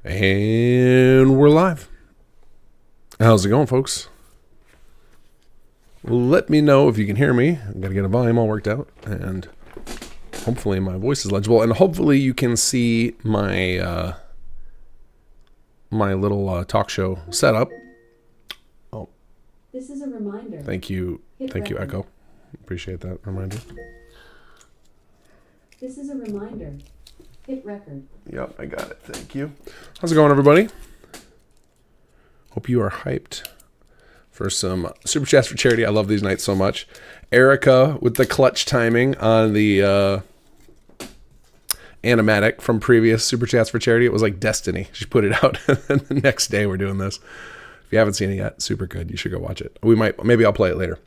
And we're live. How's it going, folks? Let me know if you can hear me. I've got to get a volume all worked out, and hopefully my voice is legible, and hopefully you can see my my little talk show setup. Oh, this is a reminder. Thank you, Echo. Appreciate that reminder. This is a reminder. Hit record. Yep, I got it. Thank you. How's it going, everybody? Hope you are hyped for some Super Chats for charity. I love these nights so much. Erica with the clutch timing on the animatic from previous Super Chats for charity. It was like destiny. She put it out, and the next day we're doing this. If you haven't seen it yet, super good. You should go watch it. Maybe I'll play it later.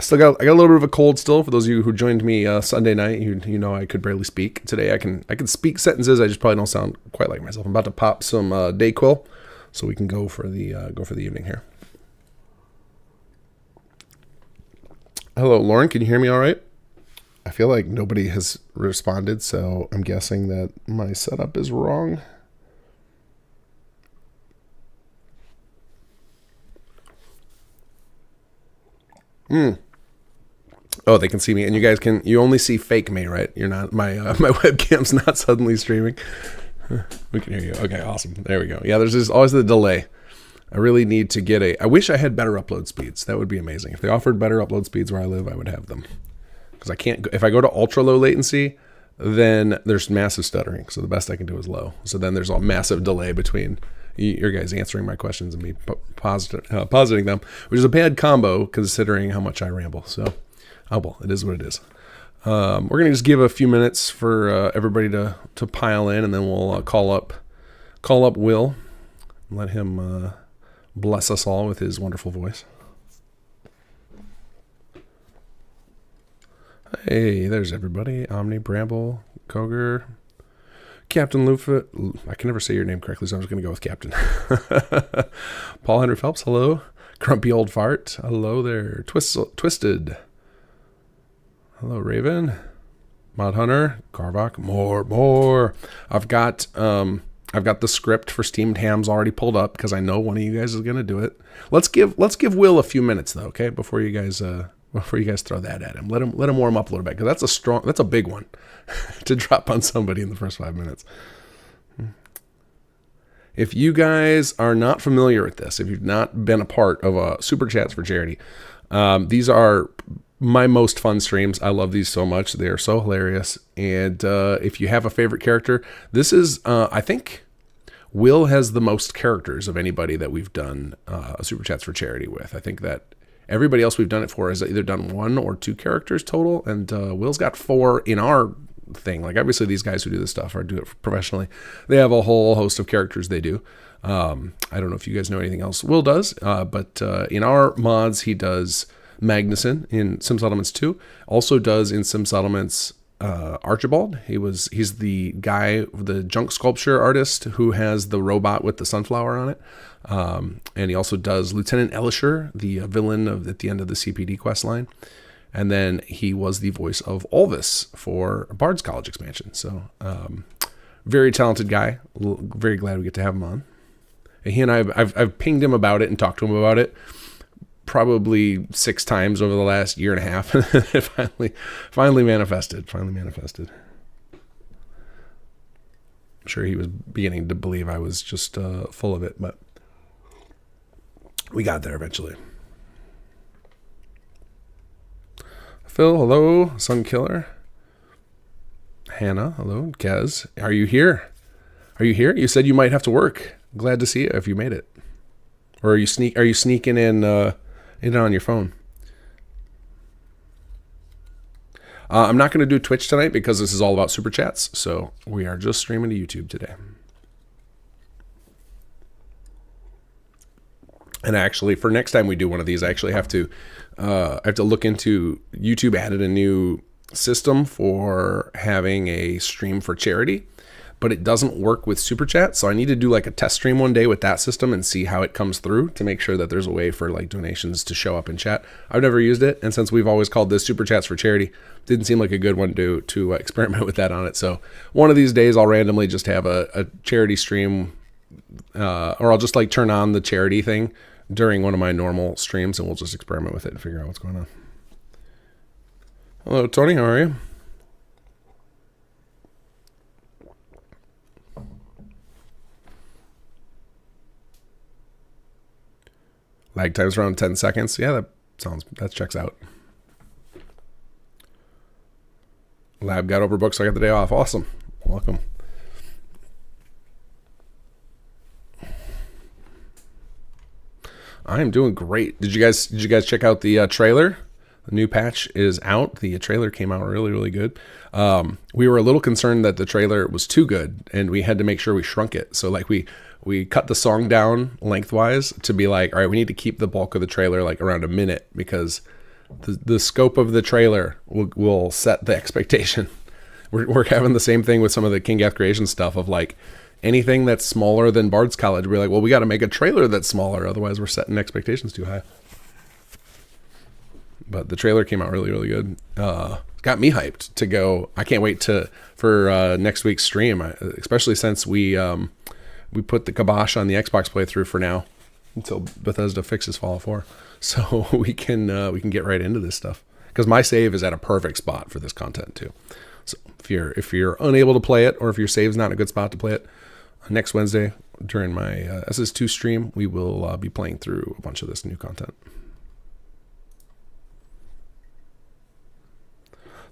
I got a little bit of a cold still. For those of you who joined me Sunday night, you know I could barely speak. Today I can speak sentences. I just probably don't sound quite like myself. I'm about to pop some Dayquil, so we can go for the evening here. Hello, Lauren. Can you hear me all right? I feel like nobody has responded, so I'm guessing that my setup is wrong. Oh, they can see me, and you guys you only see fake me, right? You're not, my webcam's not suddenly streaming. We can hear you. Okay, awesome. There we go. Yeah, there's just always the delay. I really need to get I wish I had better upload speeds. That would be amazing. If they offered better upload speeds where I live, I would have them. Because if I go to ultra low latency, then there's massive stuttering. So the best I can do is low. So then there's a massive delay between your guys answering my questions and me positing them, which is a bad combo considering how much I ramble. So, oh well, it is what it is. We're going to just give a few minutes for everybody to pile in, and then we'll call up Will and let him bless us all with his wonderful voice. Hey, there's everybody. Omni, Bramble, Koger, Captain Lufa. I can never say your name correctly, so I'm just going to go with Captain. Paul Henry Phelps, hello. Grumpy Old Fart, hello there. Twisted. Hello, Raven. Mod Hunter, Carvok, more. I've got the script for Steamed Hams already pulled up because I know one of you guys is going to do it. Let's give Will a few minutes though, okay? Before you guys throw that at him. Let him warm up a little bit, because that's a big one to drop on somebody in the first 5 minutes. If you guys are not familiar with this, if you've not been a part of a Super Chats for charity, these are my most fun streams. I love these so much. They are so hilarious. And if you have a favorite character, this is, I think, Will has the most characters of anybody that we've done a Super Chats for charity with. I think that everybody else we've done it for has either done 1 or 2 characters total, and Will's got 4 in our thing. Like, obviously, these guys who do this stuff do it professionally. They have a whole host of characters they do. I don't know if you guys know anything else Will does, but in our mods, he does Magnusson in Sim Settlements 2. Also does in Sim Settlements Archibald. He's the guy, the junk sculpture artist who has the robot with the sunflower on it. And he also does Lieutenant Elisher, the villain at the end of the CPD quest line. And then he was the voice of Olvus for Bard's College expansion. So very talented guy. Very glad we get to have him on. And he and I've pinged him about it and talked to him about it probably 6 times over the last year and a half. It finally manifested. I'm sure he was beginning to believe I was just full of it, but we got there eventually. Phil, hello. Sunkiller. Hannah, hello. Kez, are you here? You said you might have to work. Glad to see you if you made it. Or are you sneaking in on your phone? I'm not going to do Twitch tonight because this is all about Super Chats, so we are just streaming to YouTube today. And actually, for next time we do one of these, I actually have to look into YouTube added a new system for having a stream for charity but it doesn't work with Super Chat. So I need to do like a test stream one day with that system and see how it comes through to make sure that there's a way for like donations to show up in chat. I've never used it, and since we've always called this Super Chats for charity, didn't seem like a good one to experiment with that on it. So one of these days I'll randomly just have a charity stream, or I'll just like turn on the charity thing during one of my normal streams, and we'll just experiment with it and figure out what's going on. Hello, Tony. How are you? Lag time's around 10 seconds. Yeah, that checks out. Lab got overbooked, so I got the day off. Awesome. Welcome. I am doing great. Did you guys check out the trailer? The new patch is out. The trailer came out really, really good. We were a little concerned that the trailer was too good, and we had to make sure we shrunk it. So like we cut the song down lengthwise to be like, all right, we need to keep the bulk of the trailer like around a minute, because the scope of the trailer will set the expectation. We're having the same thing with some of the King Gath creation stuff of like anything that's smaller than Bard's College. We're like, well, we got to make a trailer that's smaller, otherwise we're setting expectations too high. But the trailer came out really, really good. Got me hyped to go. I can't wait for next week's stream, especially since we put the kibosh on the Xbox playthrough for now until Bethesda fixes Fallout 4, so we can get right into this stuff, because my save is at a perfect spot for this content too. So if you're unable to play it, or if your save's not in a good spot to play it, next Wednesday during my SS2 stream, we will be playing through a bunch of this new content.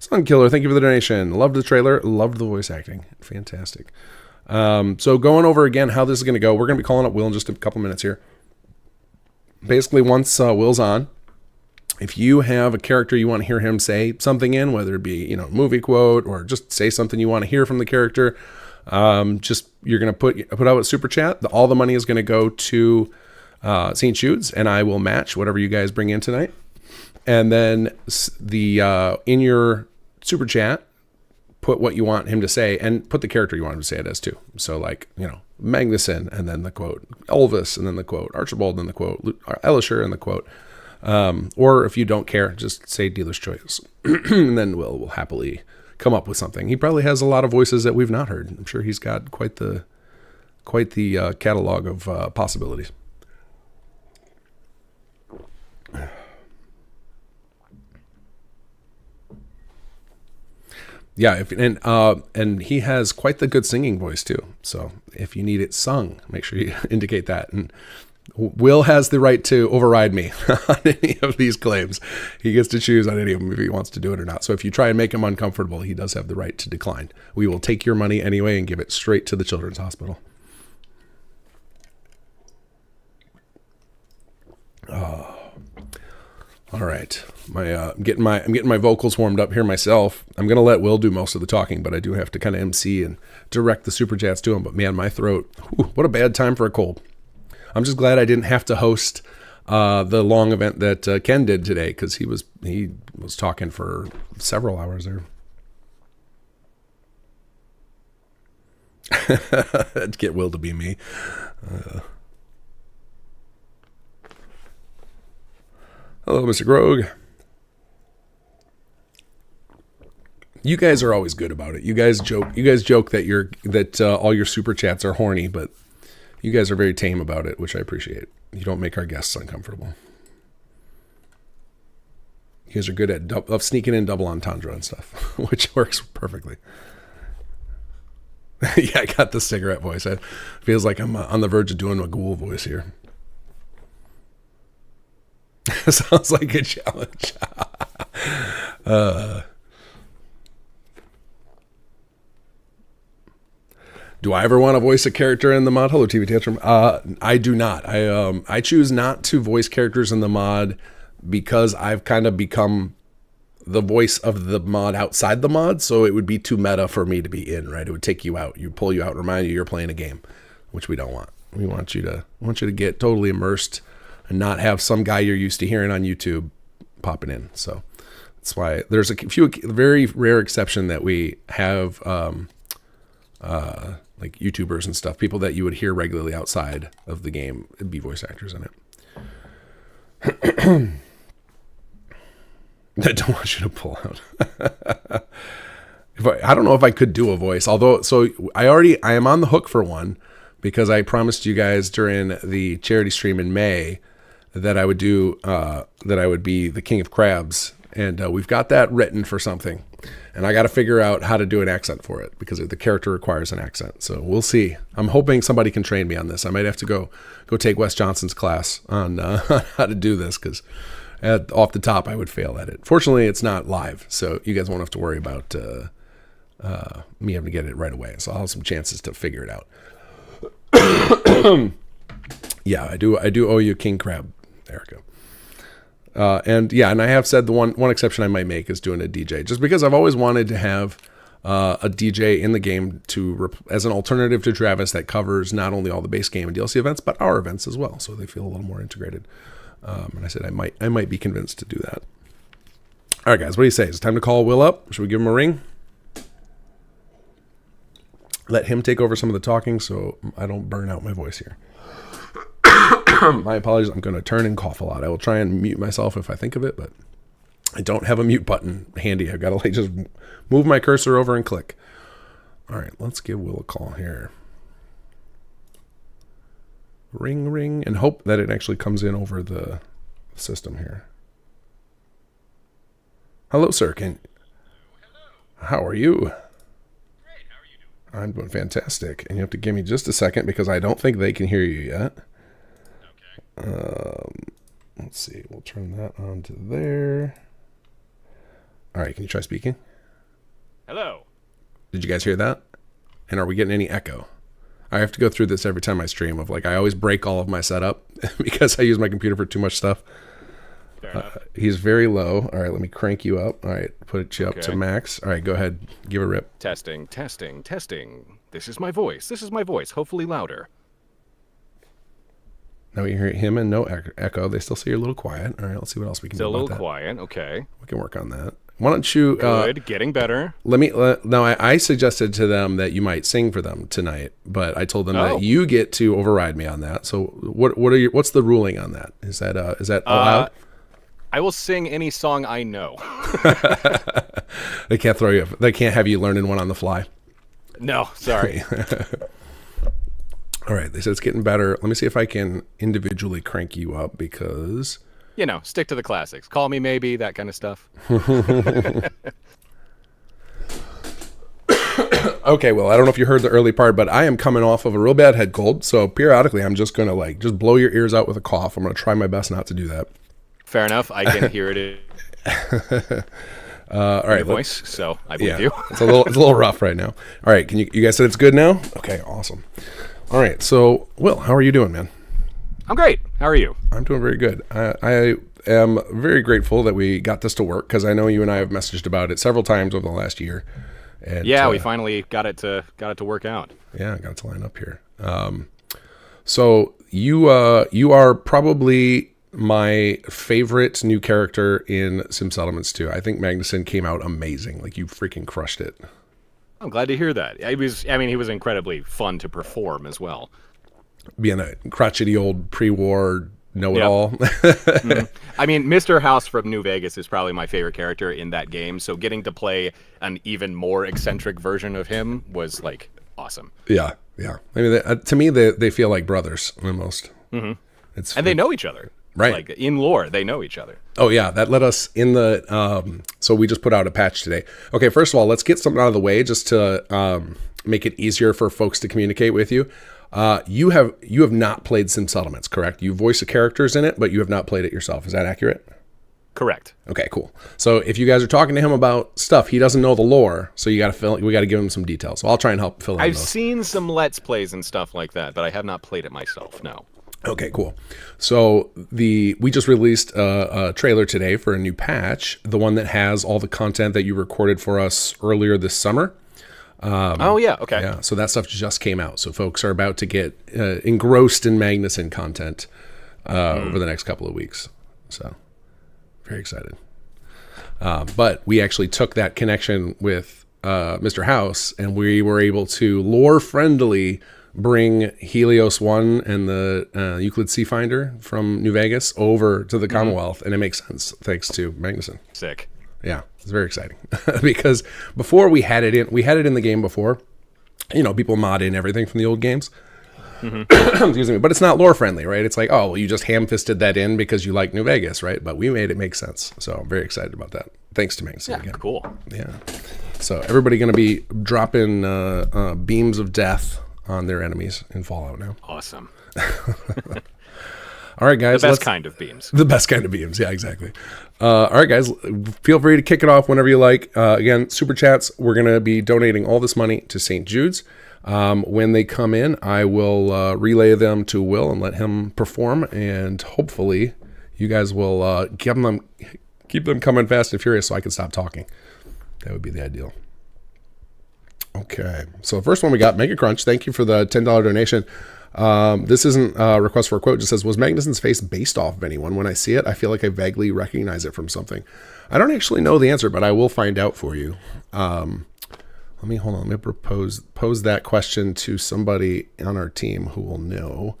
Sun Killer, thank you for the donation. Loved the trailer, loved the voice acting. Fantastic. So going over again how this is going to go, we're going to be calling up Will in just a couple minutes here. Basically, once Will's on, if you have a character you want to hear him say something in, whether it be movie quote or just say something you want to hear from the character, you're going to put out a super chat. All the money is going to go to St. Jude's, and I will match whatever you guys bring in tonight. And then in your super chat, put what you want him to say, and put the character you want him to say it as too. So like, Magnusson, and then the quote, Olvus, and then the quote, Archibald, and the quote, Elisher, and the quote. Or if you don't care, just say dealer's choice. And then we'll happily come up with something. He probably has a lot of voices that we've not heard. I'm sure he's got quite the catalog of possibilities. Yeah, and he has quite the good singing voice too. So if you need it sung, make sure you indicate that. And Will has the right to override me on any of these claims. He gets to choose on any of them if he wants to do it or not. So if you try and make him uncomfortable, he does have the right to decline. We will take your money anyway and give it straight to the Children's Hospital. All right, I'm getting my vocals warmed up here myself. I'm gonna let Will do most of the talking, but I do have to kind of MC and direct the super chats to him. But man, my throat, what a bad time for a cold. I'm just glad I didn't have to host the long event that Ken did today, because he was talking for several hours there. Let's get Will to be me. Hello, Mr. Grog. You guys are always good about it. You guys joke that all your super chats are horny, but you guys are very tame about it, which I appreciate. You don't make our guests uncomfortable. You guys are good at sneaking in double entendre and stuff, which works perfectly. Yeah, I got the cigarette voice. It feels like I'm on the verge of doing a ghoul voice here. Sounds like a challenge. Do I ever want to voice a character in the mod? Hello, TV Tantrum. I do not. I choose not to voice characters in the mod because I've kind of become the voice of the mod outside the mod, so it would be too meta for me to be in, right? It would take you out. You'd pull you out, remind you you're playing a game, which we don't want. We want you to get totally immersed and not have some guy you're used to hearing on YouTube popping in. So that's why there's a few very rare exception that we have like YouTubers and stuff, people that you would hear regularly outside of the game, be voice actors in it. I don't want you to pull out. I don't know if I could do a voice, although, so I am on the hook for one, because I promised you guys during the charity stream in May that I would do, that I would be the King of Crabs. And we've got that written for something. And I got to figure out how to do an accent for it, because the character requires an accent. So we'll see. I'm hoping somebody can train me on this. I might have to go take Wes Johnson's class on how to do this, because off the top I would fail at it. Fortunately, it's not live, so you guys won't have to worry about me having to get it right away. So I'll have some chances to figure it out. Yeah, I do owe you King Crab, Erica. And I have said the one exception I might make is doing a DJ, just because I've always wanted to have a DJ in the game as an alternative to Travis that covers not only all the base game and DLC events, but our events as well, so they feel a little more integrated. And I said I might be convinced to do that. All right, guys, what do you say? Is it time to call Will up? Should we give him a ring? Let him take over some of the talking so I don't burn out my voice here. My apologies. I'm going to turn and cough a lot. I will try and mute myself if I think of it, but I don't have a mute button handy. I've got to just move my cursor over and click. All right, let's give Will a call here. Ring, ring, and hope that it actually comes in over the system here. Hello, sir. Hello. How are you? Great. How are you doing? I'm doing fantastic. And you have to give me just a second because I don't think they can hear you yet. Okay. Let's see. We'll turn that on to there. All right. Can you try speaking? Hello. Did you guys hear that? And are we getting any echo? I have to go through this every time I stream of I always break all of my setup because I use my computer for too much stuff. Fair enough. He's very low. All right. Let me crank you up. All right. Put you up to Okay. max. All right. Go ahead. Give a rip. Testing, testing, testing. This is my voice. Hopefully louder. Now we hear him and no echo. They still say you're a little quiet. All right, let's see what else we can Still do a about little that. quiet. Okay. We can work on that. Why don't you... Good. Getting better. I suggested to them that you might sing for them tonight, but I told them that you get to override me on that. So what's the ruling on that? Is that allowed? I will sing any song I know. They can't throw you. They can't have you learning one on the fly. No, sorry. All right, they said it's getting better. Let me see if I can individually crank you up because... Stick to the classics. Call me maybe, that kind of stuff. Okay, well, I don't know if you heard the early part, but I am coming off of a real bad head cold, so periodically I'm just going to just blow your ears out with a cough. I'm going to try my best not to do that. Fair enough. I can hear it in All right, your voice, so I believe yeah, you. it's a little rough right now. All right, can you guys said it's good now? Okay, awesome. All right, so Will, how are you doing, man? I'm great. How are you? I'm doing very good. I am very grateful that we got this to work because I know you and I have messaged about it several times over the last year. And, Yeah, we finally got it to work out. Yeah, I got it to line up here. So you are probably my favorite new character in Sim Settlements 2. I think Magnuson came out amazing. You freaking crushed it. I'm glad to hear that. He was incredibly fun to perform as well. Being a crotchety old pre-war know-it-all. Mr. House from New Vegas is probably my favorite character in that game, so getting to play an even more eccentric version of him was, awesome. Yeah. I mean, to me, they feel like brothers almost. Mm-hmm. And they know each other. Right. In lore, they know each other. Oh, yeah. That let us in the... so we just put out a patch today. Okay, first of all, let's get something out of the way just to make it easier for folks to communicate with you. You have not played Sim Settlements, correct? You voice the characters in it, but you have not played it yourself. Is that accurate? Correct. Okay, cool. So if you guys are talking to him about stuff, he doesn't know the lore, so we got to give him some details. So I'll try and help fill in I've those. seen some Let's Plays and stuff like that, but I have not played it myself, no. Okay, cool. So we just released a trailer today for a new patch, the one that has all the content that you recorded for us earlier this summer. Okay. Yeah, so that stuff just came out. So folks are about to get engrossed in Magnuson content over the next couple of weeks. So very excited. But we actually took that connection with Mr. House, and we were able to lore friendly bring Helios 1 and the Euclid Sea Finder from New Vegas over to the Commonwealth, and it makes sense thanks to Magnusson. Sick. Yeah, it's very exciting because before we had it in the game before. You know, people mod in everything from the old games. Excuse me, but it's not lore friendly, right? It's like, oh, well, you just ham-fisted that in because you like New Vegas, right? But we made it make sense, so I'm very excited about that. Thanks to Magnusson again. Cool. Yeah. So everybody going to be dropping beams of death on their enemies in Fallout now. Awesome. All right, guys. The best kind of beams. The best kind of beams. Yeah, exactly. All right, guys. Feel free to kick it off whenever you like. Again, Super Chats. We're going to be donating all this money to St. Jude's. When they come in, I will relay them to Will and let him perform. And hopefully you guys will keep them coming fast and furious so I can stop talking. That would be the ideal. Okay. So the first one we got, Mega Crunch. Thank you for the $10 donation. This isn't a request for a quote. It just says, was Magnusson's face based off of anyone? When I see it, I feel like I vaguely recognize it from something. I don't actually know the answer, but I will find out for you. Let me pose that question to somebody on our team who will know.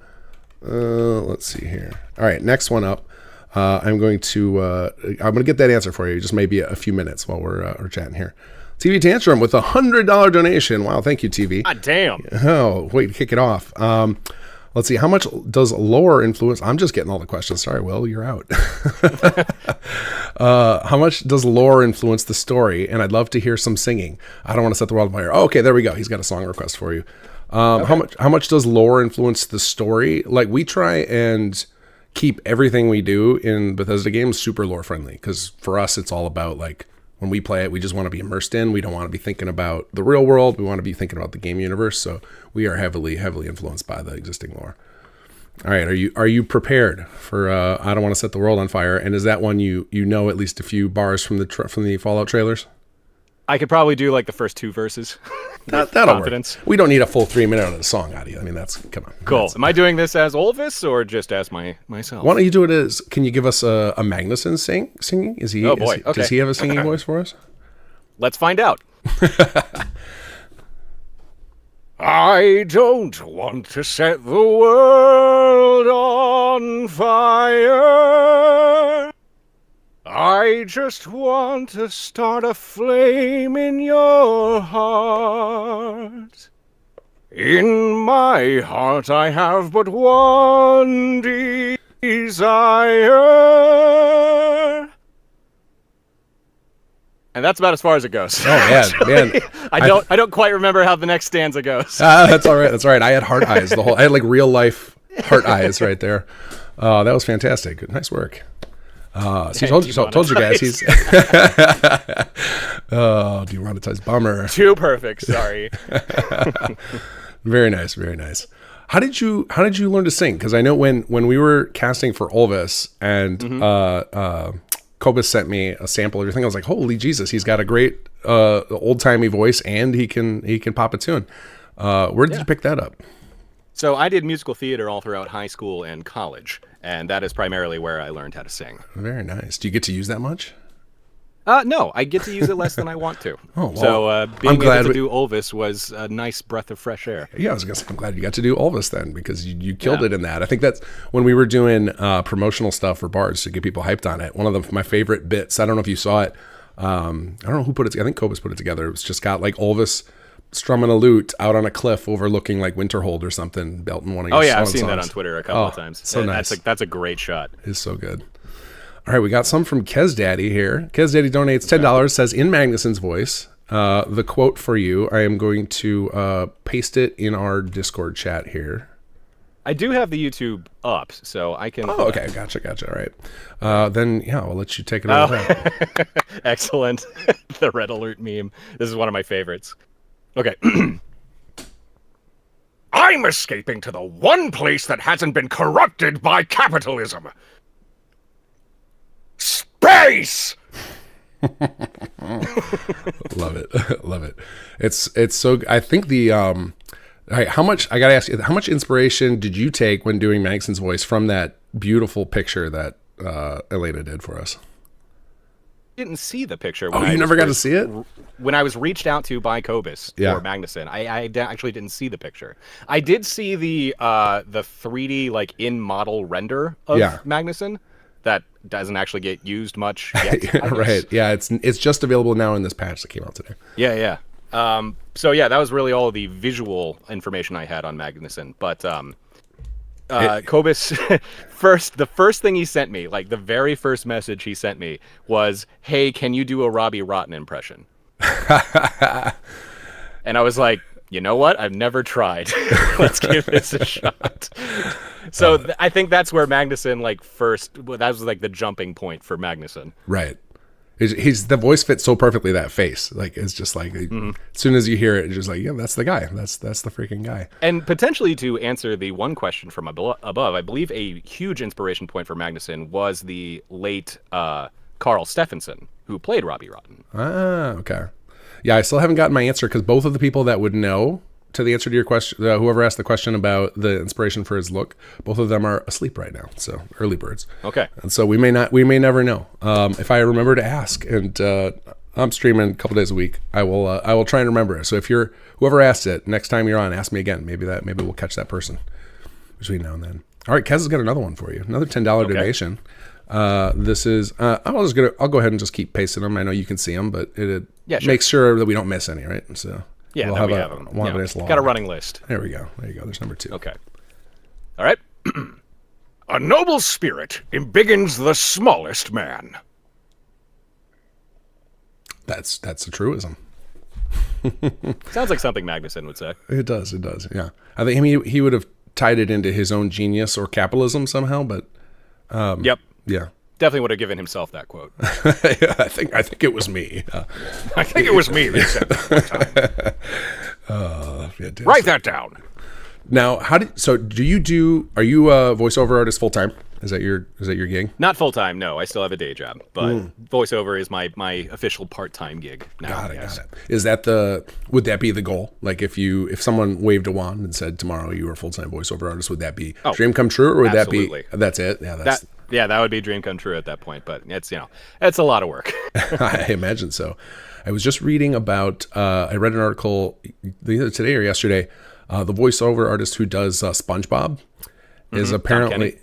Let's see here. All right, next one up. I'm going to get that answer for you. Just maybe a few minutes while we're chatting here. TV Tantrum with a $100 donation. Wow, thank you, TV. God damn. Oh, wait, kick it off. Let's see. How much does lore influence? I'm just getting all the questions. Sorry, Will, you're out. How much does lore influence the story? And I'd love to hear some singing. I don't want to set the world on fire. Oh, okay, there we go. He's got a song request for you. Okay. How much does lore influence the story? Like, we try and keep everything we do in Bethesda games super lore friendly, because for us, it's all about, like, when we play it, we just want to be immersed in. We don't want to be thinking about the real world. We want to be thinking about the game universe. So we are heavily influenced by the existing lore. All right, are you prepared for I don't want to set the world on fire? And is that one you know at least a few bars from the Fallout trailers? I could probably do like the first two verses. That'll confidence. Work. We don't need a full 3 minute of the song out of you. I mean, come on. Cool. Am I doing this as Olvus or just as myself? Why don't you do it as? Can you give us a Magnusson singing? Is he? Oh boy. Okay. Does he have a singing voice for us? Let's find out. I don't want to set the world on fire. I just want to start a flame in your heart. In my heart I have but one desire. And that's about as far as it goes. Oh man. I don't quite remember how the next stanza goes. That's all right. That's all right. I had heart eyes. I had like real life heart eyes right there. That was fantastic. Good, nice work. Told you guys. He's demonetized. Bummer. Too perfect. Sorry. Very nice. Very nice. How did you learn to sing? Because I know when we were casting for Olvus and Kobus sent me a sample of everything, I was like, holy Jesus, he's got a great old timey voice and he can pop a tune. Where did you pick that up? So I did musical theater all throughout high school and college, and that is primarily where I learned how to sing. Very nice. Do you get to use that much? No, I get to use it less than I want to. Oh, well, so being able to do Olvus was a nice breath of fresh air. Yeah, I was going to say, I'm glad you got to do Olvus then, because you killed it in that. I think that's when we were doing promotional stuff for bars to get people hyped on it. One of my favorite bits, I don't know if you saw it. I don't know who put it together. I think Kobus put it together. It was just got like Olvus strumming a lute out on a cliff overlooking like Winterhold or something, belting one of your I've seen songs. that on Twitter a couple of times. So nice. That's a great shot. It's so good. All right, we got some from Kez Daddy here. Kez Daddy donates $10, says in Magnusson's voice, the quote for you. I am going to paste it in our Discord chat here. I do have the YouTube up, so I can... Oh, okay, gotcha. All right. Then, we'll let you take it over. Excellent. The Red Alert meme. This is one of my favorites. Okay. I'm escaping to the one place that hasn't been corrupted by capitalism. Space! Love it. It's so, I think the, all right, I gotta ask you, how much inspiration did you take when doing Magnusson's voice from that beautiful picture that Elena did for us? didn't see the picture. Oh, you never got to see it? When I was reached out to by Cobus for Magnuson, I actually didn't see the picture. I did see the 3D like in model render of Magnuson that doesn't actually get used much yet. Right. Yeah, it's just available now in this patch that came out today. Yeah. So yeah, that was really all the visual information I had on Magnuson. But Cobus, the first thing he sent me, like the very first message he sent me was, "Hey, can you do a Robbie Rotten impression?" And I was like, you know what? I've never tried. Let's give this a shot. So I think that's where Magnuson that was like the jumping point for Magnuson. Right. The voice fits so perfectly that face. Like it's just like as soon as you hear it, it's just like, yeah, that's the guy. That's the freaking guy. And potentially to answer the one question from above, I believe a huge inspiration point for Magnuson was the late Carl Stephenson, who played Robbie Rotten. Ah, okay. Yeah, I still haven't gotten my answer because both of the people that would know to the answer to your question, whoever asked the question about the inspiration for his look, both of them are asleep right now. So early birds. Okay. And so we may never know. If I remember to ask, and I'm streaming a couple days a week, I will try and remember it. So if whoever asked it, next time you're on, ask me again. Maybe we'll catch that person between now and then. All right, Kez has got another one for you. Another $10 donation. This is I'll go ahead and just keep pasting them. I know you can see them, but it makes sure that we don't miss any, right? So yeah, we'll we have them. We'll have a nice log. Got a running list. There you go. There's number 2. Okay. All right. A noble spirit embiggens the smallest man. That's a truism. Sounds like something Magnuson would say. It does. Yeah, I think he would have tied it into his own genius or capitalism somehow, but yep. Yeah. Definitely would have given himself that quote. Yeah, I think it was me. I think it was me that said that one time. Write that down. Now, are you a voiceover artist full time? Is that your gig? Not full time, no. I still have a day job, but voiceover is my official part-time gig now. Got it. Would that be the goal? Like if someone waved a wand and said tomorrow you were a full-time voiceover artist, would that be dream come true, or would absolutely. that be that's it? Yeah, that would be dream come true at that point, but it's a lot of work. I imagine so. I was just reading about I read an article either today or yesterday. The voiceover artist who does SpongeBob is apparently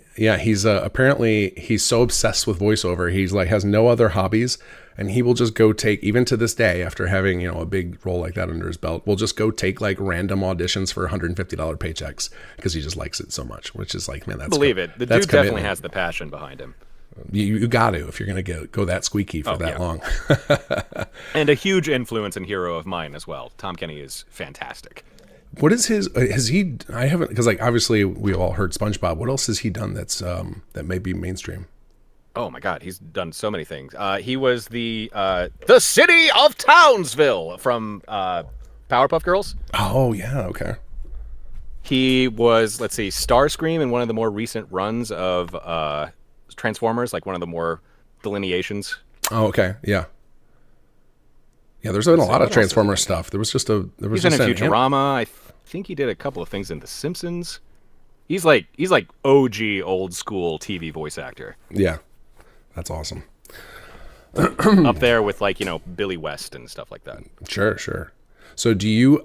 he's so obsessed with voiceover. He's like has no other hobbies, and he will just go take, even to this day after having a big role like that under his belt, will just go take like random auditions for $150 paychecks because he just likes it so much. Which is like, man, that's believe it. The dude definitely has the passion behind him. You got to if you're gonna go that squeaky for that long. And a huge influence and hero of mine as well. Tom Kenny is fantastic. What is I haven't, because like obviously we all heard SpongeBob. What else has he done that's that may be mainstream? Oh my God, he's done so many things. He was the city of Townsville from Powerpuff Girls. Oh yeah, okay. He was, Starscream in one of the more recent runs of Transformers, like one of the more delineations. Oh, okay, yeah. Yeah, there's been a lot of Transformers stuff. He's in a Futurama. I think he did a couple of things in The Simpsons. He's like OG old school TV voice actor. Yeah, that's awesome. Up there with Billy West and stuff like that. Sure. So do you?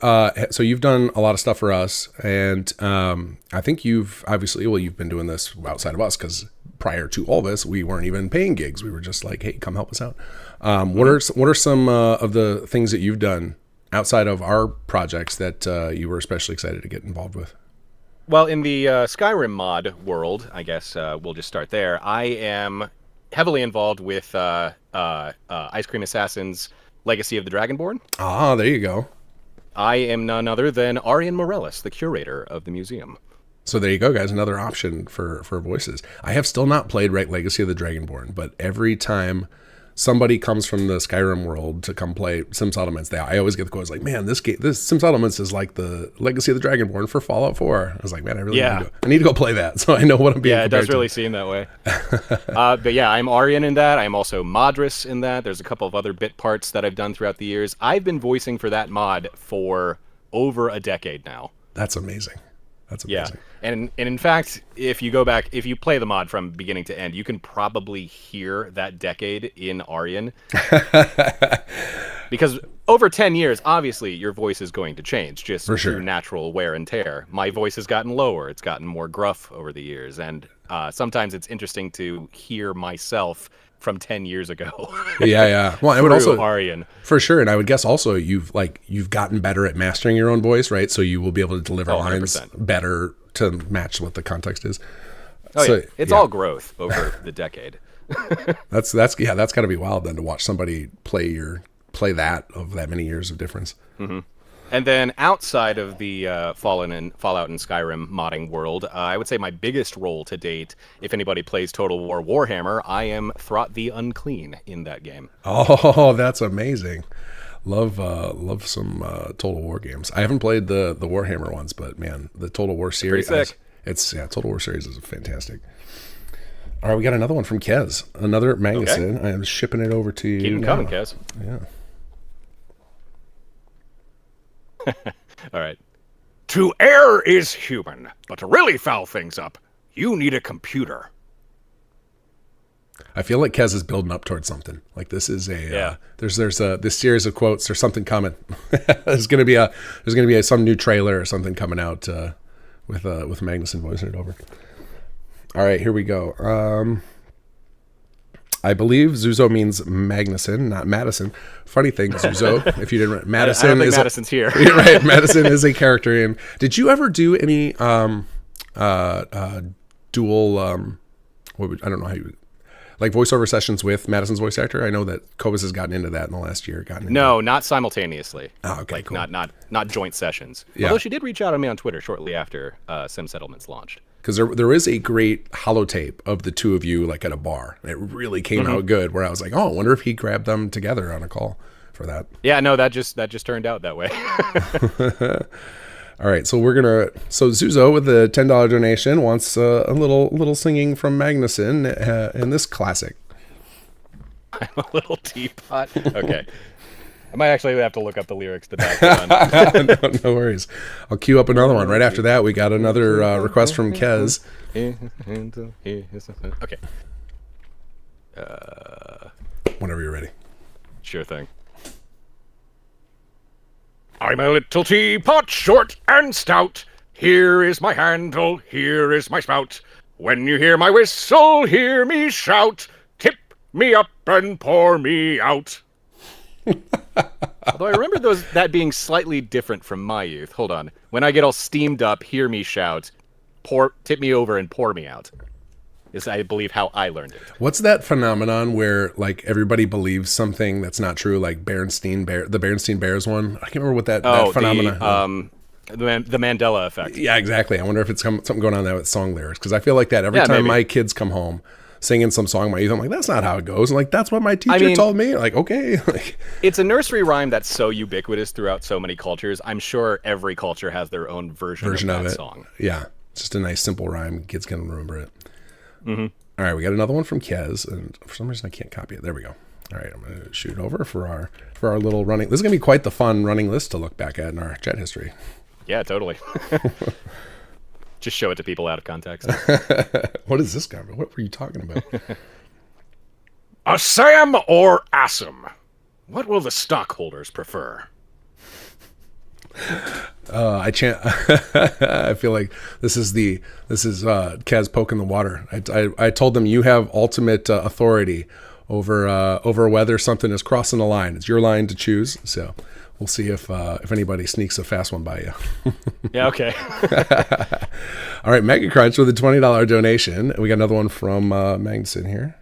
So you've done a lot of stuff for us, and I think you've been doing this outside of us because prior to Olvus, we weren't even paying gigs. We were just like, hey, come help us out. What are some of the things that you've done outside of our projects that you were especially excited to get involved with? Well, in the Skyrim mod world, I guess we'll just start there. I am heavily involved with Ice Cream Assassin's Legacy of the Dragonborn. Ah, there you go. I am none other than Arian Morellis, the curator of the museum. So there you go, guys. Another option for voices. I have still not played Legacy of the Dragonborn, but every time somebody comes from the Skyrim world to come play Sim Settlements, I always get the quotes like, "Man, this Sim Settlements is like the Legacy of the Dragonborn for Fallout 4." I was like, "Man, I need to go play that." So I know what I'm being. Yeah, it does really seem that way. But yeah, I'm Arian in that. I'm also Madras in that. There's a couple of other bit parts that I've done throughout the years. I've been voicing for that mod for over a decade now. That's amazing. That's Yeah, amazing. and in fact, if you play the mod from beginning to end, you can probably hear that decade in Aryan. Because over 10 years, obviously, your voice is going to change just through natural wear and tear. My voice has gotten lower. It's gotten more gruff over the years. And sometimes it's interesting to hear myself from 10 years ago. Yeah. Well, I would also Aryan. For sure. And I would guess also you've gotten better at mastering your own voice, right? So you will be able to deliver lines 100%. better to match what the context is. Oh, so, yeah. It's all growth over the decade. That's got to be wild then to watch somebody play that of that many years of difference. Mm-hmm. And then outside of the Fallout and Skyrim modding world, I would say my biggest role to date, if anybody plays Total War Warhammer, I am Throt the Unclean in that game. Oh, that's amazing. Love some Total War games. I haven't played the Warhammer ones, but man, the Total War series, Total War series is fantastic. All right, we got another one from Kez, another Magnuson. Okay. I am shipping it over to you. Keep them coming, Kez. Yeah. All right. To err is human, but to really foul things up, you need a computer. I feel like Kez is building up towards something. Like this is there's this series of quotes. There's something coming. there's gonna be some new trailer or something coming out with Magnusson voicing it over. All right, here we go. I believe Zuzo means Magnusson, not Madison. Funny thing, Zuzo, if you didn't, Madison I don't think Madison's here. You're right. Madison is a character in. Did you ever do any dual? I don't know how you like voiceover sessions with Madison's voice actor. I know that Cobus has gotten into that in the last year. No, not simultaneously. Oh, okay, like cool. not joint sessions. Yeah. Although she did reach out to me on Twitter shortly after Sim Settlements launched. Because there is a great holotape of the two of you like at a bar. It really came out good. Where I was like, oh, I wonder if he grabbed them together on a call for that. Yeah, no, that just turned out that way. All right, so so Zuzo with the $10 donation wants a little singing from Magnuson in this classic. I'm a little teapot. Okay. I might actually have to look up the lyrics to that one. No worries. I'll queue up another one. Right after that, we got another request from Kez. Okay. Whenever you're ready. Sure thing. I'm a little teapot, short and stout. Here is my handle, here is my spout. When you hear my whistle, hear me shout. Tip me up and pour me out. Although I remember that being slightly different from my youth. Hold on. When I get all steamed up, hear me shout. Tip me over and pour me out. Is, I believe, how I learned it. What's that phenomenon where like everybody believes something that's not true? Like the Berenstain Bears one. I can't remember what that phenomenon. The Mandela effect. Yeah, exactly. I wonder if it's something going on there with song lyrics, because I feel like that every time my kids come home singing some song, my youth, I'm like, that's not how it goes. And like, that's what my teacher told me. Like, okay. It's a nursery rhyme that's so ubiquitous throughout so many cultures. I'm sure every culture has their own version of that song. Yeah, it's just a nice simple rhyme. Kids can remember it. Mm-hmm. All right, we got another one from Kez, and for some reason I can't copy it. There we go. All right, I'm going to shoot it over for our little running. This is going to be quite the fun running list to look back at in our chat history. Yeah, totally. Just show it to people out of context. What is this guy? What were you talking about? Assam or Assam? What will the stockholders prefer? I feel like this is Kaz poking the water. I told them you have ultimate authority over whether something is crossing the line. It's your line to choose. So we'll see if anybody sneaks a fast one by you. Yeah. Okay. All right, Mega Crunch with a $20 donation. We got another one from Magnuson here,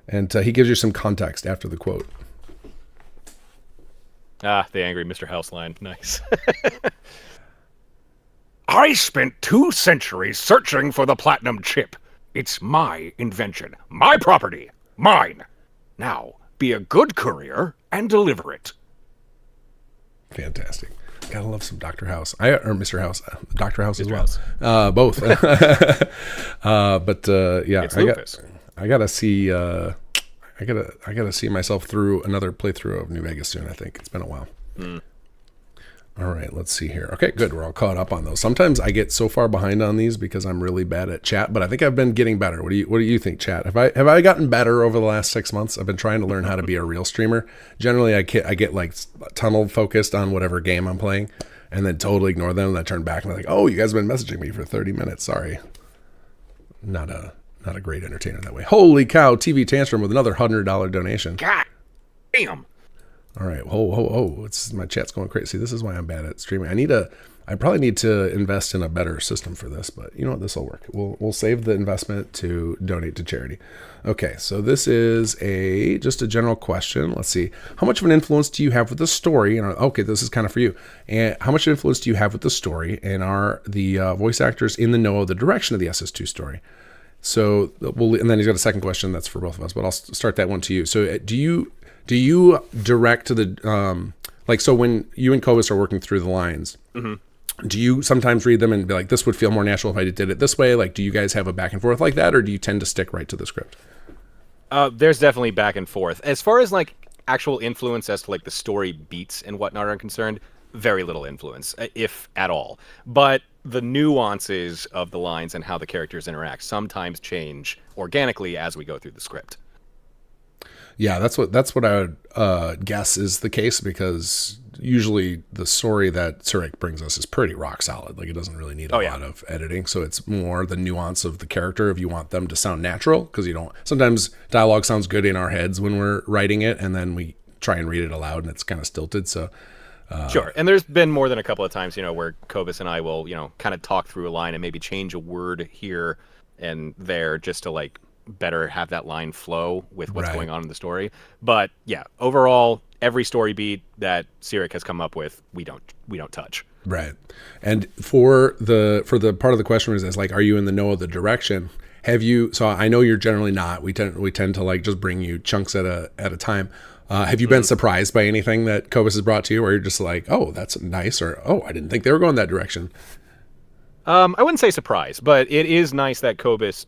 and he gives you some context after the quote. Ah, the angry Mr. House line. Nice. I spent 2 centuries searching for the platinum chip. It's my invention, my property, mine. Now, be a good courier and deliver it. Fantastic. Gotta love some Dr. House. Or Mr. House. Dr. House Mr. as well. House. Both. But yeah, it's I gotta see. I gotta see myself through another playthrough of New Vegas soon. I think it's been a while. All right, let's see here. Okay, good. We're all caught up on those. Sometimes I get so far behind on these because I'm really bad at chat, but I think I've been getting better. What do you think, chat? Have I gotten better over the last 6 months? I've been trying to learn how to be a real streamer. Generally, I get like tunnel focused on whatever game I'm playing, and then totally ignore them. And I turn back and I'm like, oh, you guys have been messaging me for 30 minutes. Sorry, not a great entertainer that way. Holy cow! TV Tantrum with another $100 donation. God damn. All right. My chat's going crazy. This is why I'm bad at streaming. I probably need to invest in a better system for this, but you know what? This will work. We'll save the investment to donate to charity. Okay. So this is just a general question. Let's see. How much of an influence do you have with the story? And okay, this is kind of for you. And how much influence do you have with the story? And are the voice actors in the know of the direction of the SS2 story? So and then he's got a second question that's for both of us, but I'll start that one to you. So do you direct to the so when you and Kobus are working through the lines, do you sometimes read them and be like, this would feel more natural if I did it this way? Like, do you guys have a back and forth like that, or do you tend to stick right to the script? There's definitely back and forth. As far as like actual influence as to like the story beats and whatnot are concerned, very little influence, if at all. But the nuances of the lines and how the characters interact sometimes change organically as we go through the script. Yeah, that's what I would guess is the case, because usually the story that Surik brings us is pretty rock solid. Like, it doesn't really need a lot of editing. So it's more the nuance of the character if you want them to sound natural, because sometimes dialogue sounds good in our heads when we're writing it, and then we try and read it aloud and it's kind of stilted. So sure. And there's been more than a couple of times, where Kobus and I will, kind of talk through a line and maybe change a word here and there just to like better have that line flow with what's going on in the story. But yeah, overall, every story beat that Surik has come up with, we don't touch. Right. And for the part of the question is like, are you in the know of the direction? So I know you're generally not. We tend to like just bring you chunks at a time. Have you been surprised by anything that Kobus has brought to you, where you're just like, oh, that's nice, or oh, I didn't think they were going that direction? I wouldn't say surprised, but it is nice that Kobus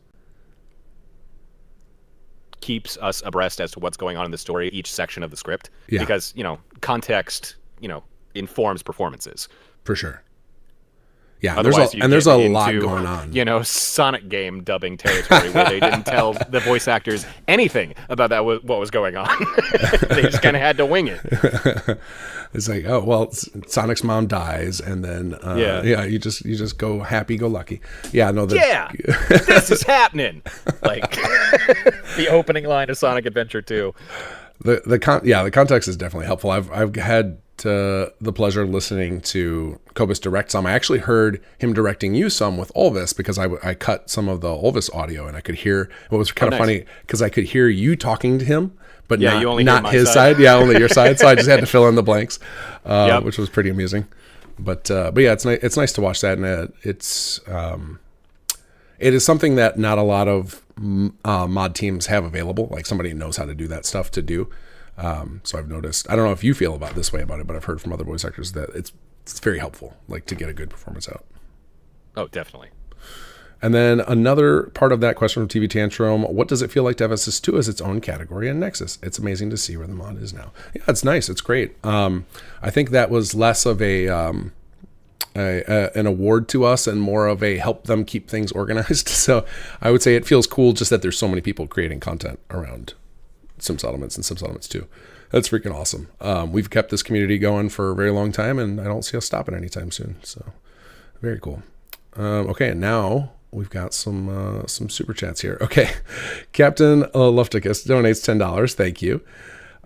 keeps us abreast as to what's going on in the story, each section of the script, because context informs performances for sure. Yeah, there's a lot going on. Sonic game dubbing territory where they didn't tell the voice actors anything about what was going on. They just kind of had to wing it. It's like, oh well, Sonic's mom dies, and then you just go happy go lucky. Yeah, no, this is happening. Like the opening line of Sonic Adventure 2. The context is definitely helpful. I've had the pleasure of listening to Kobus direct some. I actually heard him directing you some with Olvus, because I cut some of the Olvus audio, and I could hear what was kind of funny, because I could hear you talking to him, but not his side. Yeah, only your side. So I just had to fill in the blanks, which was pretty amusing. But yeah, it's nice to watch that, and it is something that not a lot of mod teams have available. Like, somebody knows how to do that stuff to do. So I've noticed, I don't know if you feel this way about it, but I've heard from other voice actors that it's very helpful, like, to get a good performance out. Oh, definitely. And then another part of that question from TV Tantrum: what does it feel like to have SS2 as its own category in Nexus? It's amazing to see where the mod is now. Yeah, it's nice. It's great. I think that was less of an award to us and more of a help them keep things organized. So I would say it feels cool just that there's so many people creating content around Sim Settlements and Sim Settlements 2. That's freaking awesome. We've kept this community going for a very long time, and I don't see us stopping anytime soon. So very cool. Okay, and now we've got some super chats here. Okay, Captain Lofticus donates $10. Thank you.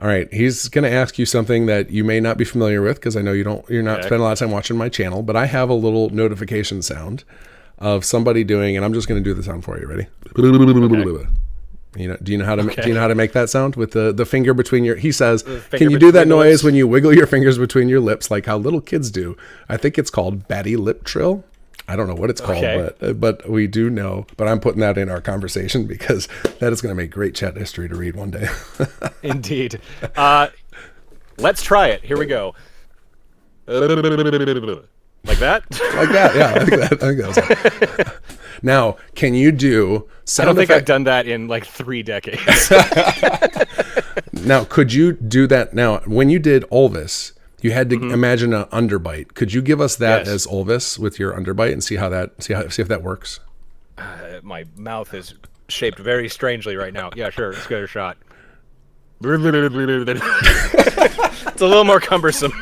All right, he's going to ask you something that you may not be familiar with, because I know you're not spending a lot of time watching my channel, but I have a little notification sound of somebody doing, and I'm just going to do the sound for you. Ready? Okay. Do you know how to make that sound with the finger between your? He says, "Can you do that noise when you wiggle your fingers between your lips, like how little kids do?" I think it's called batty lip trill. I don't know what it's called, but we do know. But I'm putting that in our conversation because that is going to make great chat history to read one day. Indeed. Let's try it. Here we go. Like that? Like that, yeah. I think that was it. Now, can you do sound I don't think I've done that in like 3 decades. Now, could you do that? Now, when you did Olvus, You had to imagine an underbite. Could you give us that Yes. as Olvus with your underbite and see if that works? My mouth is shaped very strangely right now. Yeah, sure. Let's get a shot. It's a little more cumbersome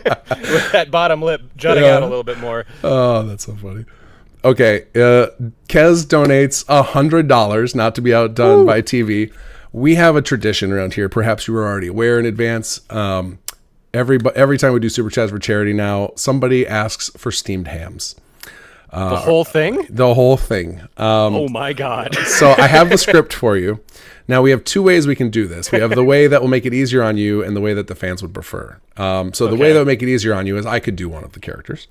with that bottom lip jutting out a little bit more. Oh, that's so funny. Okay, Kez donates $100, not to be outdone by TV. We have a tradition around here. Perhaps you were already aware in advance. Every time we do Super Chats for charity now, somebody asks for steamed hams. The whole thing? The whole thing. Oh my God. So I have the script for you. Now we have two ways we can do this. We have the way that will make it easier on you and the way that the fans would prefer. So the way that would make it easier on you is I could do one of the characters.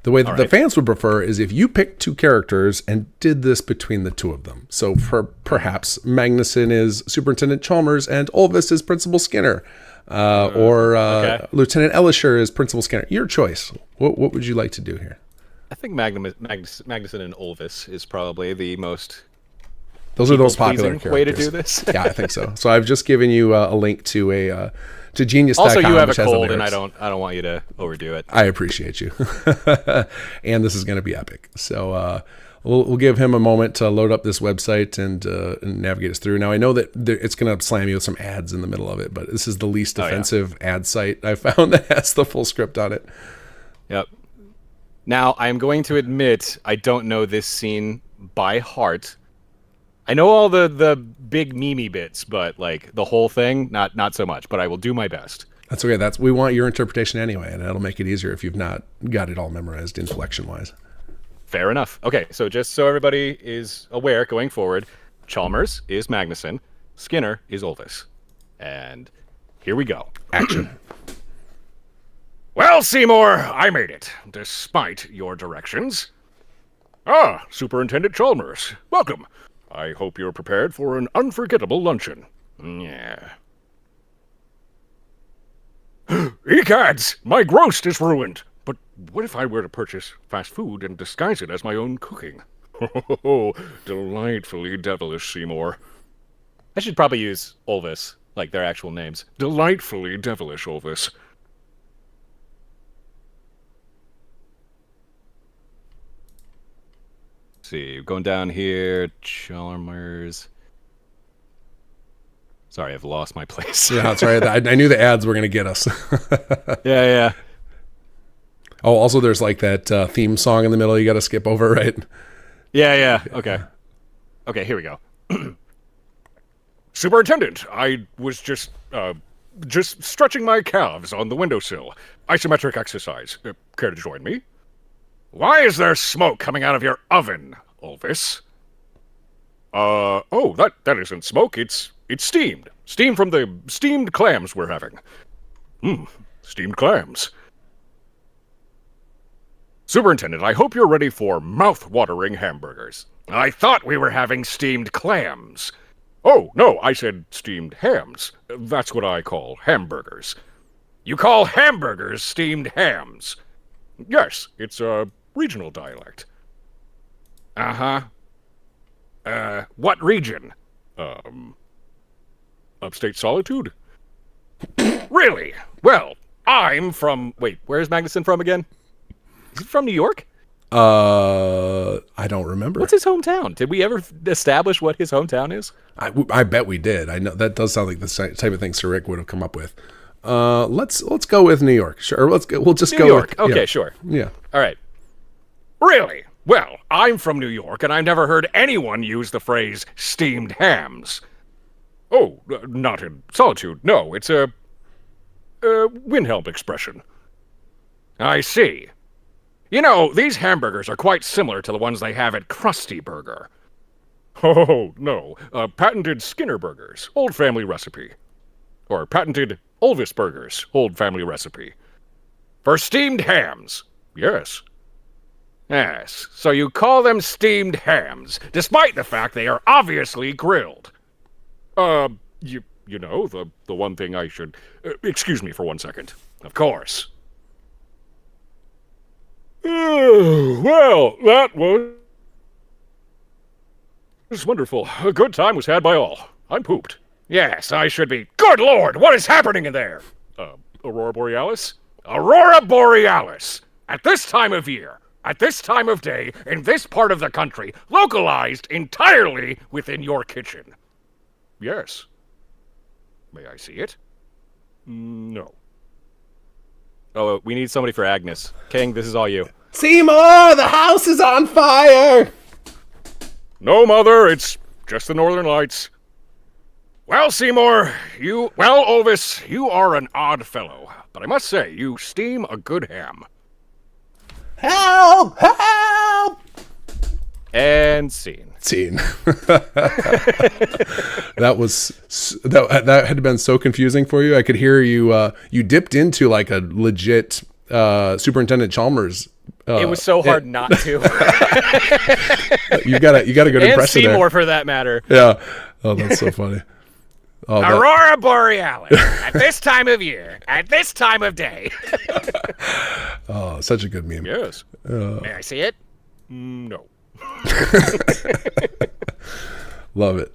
The way that the fans would prefer is if you picked two characters and did this between the two of them. So perhaps Magnuson is Superintendent Chalmers and Olvus is Principal Skinner. Lieutenant Elisher is Principal Skinner. Your choice. What would you like to do here? I think Magnuson and Olvus is probably the most Those are those popular pleasing characters. way to do this. Yeah, I think so. So I've just given you a link to Genius.com. Also, you have a which has the cold, and I lyrics. don't want you to overdo it. I appreciate you. And this is going to be epic. So we'll give him a moment to load up this website and navigate us through. Now, I know that it's going to slam you with some ads in the middle of it, but this is the least offensive ad site I found that has the full script on it. Yep. Now, I am going to admit I don't know this scene by heart. I know all the big meme bits, but like the whole thing, not so much. But I will do my best. That's okay. We want your interpretation anyway, and that'll make it easier if you've not got it all memorized inflection-wise. Fair enough. Okay, so just so everybody is aware going forward, Chalmers is Magnuson, Skinner is Olvus. And here we go. Action. Well, Seymour, I made it, despite your directions. Ah, Superintendent Chalmers, welcome. I hope you're prepared for an unforgettable luncheon. Yeah. Ecads! My roast is ruined! But what if I were to purchase fast food and disguise it as my own cooking? Oh, delightfully devilish, Seymour. I should probably use Olvus, like their actual names. Delightfully devilish, Olvus. See, going down here, Chalmers. Sorry, I've lost my place. Yeah, that's right. I knew the ads were going to get us. Yeah. Oh, also there's like that theme song in the middle you got to skip over, right? Yeah. Okay, here we go. Superintendent, I was just stretching my calves on the windowsill. Isometric exercise. Care to join me? Why is there smoke coming out of your oven, Olvus? Oh, that isn't smoke. It's steamed. Steam from the steamed clams we're having. Steamed clams. Superintendent, I hope you're ready for mouth-watering hamburgers. I thought we were having steamed clams. Oh, no, I said steamed hams. That's what I call hamburgers. You call hamburgers steamed hams? Yes, it's a regional dialect. Uh-huh. What region? Upstate Solitude? Really? Well, I'm from... Wait, where's Magnuson from again? Is he from New York? I don't remember. What's his hometown? Did we ever establish what his hometown is? I bet we did. I know that does sound like the type of thing Sir Rick would have come up with. Let's go with New York. Sure, we'll just go New York. with, Okay, yeah. sure. Yeah. All right. Really? Well, I'm from New York, and I've never heard anyone use the phrase steamed hams. Oh, not in Solitude. No, it's a Wilhelm expression. I see. You know, these hamburgers are quite similar to the ones they have at Krusty Burger. Oh, no. Patented Skinner Burgers, old family recipe. Or patented Olvus Burgers, old family recipe. For steamed hams. Yes. Yes, so you call them steamed hams, despite the fact they are obviously grilled. You know, the one thing I should... excuse me for 1 second. Of course. Well, that was wonderful. A good time was had by all. I'm pooped. Yes, I should be. Good Lord, what is happening in there? Aurora Borealis? Aurora Borealis! At this time of year, at this time of day, in this part of the country, localized entirely within your kitchen. Yes. May I see it? No. Oh, we need somebody for Agnes. King, this is all you. Seymour, the house is on fire! No, Mother, it's just the Northern Lights. Well, Seymour, Olvus, you are an odd fellow, but I must say, you steam a good ham. Help! Help! And scene. That had been so confusing for you. I could hear you. You dipped into like a legit Superintendent Chalmers. It was so hard not to. You got a good and impression Seymour, there. for that matter. Yeah. Oh, that's so funny. Oh, Aurora Borealis, at this time of year, at this time of day. Oh, such a good meme. Yes. May I see it? No. Love it.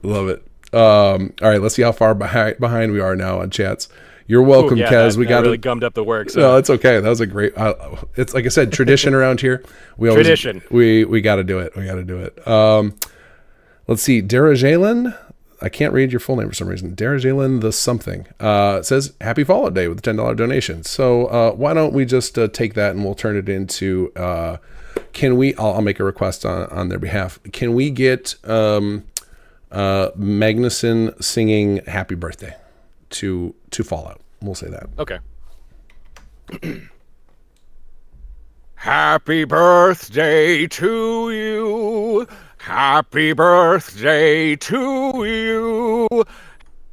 All right, let's see how far behind we are now on chats. You're welcome, Kez. We got really gummed up the works. No, it's okay. That was a great. It's like I said, tradition around here. We got to do it. Let's see, Darajalin. I can't read your full name for some reason. Darajalin the something says happy Fallout Day with a $10 donation. So why don't we just take that and we'll turn it into. Can we? I'll make a request on their behalf. Can we get Magnuson singing "Happy Birthday" to Fallout? We'll say that. Okay. Happy birthday to you. Happy birthday to you.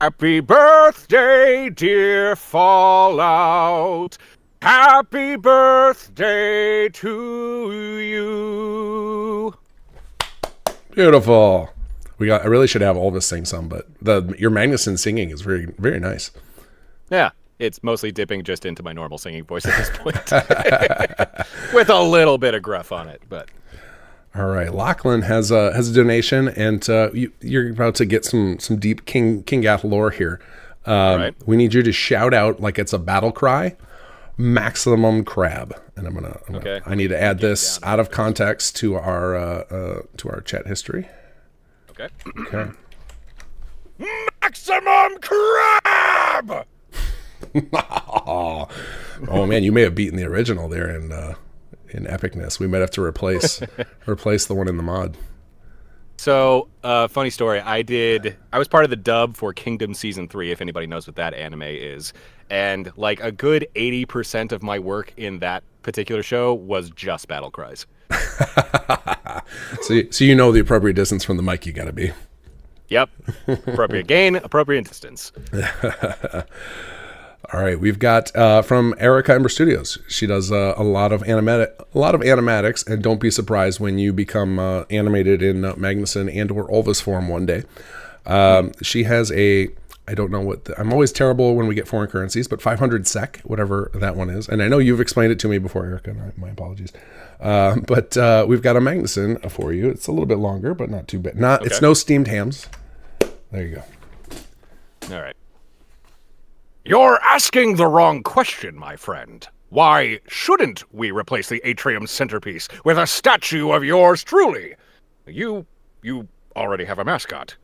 Happy birthday, dear Fallout. Happy birthday to you. Beautiful. I really should have Olvus sing some, but your Magnuson singing is very, very nice. Yeah, it's mostly dipping just into my normal singing voice at this point, with a little bit of gruff on it. But all right, Lachlan has a donation, and you're about to get some deep King Gath lore here. Right. We need you to shout out like it's a battle cry. Maximum crab, and I need to add this out of context to our chat history. Okay. Maximum crab. Oh man, you may have beaten the original there in epicness. We might have to replace the one in the mod. So, funny story. I was part of the dub for Kingdom Season 3, if anybody knows what that anime is. And like a good 80% of my work in that particular show was just battle cries. So you know the appropriate distance from the mic you got to be. Yep. Appropriate gain, appropriate distance. All right, we've got from Erica Ember Studios. She does a lot of animatics, and don't be surprised when you become animated in Magnuson and or Olvus form one day. She has I don't know I'm always terrible when we get foreign currencies, but 500 SEK, whatever that one is. And I know you've explained it to me before, Erica, and my apologies. But we've got a Magnuson for you. It's a little bit longer, but not too bad. It's no steamed hams. There you go. All right. You're asking the wrong question, my friend. Why shouldn't we replace the atrium centerpiece with a statue of yours truly? You already have a mascot.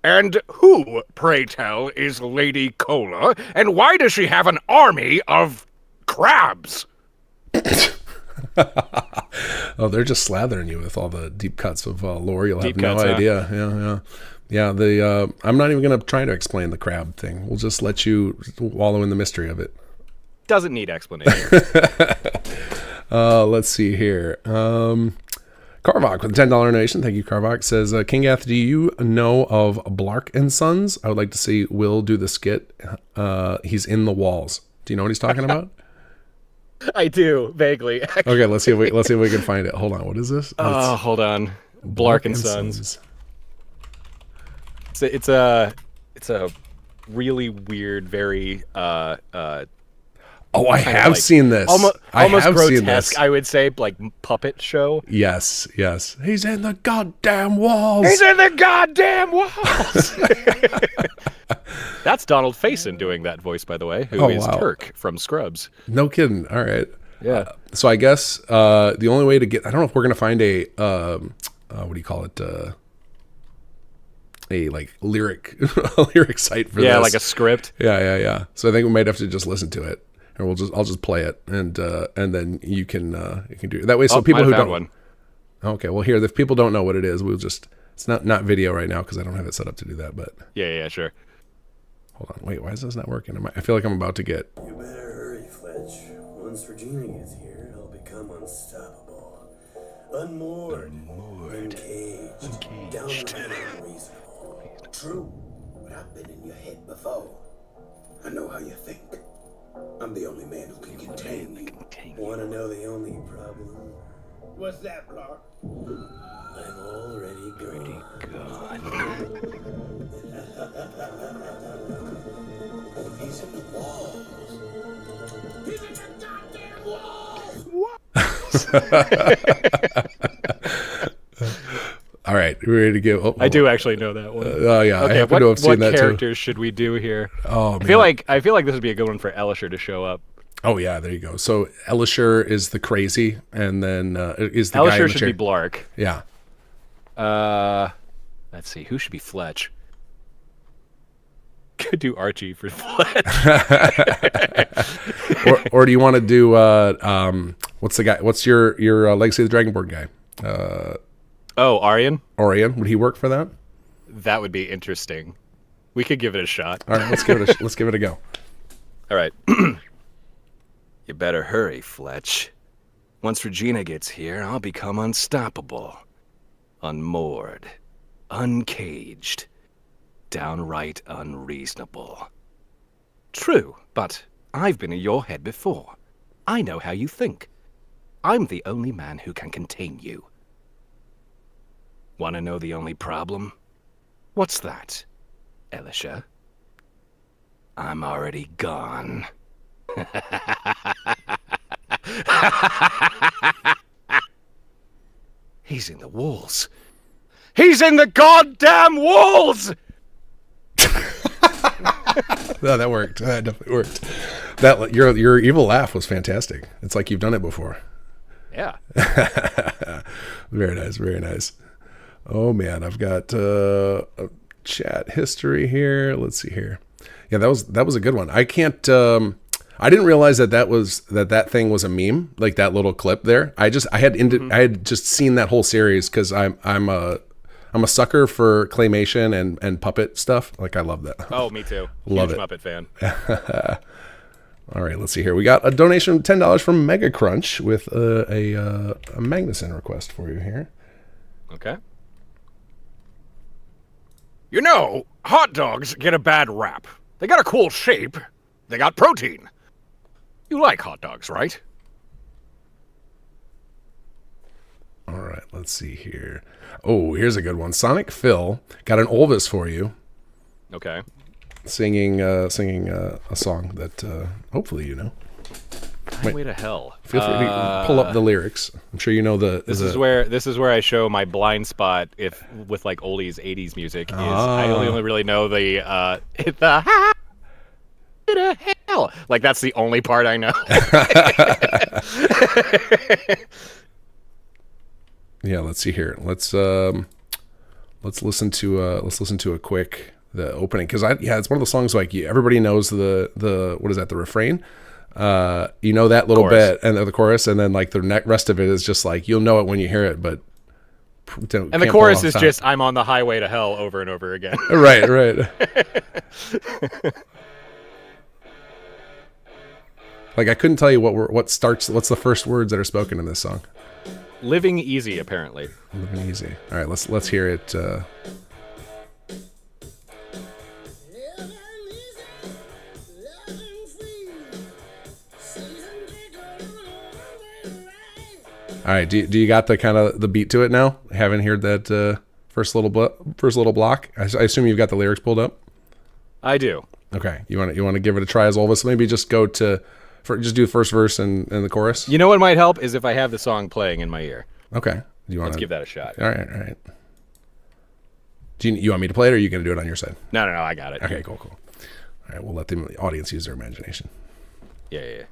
And who, pray tell, is Lady Cola, and why does she have an army of crabs? Oh, they're just slathering you with all the deep cuts of lore. You'll have no cuts, idea. Yeah. I'm not even going to try to explain the crab thing. We'll just let you wallow in the mystery of it. Doesn't need explanation. Let's see here. Carvok with a $10 donation. Thank you, Carvok. Says, King Gath, do you know of Blark and Sons? I would like to see Will do the skit. He's in the walls. Do you know what he's talking about? I do, vaguely. Okay, let's see if we can find it. Hold on. What is this? Hold on. Blark and Sons. It's a really weird, very Oh, I Kinda have like seen this. Almost I have grotesque, seen this. I would say, like puppet show. Yes. He's in the goddamn walls. He's in the goddamn walls. That's Donald Faison doing that voice, by the way, who is wow. Turk from Scrubs. No kidding. All right. Yeah. So I guess the only way to get, I don't know if we're going to find a, what do you call it? A like lyric, a lyric site for this. Yeah, like a script. Yeah. So I think we might have to just listen to it, and I'll just play it, and then you can do it that way. So people who don't. One. Okay, well here, if people don't know what it is, it's not video right now because I don't have it set up to do that. But Yeah, sure. hold on, wait, why is this not working? I feel like I'm about to get. You better hurry, Fletch. Once Regina gets here, I'll become unstoppable. Unmoored. Uncaged. Downright unreasonable. True, but I've been in your head before. I know how you think. I'm the only man who can contain you. Want to know the only problem? What's that, Clark? I'm already gone. He's in the walls. He's in the goddamn walls! All right, we're ready to go. Oh, I do actually know that one. Oh yeah, Okay, I happen to have seen that what too. characters should we do here? Oh man. I feel like this would be a good one for Elisher to show up. Oh yeah, there you go. So Elisher is the crazy, and then is the guy in Elisher the should chair. be Blark. Yeah. Let's see, who should be Fletch? Could do Archie for Fletch. or do you want to do what's the guy? What's your Legacy of the Dragonborn guy? Arian? Orion. Would he work for that? That would be interesting. We could give it a shot. All right, let's give it a go. All right. You better hurry, Fletch. Once Regina gets here, I'll become unstoppable. Unmoored. Uncaged. Downright unreasonable. True, but I've been in your head before. I know how you think. I'm the only man who can contain you. Want to know the only problem? What's that, Elisher? I'm already gone. He's in the walls. He's in the goddamn walls! No, that worked. That definitely worked. That your evil laugh was fantastic. It's like you've done it before. Yeah. Very nice, very nice. Oh man, I've got a chat history here. Let's see here. Yeah, that was a good one. I can't. I didn't realize that thing was a meme, like that little clip there. I had just seen that whole series because I'm a sucker for claymation and puppet stuff. Like I love that. Oh, me too. Love Huge it. Muppet fan. All right, let's see here. We got a donation of $10 from Mega Crunch with a Magnuson request for you here. Okay. You know, hot dogs get a bad rap. They got a cool shape. They got protein. You like hot dogs, right? All right, let's see here. Oh, here's a good one. Sonic Phil got an Olvus for you, Okay. singing a song that hopefully you know. Highway to Hell. Feel free to pull up the lyrics. I'm sure you know This is where I show my blind spot with like oldies 80s music. I only really know the hit the hell. Like that's the only part I know. Yeah, let's see here. Let's listen to a quick the opening because it's one of the songs like everybody knows the what is that, the refrain. You know that little bit and the chorus, and then like the rest of it is just like you'll know it when you hear it, but And the chorus is just "I'm on the highway to hell" over and over again. right. Like I couldn't tell you what's the first words that are spoken in this song. Living easy, apparently. Living easy. All right, let's hear it. All right, do you got the kind of the beat to it now? Haven't heard that first little block. I assume you've got the lyrics pulled up. I do. Okay, you want to give it a try as Olvus? Maybe just go to Just do the first verse and the chorus. You know what might help is if I have the song playing in my ear. Okay. Do you want Let's give that a shot. All right. Do you want me to play it, or are you going to do it on your side? No, I got it. Okay, cool. All right, we'll let the audience use their imagination. Yeah.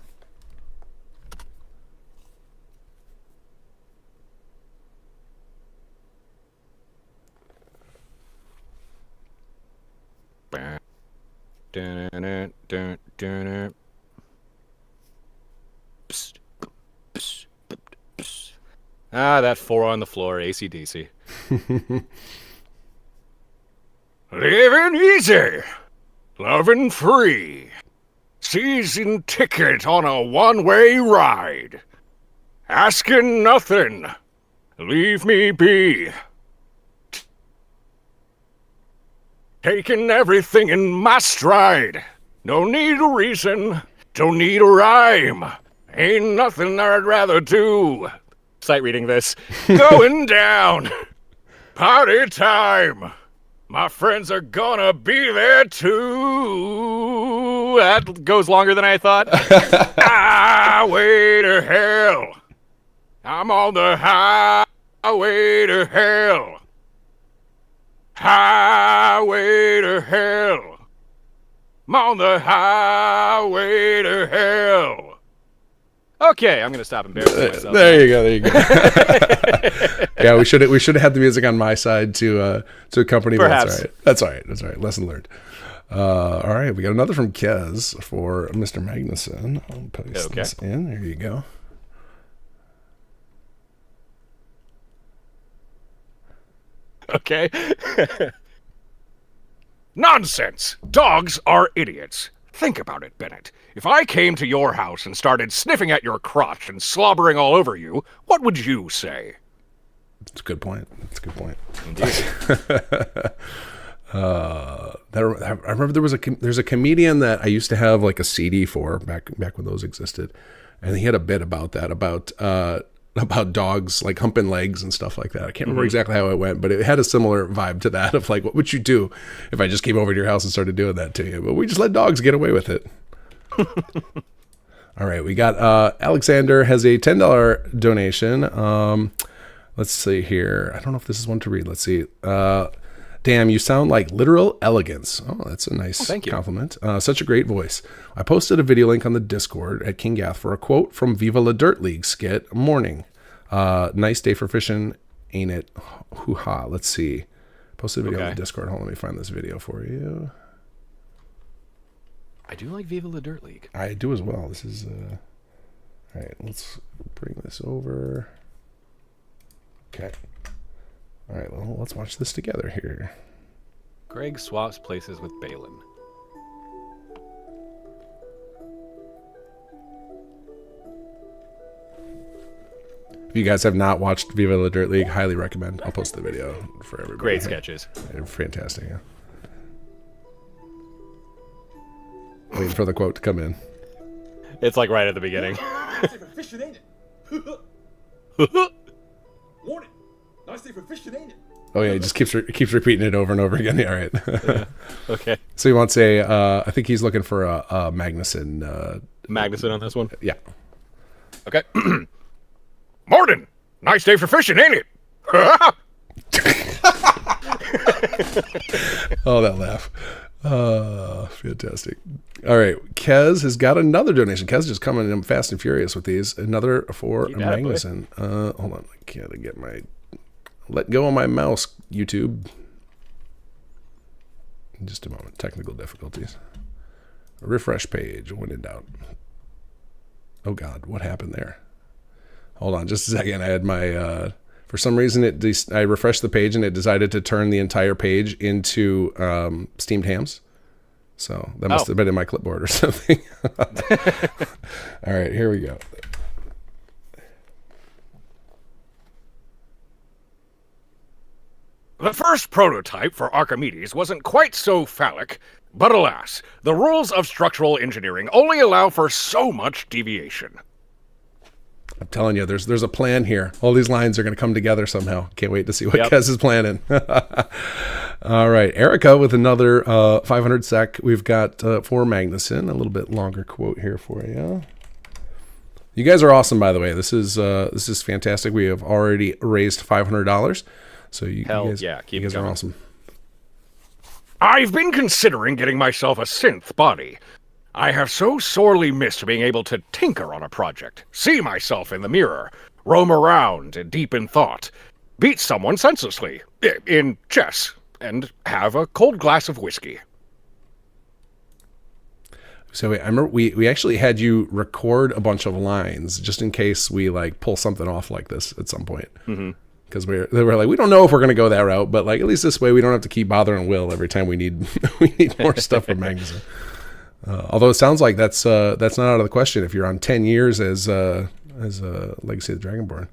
That 4 on the floor, AC/DC. Living easy, loving free. Season ticket on a one-way ride. Asking nothing, leave me be. Taking everything in my stride. No need a reason, don't need a rhyme. Ain't nothing I'd rather do. Sight reading this. Going down. Party time. My friends are gonna be there too. That goes longer than I thought. Highway to hell. I'm on the highway to hell. Highway to hell. I'm on the highway to hell. Okay, I'm gonna stop embarrassing myself. There you go. Yeah, we should have had the music on my side to accompany. Perhaps. That's all right. Lesson learned. All right, we got another from Kez for Mr. Magnuson. I'll paste this in. There you go. Okay. Nonsense! Dogs are idiots. Think about it, Bennett. If I came to your house and started sniffing at your crotch and slobbering all over you, what would you say? That's a good point. Indeed. I remember there's a comedian that I used to have like a CD for back when those existed, and he had a bit about that about dogs like humping legs and stuff like that. I can't remember exactly how it went, but it had a similar vibe to that of like, what would you do if I just came over to your house and started doing that to you? But we just let dogs get away with it. All right, we got Alexander has a $10 donation. Let's see here. I don't know if this is one to read. Let's see. Damn, you sound like literal elegance. Oh, that's a nice compliment. Such a great voice. I posted a video link on the Discord at King Gath for a quote from Viva La Dirt League skit, Morning. Nice day for fishing, ain't it? Hoo-ha. Let's see. Posted a video on the Discord. Hold on, let me find this video for you. I do like Viva La Dirt League. I do as well. This is... All right, let's bring this over. Okay. All right, well, let's watch this together here. Greg swaps places with Balin. If you guys have not watched Viva La Dirt League, highly recommend. I'll post the video for everybody. Great sketches. They're fantastic, yeah. Waiting for the quote to come in. It's like right at the beginning. Fishing, ain't it? Warning. Nice day for fishing, ain't it? Oh yeah, he just keeps repeating it over and over again. Yeah, all right. Yeah. Okay. So he wants I think he's looking for a Magnuson. Magnuson on this one? Yeah. Okay. Morning. Nice day for fishing, ain't it? Oh, that laugh. Fantastic. All right. Kez has got another donation. Kez just coming in fast and furious with these. Another for Magnuson. Hold on. I can't get my... Let go of my mouse, YouTube. In just a moment. Technical difficulties. Refresh page when in doubt. Oh, God. What happened there? Hold on just a second. I had my... for some reason, I refreshed the page and it decided to turn the entire page into steamed hams. So that must have been in my clipboard or something. All right, here we go. The first prototype for Archimedes wasn't quite so phallic, but alas, the rules of structural engineering only allow for so much deviation. I'm telling you, there's a plan here. All these lines are going to come together somehow. Can't wait to see what Kez is planning. All right, Erica with another 500 sec. We've got for Magnuson, a little bit longer quote here for you. You guys are awesome, by the way. This is fantastic. We have already raised $500. So you guys, keep you guys it are going. awesome. I've been considering getting myself a synth body. I have so sorely missed being able to tinker on a project, see myself in the mirror, roam around deep in thought, beat someone senselessly in chess, and have a cold glass of whiskey. So I remember we actually had you record a bunch of lines just in case we like pull something off like this at some point. Because they were like, we don't know if we're going to go that route, but like at least this way we don't have to keep bothering Will every time we need more stuff from Magnuson. Although it sounds like that's not out of the question if you're on 10 years as Legacy of the Dragonborn.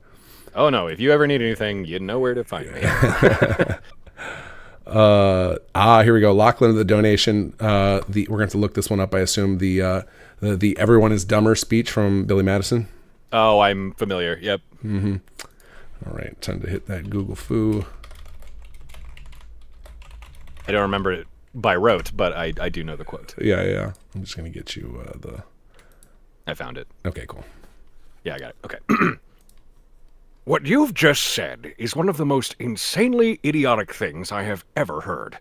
Oh no! If you ever need anything, you know where to find me. Here we go. Lachlan of the donation. We're going to have to look this one up. I assume the "Everyone is dumber" speech from Billy Madison. Oh, I'm familiar. Yep. All right, time to hit that Google foo. I don't remember it by rote, but I do know the quote. Yeah. I'm just going to get you I found it. Okay, cool. Yeah, I got it. Okay. What you've just said is one of the most insanely idiotic things I have ever heard.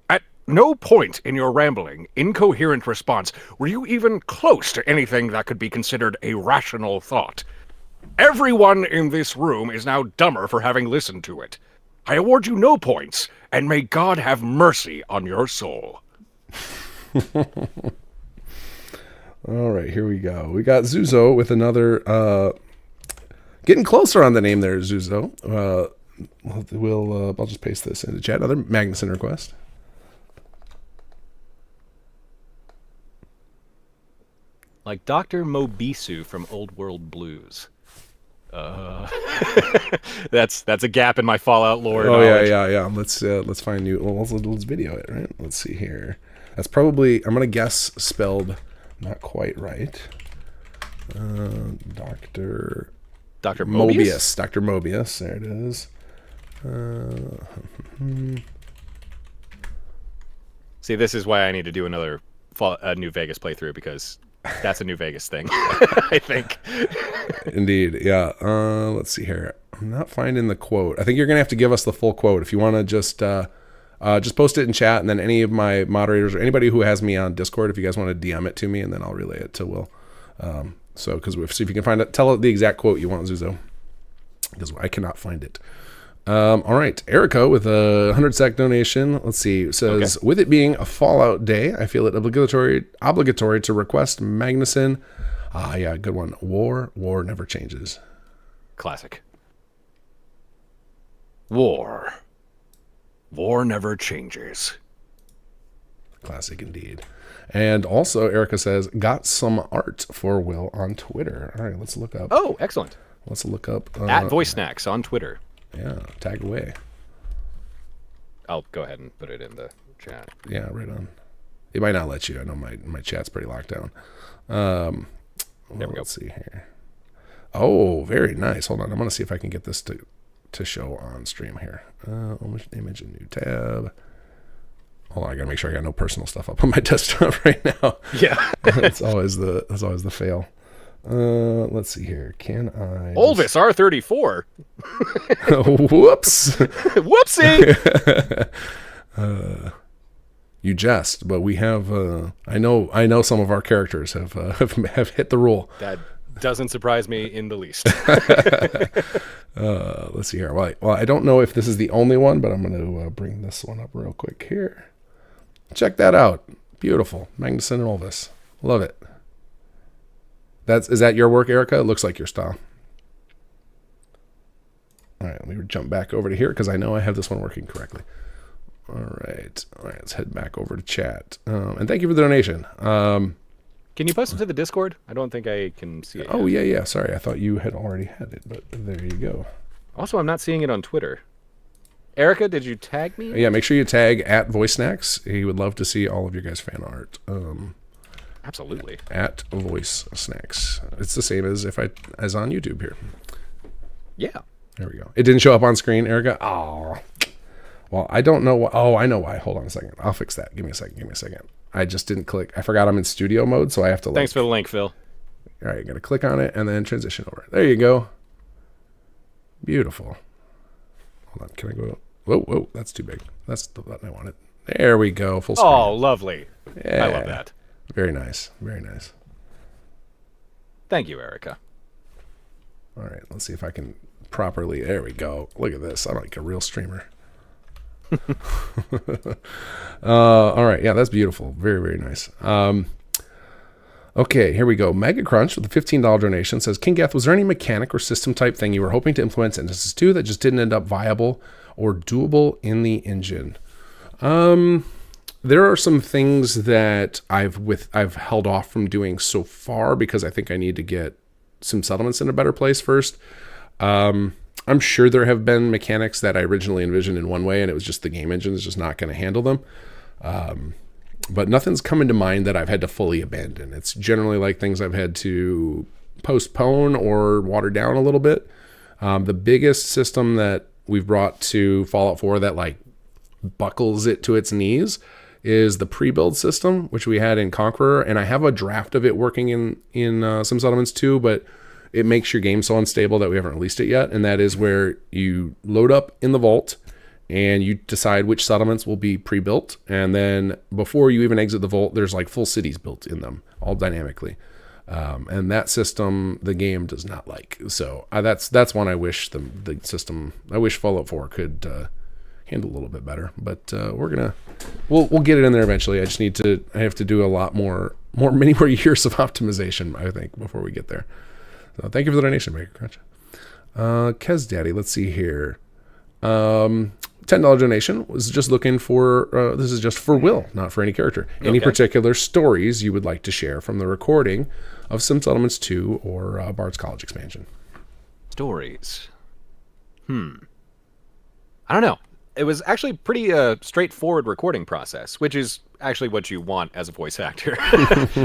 At no point in your rambling, incoherent response were you even close to anything that could be considered a rational thought. Everyone in this room is now dumber for having listened to it. I award you no points, and may God have mercy on your soul. All right, here we go. We got Zuzo with another... getting closer on the name there, Zuzo. I'll just paste this into chat. Another Magnuson request. Like Dr. Mobisu from Old World Blues. That's a gap in my Fallout lore. Oh knowledge. yeah. Let's find you. Well, let's video it. Right. Let's see here. That's probably, I'm gonna guess, spelled not quite right. Dr. Mobius. Dr. Mobius. There it is. See, this is why I need to do a New Vegas playthrough, because that's a New Vegas thing. I think. Indeed. Yeah. Let's see here. I'm not finding the quote. I think you're gonna have to give us the full quote if you want to just post it in chat, and then any of my moderators or anybody who has me on Discord, if you guys want to DM it to me, and then I'll relay it to Will. See if you can find it. Tell it the exact quote you want, Zuzo, because I cannot find it. All right, Erica with a 100 SEK donation. Let's see. It says, okay. With it being a Fallout day, I feel it obligatory to request Magnuson. Yeah, good one. War never changes. Classic. War never changes. Classic indeed. And also, Erica says, got some art for Will on Twitter. All right, let's look up. Oh, excellent. Let's look up. At Voice Snacks on Twitter. Yeah, tag away. I'll go ahead and put it in the chat. Yeah, right on. It might not let you. I know my chat's pretty locked down. There we go. Let's see here. Oh, very nice. Hold on. I'm going to see if I can get this to show on stream here. Image, a new tab. Hold on, I gotta make sure I got no personal stuff up on my desktop right now. Yeah. that's always the fail. Let's see here. Can I Olvus R34? Whoops. Whoopsie. You jest, but we have I know some of our characters have hit the rule. That doesn't surprise me in the least. Let's see here. Well, I don't know if this is the only one, but I'm going to bring this one up real quick here. Check that out. Beautiful. Magnusson and Olvus. Love it. Is that your work, Erica? It looks like your style. All right, let me jump back over to here because I know I have this one working correctly. All right, let's head back over to chat. And thank you for the donation. Can you post it to the Discord? I don't think I can see it. Oh, yeah. Sorry, I thought you had already had it, but there you go. Also, I'm not seeing it on Twitter. Erica, did you tag me? Yeah, make sure you tag at Voice Snacks. He would love to see all of your guys' fan art. Absolutely. At Voice Snacks. It's the same as as on YouTube here. Yeah. There we go. It didn't show up on screen, Erica. Oh. Well, I don't know why. Oh, I know why. Hold on a second. I'll fix that. Give me a second. I just didn't click. I forgot I'm in studio mode, so I have to. Thanks for the link, Phil. All right, you're going to click on it and then transition over. There you go. Beautiful. Hold on, can I go? Whoa, that's too big. That's the button I wanted. There we go, full screen. Oh, lovely. Yeah. I love that. Very nice, very nice. Thank you, Erica. All right, let's see if I can properly. There we go. Look at this. I'm like a real streamer. All right, yeah, that's beautiful. Very, very nice. Okay, here we go. Mega Crunch with a $15 donation says, King Geth, was there any mechanic or system type thing you were hoping to implement in Injustice 2 that just didn't end up viable or doable in the engine? There are some things that I've held off from doing so far because I think I need to get some settlements in a better place first. I'm sure there have been mechanics that I originally envisioned in one way, and it was just the game engine is just not going to handle them. But nothing's coming to mind that I've had to fully abandon. It's generally like things I've had to postpone or water down a little bit. The biggest system that we've brought to Fallout 4 that like buckles it to its knees is the pre-build system, which we had in Conqueror, and I have a draft of it working in some settlements too, but it makes your game so unstable that we haven't released it yet, and that is where you load up in the vault and you decide which settlements will be pre-built, and then before you even exit the vault, there's like full cities built in them, all dynamically. And that system, the game does not like. So that's one I wish the system, I wish Fallout 4 could handle a little bit better. But we'll get it in there eventually. I have to do a lot many more years of optimization, I think, before we get there. So thank you for the donation, Maker Crunch. Kez Daddy, let's see here. $10 donation was just looking for, this is just for Will, not for any character. Any particular stories you would like to share from the recording of Sim Settlements 2 or Bard's College expansion? Stories. I don't know. It was actually pretty straightforward recording process, which is actually what you want as a voice actor.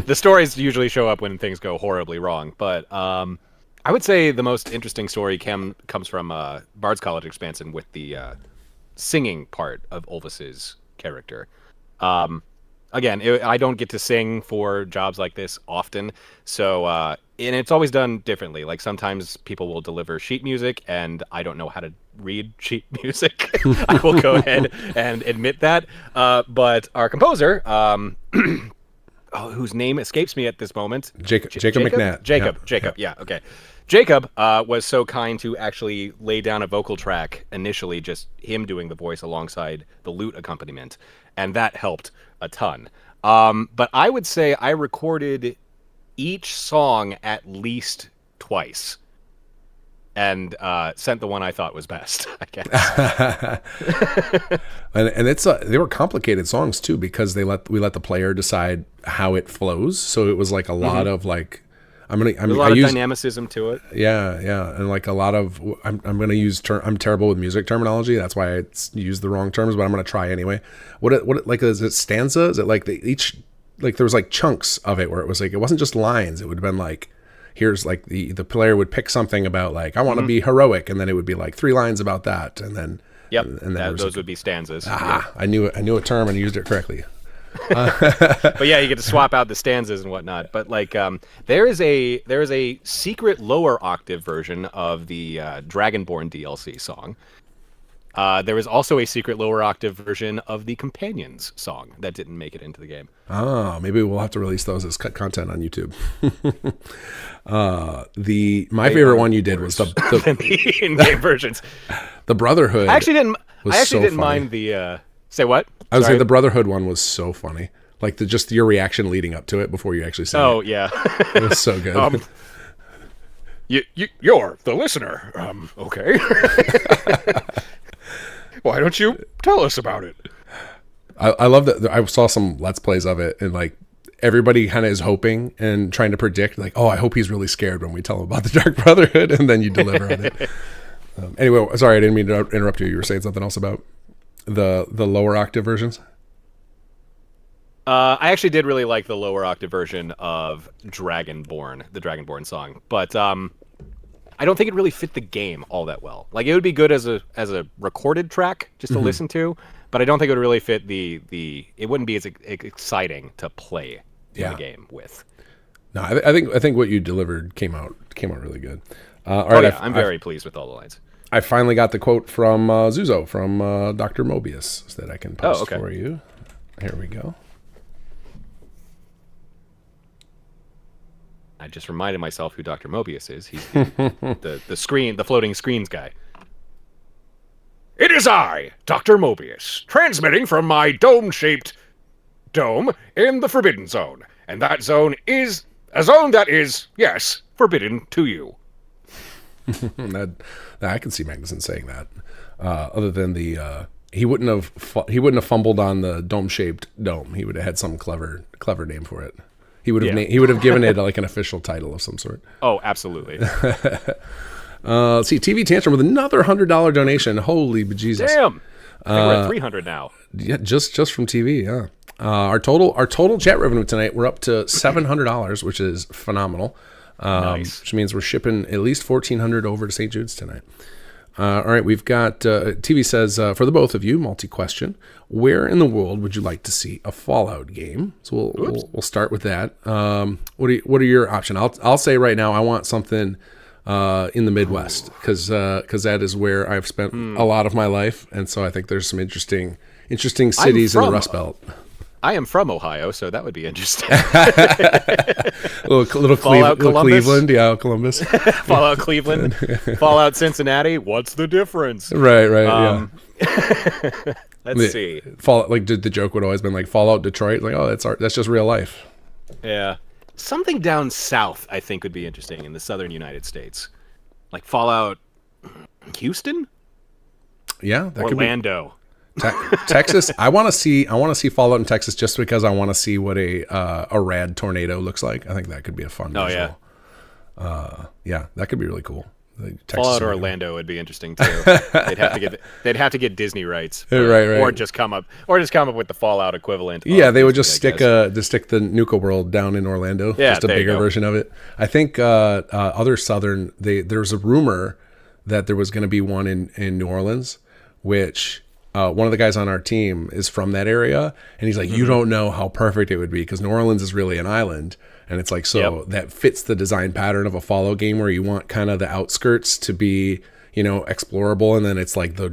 The stories usually show up when things go horribly wrong, but I would say the most interesting story comes from Bard's College expansion with the singing part of Olvus's character. Again, I don't get to sing for jobs like this often, so and it's always done differently. Like sometimes people will deliver sheet music, and I don't know how to read sheet music. I will go ahead and admit that. But our composer, whose name escapes me at this moment, Jacob McNatt. Jacob. Yeah, okay. Jacob was so kind to actually lay down a vocal track initially, just him doing the voice alongside the lute accompaniment, and that helped a ton. But I would say I recorded each song at least twice, and sent the one I thought was best, I guess. and it's they were complicated songs too, because we let the player decide how it flows. So it was like a lot of like, a lot of dynamicism to it. Yeah, and like a lot of I'm gonna use I'm terrible with music terminology. That's why I use the wrong terms, but I'm gonna try anyway. What like is it stanza? Is it like each like there was like chunks of it where it was like it wasn't just lines. It would have been like here's like the player would pick something about like I want to be heroic, and then it would be like 3 lines about that, and then and then those would be stanzas. I knew a term and used it correctly. But yeah, you get to swap out the stanzas and whatnot. But like, there is a secret lower octave version of the Dragonborn DLC song. There was also a secret lower octave version of the Companions song that didn't make it into the game. Oh, maybe we'll have to release those as content on YouTube. My favorite one you did was the in-game versions. The Brotherhood. I actually didn't mind the. Say what? I would say the Brotherhood one was so funny. Like just your reaction leading up to it before you actually said it. Oh, yeah. It was so good. You're the listener. Okay. Why don't you tell us about it? I love that. I saw some Let's Plays of it, and like everybody kind of is hoping and trying to predict, like, oh, I hope he's really scared when we tell him about the Dark Brotherhood, and then you deliver on it. Anyway, sorry, I didn't mean to interrupt you. You were saying something else about the lower octave versions? I actually did really like the lower octave version of Dragonborn, the Dragonborn song, but I don't think it really fit the game all that well. Like it would be good as a recorded track just to listen to, but I don't think it would really fit it wouldn't be as exciting to play in the game with. No, I think what you delivered came out really good. All right, I'm very pleased with all the lines. I finally got the quote from Zuzo from Dr. Mobius that I can post for you. Here we go. I just reminded myself who Dr. Mobius is. He's the floating screens guy. It is I, Dr. Mobius, transmitting from my dome-shaped dome in the Forbidden Zone. And that zone is a zone that is, yes, forbidden to you. I can see Magnuson saying that. Other than he wouldn't have fumbled on the dome-shaped dome. He would have had some clever name for it. He would have given it like an official title of some sort. Oh, absolutely. Let's see, TV Tantrum with another $100 donation. Holy bejesus! Damn, I think we're at 300 now. Yeah, just from TV. Yeah. Our total chat revenue tonight, we're up to $700, which is phenomenal. Nice. Which means we're shipping at least 1,400 over to St. Jude's tonight. All right, we've got TV says for the both of you, multi-question. Where in the world would you like to see a Fallout game? So we'll start with that. What are your options? I'll say right now I want something in the Midwest because that is where I've spent a lot of my life, and so I think there's some interesting cities in the Rust Belt. I am from Ohio, so that would be interesting. little Cleveland, yeah, Columbus. Fallout Cleveland, Fallout Cincinnati. What's the difference? Right, yeah. Let's see. Fallout, like the joke would always been like Fallout Detroit, like that's just real life. Yeah, something down south I think would be interesting in the southern United States, like Fallout Houston. Yeah, that Orlando. Could be. Texas. I want to see Fallout in Texas just because I want to see what a rad tornado looks like. I think that could be a fun visual. Yeah, that could be really cool. Fallout Orlando would be interesting too. They'd have to get Disney rights, right. or just come up with the Fallout equivalent. Yeah, they would just stick the Nuka World down in Orlando. Yeah, just a bigger version of it. I think other southern. There's a rumor that there was going to be one in New Orleans, which. One of the guys on our team is from that area, and he's like, you don't know how perfect it would be because New Orleans is really an island, and it's like that fits the design pattern of a Fallout game where you want kind of the outskirts to be, explorable, and then it's like the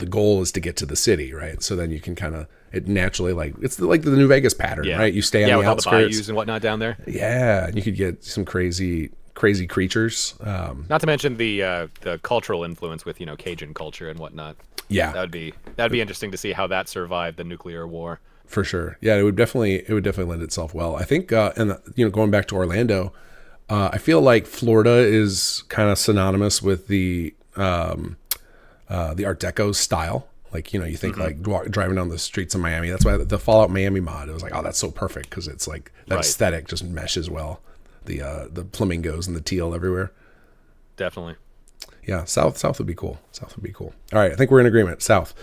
goal is to get to the city, right? So then you can kind of it naturally it's like the New Vegas pattern, right? You stay on the with outskirts, all the bayous and whatnot down there. Yeah, and you could get some crazy creatures. Not to mention the cultural influence with Cajun culture and whatnot. Yeah, that'd be interesting to see how that survived the nuclear war. For sure. Yeah, it would definitely lend itself well. I think, going back to Orlando, I feel like Florida is kind of synonymous with the Art Deco style. Like you think like driving down the streets of Miami. That's why the Fallout Miami mod. It was like, oh, that's so perfect because it's like that aesthetic just meshes well. The flamingos and the teal everywhere. Definitely. Yeah, South would be cool. All right, I think we're in agreement. South.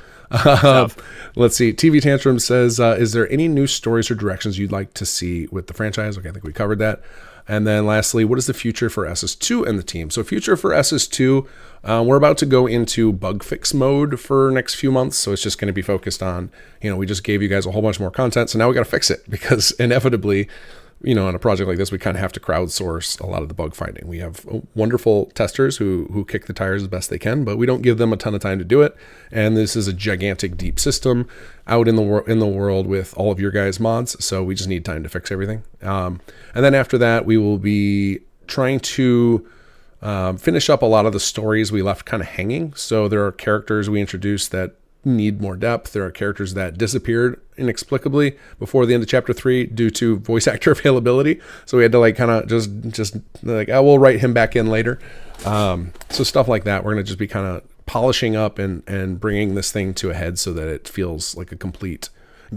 Let's see. TV Tantrum says, is there any new stories or directions you'd like to see with the franchise? Okay, I think we covered that. And then lastly, what is the future for SS2 and the team? So future for SS2, we're about to go into bug fix mode for next few months. So it's just going to be focused on, we just gave you guys a whole bunch more content. So now we got to fix it because inevitably, in a project like this, we kind of have to crowdsource a lot of the bug finding. We have wonderful testers who kick the tires as best they can, but we don't give them a ton of time to do it. And this is a gigantic, deep system out in the world with all of your guys' mods, so we just need time to fix everything. And then after that, we will be trying to finish up a lot of the stories we left kind of hanging. So there are characters we introduced that need more depth. There are characters that disappeared inexplicably before the end of chapter 3 due to voice actor availability. So we had to kind of just we'll write him back in later. So stuff like that. We're going to just be kind of polishing up and bringing this thing to a head so that it feels like a complete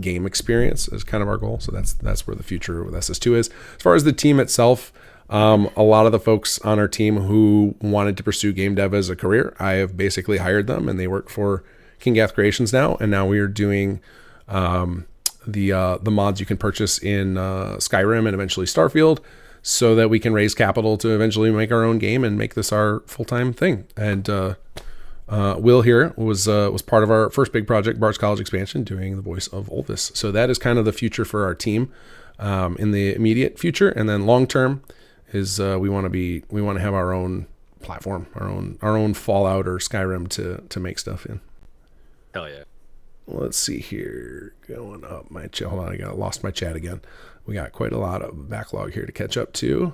game experience is kind of our goal. So that's where the future with SS2 is. As far as the team itself, a lot of the folks on our team who wanted to pursue game dev as a career, I have basically hired them and they work for King Gath Creations now, and now we are doing the mods you can purchase in Skyrim and eventually Starfield, so that we can raise capital to eventually make our own game and make this our full-time thing. And Will here was part of our first big project, Bard's College expansion, doing the voice of Olvus. So that is kind of the future for our team in the immediate future, and then long term is we want to have our own platform, our own Fallout or Skyrim to make stuff in. Hell yeah. Let's see here. Going up my chat. Hold on, I lost my chat again. We got quite a lot of backlog here to catch up to.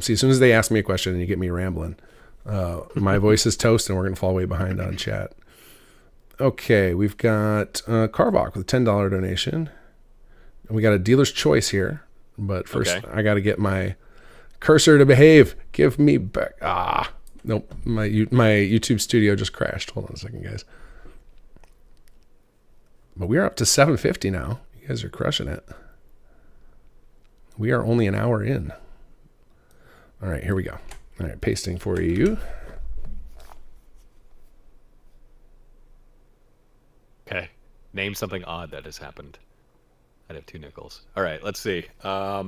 See, as soon as they ask me a question and you get me rambling, my voice is toast and we're going to fall way behind on chat. Okay, we've got Carvok with a $10 donation. We got a dealer's choice here, but first I got to get my cursor to behave. Give me back. Nope. My YouTube studio just crashed. Hold on a second, guys. But we are up to 750 now. You guys are crushing it. We are only an hour in. All right, here we go. All right, pasting for you. Okay. Name something odd that has happened. I'd have 2 nickels. All right, let's see. I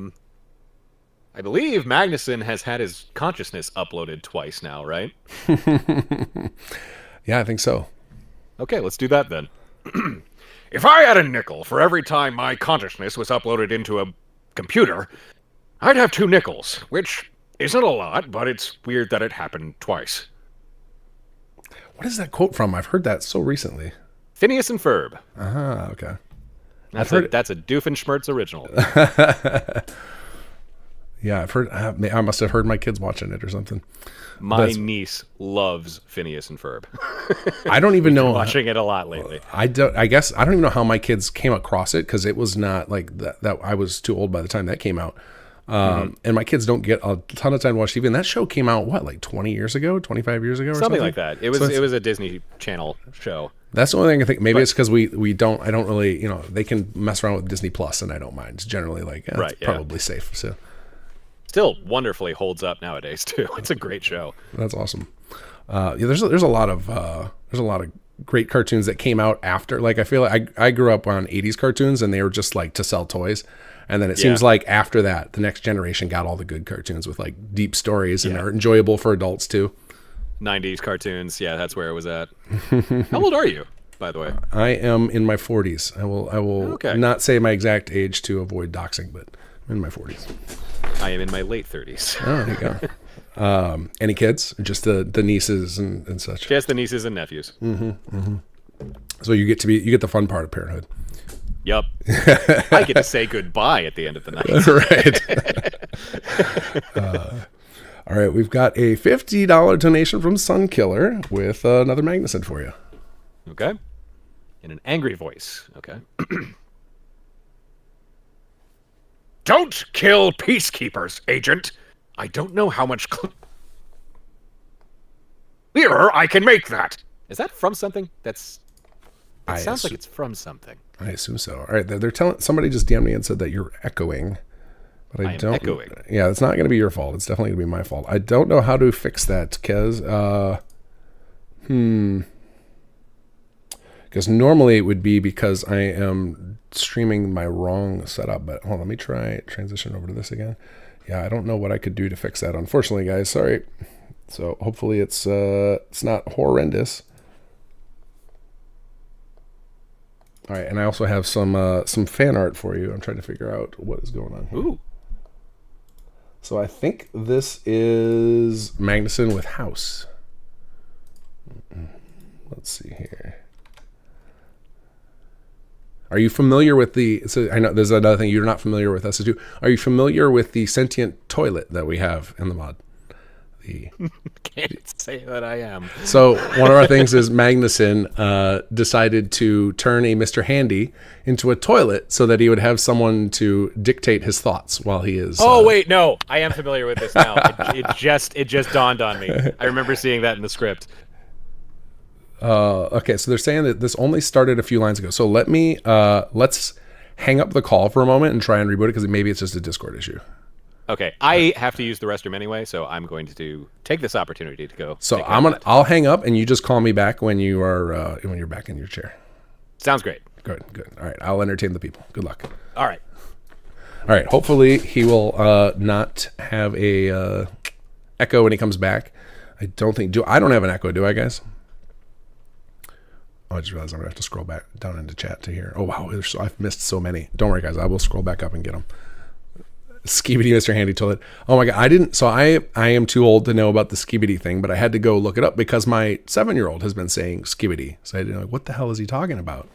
believe Magnuson has had his consciousness uploaded twice now, right? Yeah, I think so. Okay, let's do that then. If I had a nickel for every time my consciousness was uploaded into a computer, I'd have 2 nickels, which isn't a lot, but it's weird that it happened twice. What is that quote from? I've heard that so recently. Phineas and Ferb. Okay. That's a Doofenshmirtz original. Yeah, I've heard. I must have heard my kids watching it or something. My niece loves Phineas and Ferb. I don't even know. Watching it a lot lately. I guess I don't even know how my kids came across it because it was not like that. That I was too old by the time that came out. And my kids don't get a ton of time to watch TV. And that show came out like 20 years ago, 25 years ago, or something like that. It was a Disney Channel show. That's the only thing I think. Maybe it's because I don't really, they can mess around with Disney Plus, and I don't mind. It's generally like it's probably safe. So. Still wonderfully holds up nowadays too. It's a great show. That's awesome. There's a lot of great cartoons that came out after. Like I feel like I grew up on 80s cartoons and they were just like to sell toys. And then it seems like after that, the next generation got all the good cartoons with like deep stories and are enjoyable for adults too. 90s cartoons. Yeah, that's where it was at. How old are you, by the way? I am in my 40s. I will not say my exact age to avoid doxing, but I'm in my 40s. I am in my late 30s. Oh, there you go. Any kids? Just the nieces and such? Just the nieces and nephews. So you get the fun part of parenthood. Yep. I get to say goodbye at the end of the night. Right. All right. We've got a $50 donation from Sunkiller with another Magnusson for you. Okay. In an angry voice. Okay. Don't kill peacekeepers, Agent. I don't know how much clearer I can make that. Is that from something? It sounds like it's from something. I assume so. All right, they're telling somebody just DM'd me and said that you're echoing, but I don't. Echoing. Yeah, it's not going to be your fault. It's definitely going to be my fault. I don't know how to fix that, Kez. Because normally it would be because I am streaming my wrong setup. But hold on, let me try transition over to this again. Yeah, I don't know what I could do to fix that. Unfortunately, guys, sorry. So hopefully it's not horrendous. All right, and I also have some fan art for you. I'm trying to figure out what is going on here. Ooh. So I think this is Magnusson with House. Let's see here. Are you familiar with so I know there's another thing you're not familiar with us to do. Are you familiar with the sentient toilet that we have in the mod? Can't say that I am. So one of our things is Magnusson decided to turn a Mr. Handy into a toilet so that he would have someone to dictate his thoughts while he is. Oh wait, no, I am familiar with this now. It just dawned on me. I remember seeing that in the script. Okay, so they're saying that this only started a few lines ago. So let's hang up the call for a moment and try and reboot it because maybe it's just a Discord issue. Okay, I have to use the restroom anyway, so I'm going to take this opportunity to go. So I'll hang up and you just call me back when you are when you're back in your chair. Sounds great. Good. All right, I'll entertain the people. Good luck. All right. Hopefully he will not have a echo when he comes back. I don't have an echo, do I, guys? Oh, I just realized I'm going to have to scroll back down into chat to hear. Oh, wow. I've missed so many. Don't worry, guys. I will scroll back up and get them. Skibidi Mr. Handy Toilet. Oh, my God. I am too old to know about the Skibidi thing, but I had to go look it up because my 7-year-old has been saying Skibidi. So I didn't know, what the hell is he talking about?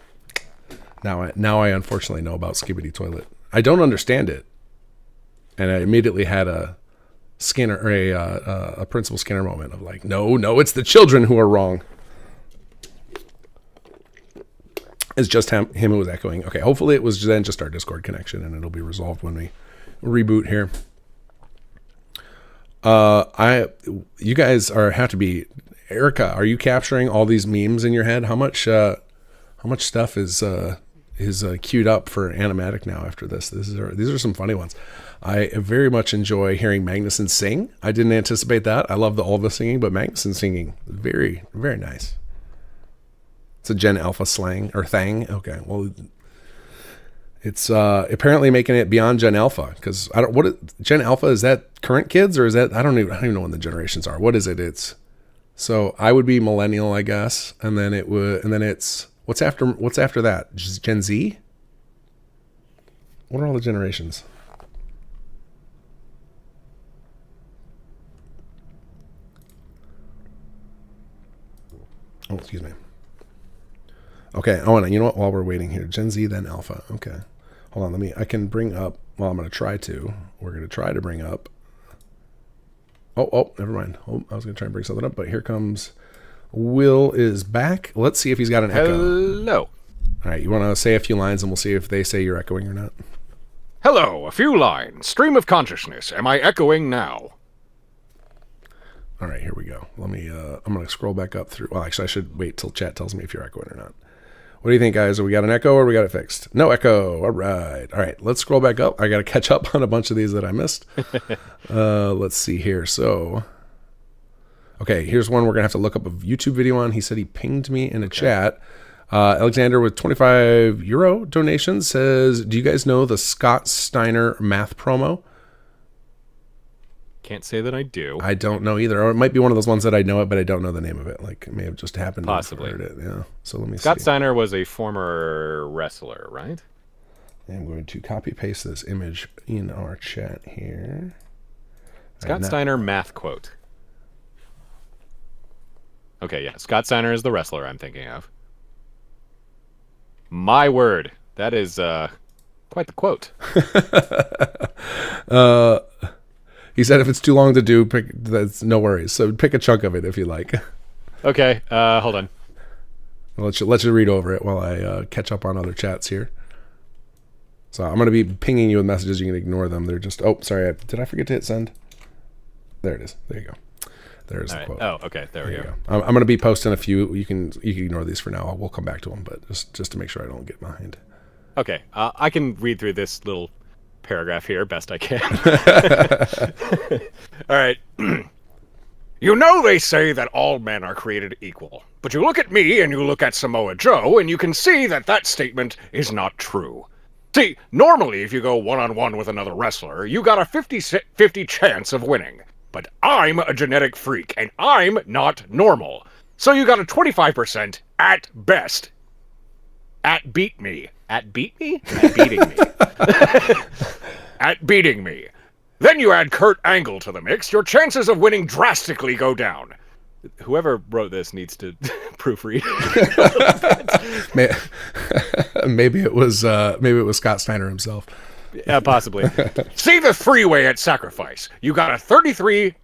Now I unfortunately know about Skibidi Toilet. I don't understand it. And I immediately had a Skinner, or a Principal Skinner moment of like, no, it's the children who are wrong. It's just him who was echoing. Okay, hopefully it was then just our Discord connection, and it'll be resolved when we reboot here. You guys have to be. Erica, are you capturing all these memes in your head? How much stuff is queued up for Animatic now after this? These are some funny ones. I very much enjoy hearing Magnuson sing. I didn't anticipate that. I love the Olvus singing, but Magnuson singing, very, very nice. It's a Gen Alpha slang or thing. Okay, well, it's apparently making it beyond Gen Alpha because Gen Alpha, is that current kids or is that I don't even know when the generations are. What is it? It's so I would be millennial, I guess, and then it's what's after that? Gen Z. What are all the generations? Oh, excuse me. Okay. Oh, and you know what? While we're waiting here, Gen Z, then Alpha. Okay. Hold on. I can bring up, well, I'm going to try to. We're going to try to bring up. Oh, never mind. Oh, I was going to try and bring something up, but here comes Will is back. Let's see if he's got an echo. Hello. All right. You want to say a few lines and we'll see if they say you're echoing or not. Hello, a few lines. Stream of consciousness. Am I echoing now? All right, here we go. I'm going to scroll back up through. Well, actually, I should wait till chat tells me if you're echoing or not. What do you think, guys? Have we got an echo or we got it fixed? No echo. All right. Let's scroll back up. I got to catch up on a bunch of these that I missed. Let's see here. So, okay, here's one we're going to have to look up a YouTube video on. He said he pinged me in a chat. Alexander with 25 euro donation says, do you guys know the Scott Steiner math promo? Can't say that I do. I don't know either. Or it might be one of those ones that I know it, but I don't know the name of it. Like it may have just happened. Possibly. Heard it. Yeah. So let me see. Scott Steiner was a former wrestler, right? I'm going to copy paste this image in our chat here. Scott Steiner math quote. Okay, yeah. Scott Steiner is the wrestler I'm thinking of. My word. That is quite the quote. He said if it's too long to do, that's no worries. So pick a chunk of it if you like. Okay, hold on. Let's you read over it while I catch up on other chats here. So I'm going to be pinging you with messages. You can ignore them. They're just, oh, sorry. Did I forget to hit send? There it is. There you go. There's the quote. Oh, okay. There we go. I'm going to be posting a few. You can ignore these for now. We'll come back to them, but just to make sure I don't get behind. Okay, I can read through this little paragraph here best I can. All right. You know they say that all men are created equal, but you look at me and you look at Samoa Joe and you can see that that statement is not true. See, normally if you go one-on-one with another wrestler, you got a 50-50 chance of winning. But I'm a genetic freak and I'm not normal. So you got a 25% at best. At beat me. At beat me? At beating me. At beating me. Then you add Kurt Angle to the mix, your chances of winning drastically go down. Whoever wrote this needs to proofread. Maybe it was Scott Steiner himself. Yeah, possibly. See the three-way at Sacrifice. You got a 33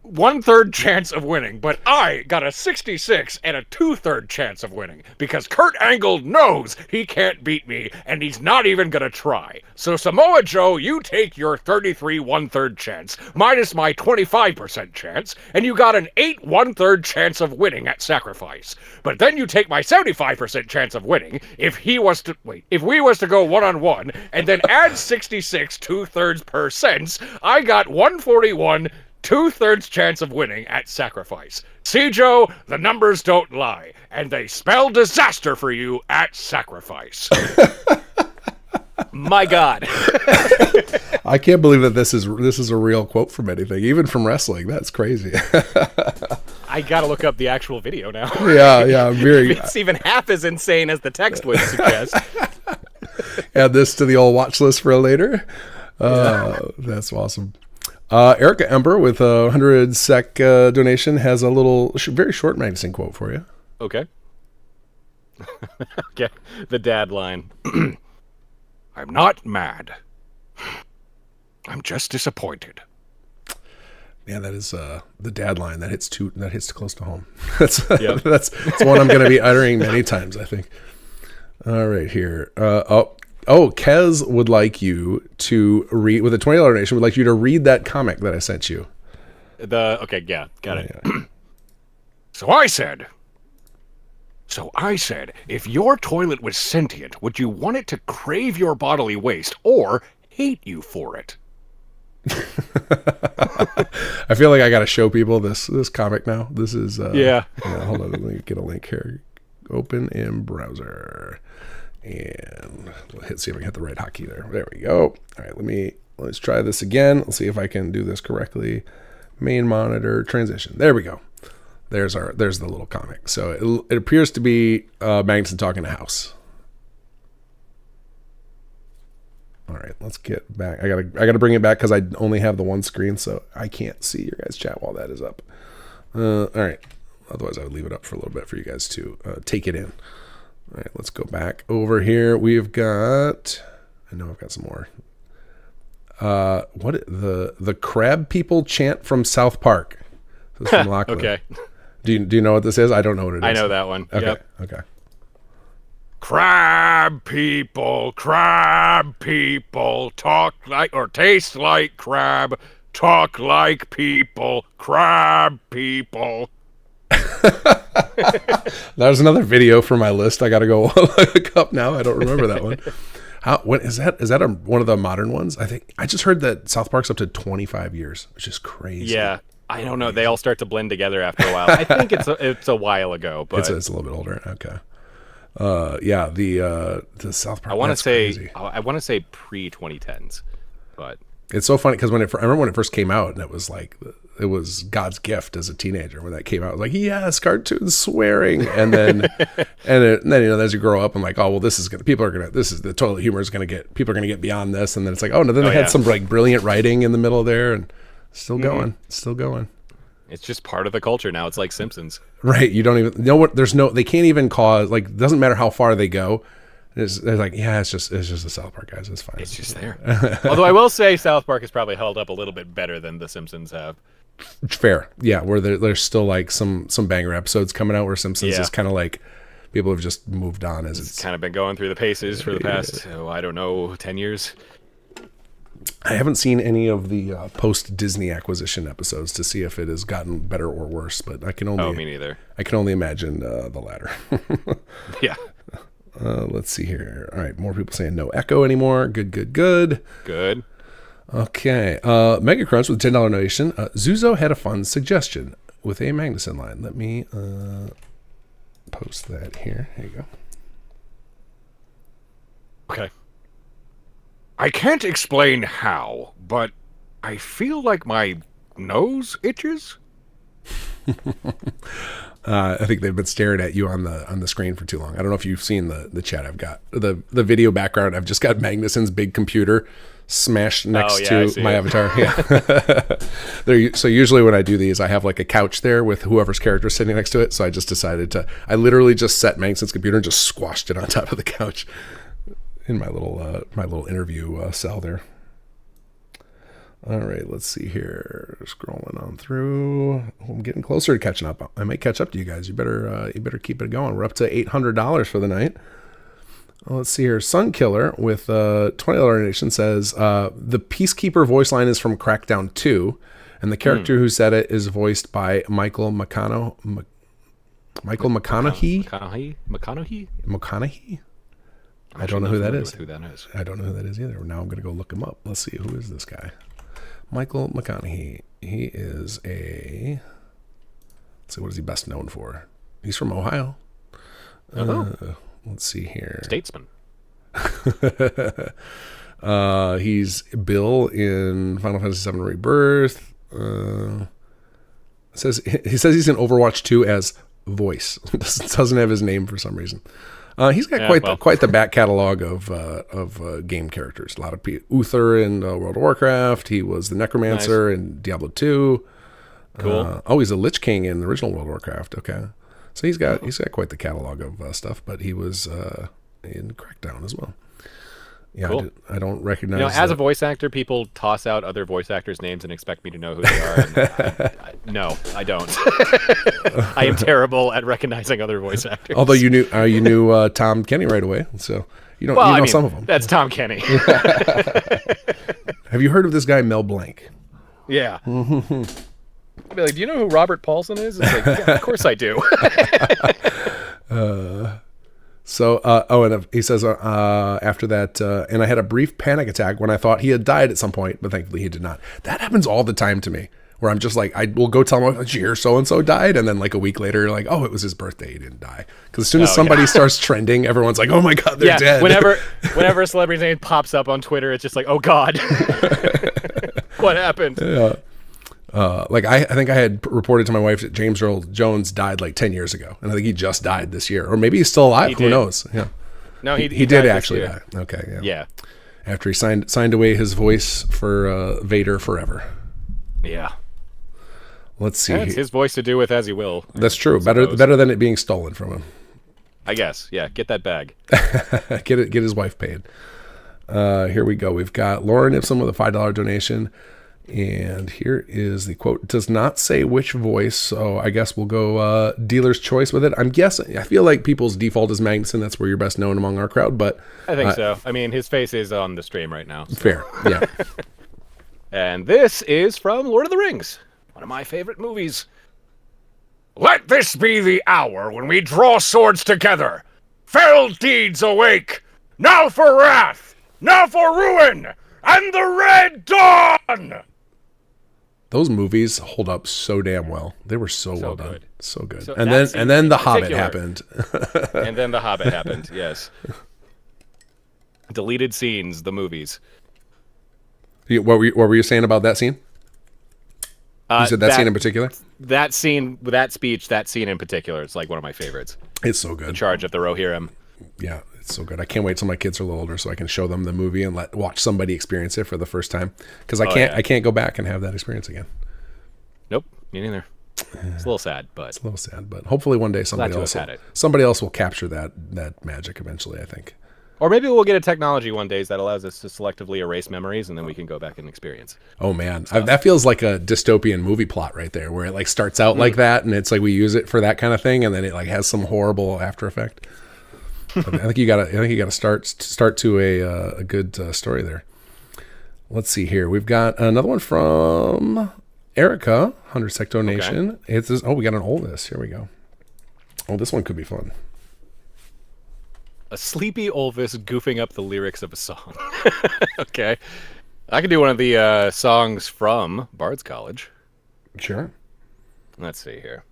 1/3 chance of winning, but I got a 66 and a 2/3 chance of winning because Kurt Angle knows he can't beat me and he's not even gonna try. So Samoa Joe, you take your 33 1/3 chance minus my 25% chance, and you got an 8 1/3 chance of winning at Sacrifice. But then you take my 75% chance of winning if we was to go one-on-one and then add 66 2/3%, I got 141 2/3 chance of winning at Sacrifice. See, Joe, the numbers don't lie, and they spell disaster for you at Sacrifice. My God. I can't believe that this is a real quote from anything, even from wrestling. That's crazy. I I gotta look up the actual video now. Yeah, I'm very. It's even half as insane as the text would suggest. Add this to the old watch list for later. That's awesome. Erica Ember with a 100 sec donation has a little, very short Magnuson quote for you. Okay. Okay. The dad line. I'm not mad. I'm just disappointed. Yeah, that is the dad line that hits too close to home. That's one I'm going to be uttering many times, I think. All right, here. Kez would like you to read, with a $20 donation, would like you to read that comic that I sent you. Okay, yeah, got it. Yeah. So I said, if your toilet was sentient, would you want it to crave your bodily waste or hate you for it? I feel like I got to show people this comic now. This is yeah. Hold on, let me get a link here. Open in browser, and see if I can hit the right hotkey there. There we go. All right, let's try this again. Let's see if I can do this correctly. Main monitor transition. There we go. There's the little comic. So it appears to be Magnuson talking to House. All right, let's get back. I gotta bring it back because I only have the one screen, so I can't see your guys' chat while that is up. All right. Otherwise, I would leave it up for a little bit for you guys to take it in. All right, let's go back over here. We've got. I know I've got some more. What the crab people chant from South Park? This is from Lockwood. Okay. Do you know what this is? I don't know what it is. I know that one. Okay. Yep. Okay. Crab people, talk like or taste like crab, talk like people, crab people. There's another video for my list. I got to go look up now. I don't remember that one. What is that? Is that one of the modern ones? I think I just heard that South Park's up to 25 years, which is crazy. Yeah. I don't know. They all start to blend together after a while. I think it's a while ago, but it's a little bit older. Okay. Yeah, the South Park. I want to say pre 2010s, but it's so funny because I remember when it first came out, and it was like it was God's gift as a teenager when that came out. I was like, yes, cartoons swearing, and then as you grow up, I'm like, oh well, this is the toilet humor is gonna get people are gonna get beyond this, and then it's like, oh no, then they had some like brilliant writing in the middle there, and still going. It's just part of the culture now. It's like Simpsons. Right. You don't even know what they can't even cause, like, it doesn't matter how far they go. They're like, yeah, it's just the South Park guys. It's fine. It's just there. Although I will say South Park has probably held up a little bit better than the Simpsons have. Fair. Yeah. Where there's still like some banger episodes coming out where Simpsons is kind of like people have just moved on as it's kind of been going through the paces for the past, I don't know, 10 years. I haven't seen any of the post-Disney acquisition episodes to see if it has gotten better or worse, but I can only. Oh, me neither. I can only imagine the latter. Yeah. Let's see here. All right, more people saying no echo anymore. Good. Okay. Mega Crunch with $10 donation. Zuzo had a fun suggestion with a Magnuson line. Let me post that here. Here you go. Okay. I can't explain how, but I feel like my nose itches. I think they've been staring at you on the screen for too long. I don't know if you've seen the chat I've got. The video background, I've just got Magnuson's big computer smashed next to my avatar. Yeah. So usually when I do these, I have like a couch there with whoever's character sitting next to it. So I just decided I literally just set Magnuson's computer and just squashed it on top of the couch. In my little interview cell there. All right, let's see here. Scrolling on through. I'm getting closer to catching up. I might catch up to you guys. You better keep it going. We're up to $800 for the night. Let's see here. Sunkiller with $20 donation says the Peacekeeper voice line is from Crackdown 2, and the character who said it is voiced by Michael McConaughey. McConaughey? I don't know who that is. I don't know who that is either. Now I'm going to go look him up. Let's see. Who is this guy? Michael McConaughey. He is let's see, what is he best known for? He's from Ohio. Let's see here. Statesman. He's Bill in Final Fantasy VII Rebirth. He says he's in Overwatch 2 as Voice. Doesn't have his name for some reason. He's got quite the back catalog of game characters. A lot of Uther in World of Warcraft. He was the Necromancer in Diablo 2. Cool. He's a Lich King in the original World of Warcraft. Okay, so he's got quite the catalog of stuff. But he was in Crackdown as well. Yeah, cool. I don't recognize. As a voice actor, people toss out other voice actors' names and expect me to know who they are. No, I don't. I am terrible at recognizing other voice actors. Although you knew Tom Kenny right away, so you know some of them. That's Tom Kenny. Have you heard of this guy Mel Blanc? Yeah. I'd be like, do you know who Robert Paulson is? It's like, yeah, of course I do. And he says after that, and I had a brief panic attack when I thought he had died at some point, but thankfully he did not. That happens all the time to me, where I'm just like, I will go tell him, did you hear so-and-so died? And then like a week later, like, oh, it was his birthday, he didn't die. Because as soon as somebody starts trending, everyone's like, oh my God, they're dead. Whenever a celebrity's name pops up on Twitter, it's just like, oh God, what happened? Yeah. I think I had reported to my wife that James Earl Jones died like 10 years ago, and I think he just died this year, or maybe he's still alive. Who knows? Yeah. No, he did actually die. Okay. Yeah. Yeah. After he signed away his voice for Vader forever. Yeah. Let's see. It's his voice to do with as he will. That's true. Better than it being stolen from him. I guess. Yeah. Get that bag. Get his wife paid. Here we go. We've got Lauren Ipsum with a $5 donation. And here is the quote. It does not say which voice, so I guess we'll go dealer's choice with it. I'm guessing. I feel like people's default is Magnuson. That's where you're best known among our crowd, but I think so. I mean, his face is on the stream right now. So. Fair, yeah. And this is from Lord of the Rings, one of my favorite movies. Let this be the hour when we draw swords together. Fell deeds awake. Now for wrath. Now for ruin. And the Red Dawn. Those movies hold up so damn well. They were so well done. Good. So good. So and then The Hobbit happened. And then The Hobbit happened, yes. Deleted scenes, the movies. What were you saying about that scene? You said that scene in particular? That scene, that speech, that scene in particular, it's like one of my favorites. It's so good. In charge of the Rohirrim. Yeah, it's so good. I can't wait till my kids are a little older so I can show them the movie and watch somebody experience it for the first time. Because I can't go back and have that experience again. Nope, me neither. It's a little sad, but hopefully one day somebody else will capture that magic eventually, I think. Or maybe we'll get a technology one day that allows us to selectively erase memories, and then we can go back and experience. Oh man, that feels like a dystopian movie plot right there, where it like starts out like that, and it's like we use it for that kind of thing, and then it like has some horrible after effect. I think you gotta start to a good story there. Let's see here. We've got another one from Erica, 100 Sec donation. Okay. It says, we got an Olvus. Here we go. Oh, this one could be fun. A sleepy Olvus goofing up the lyrics of a song. Okay. I can do one of the songs from Bard's College. Sure. Let's see here.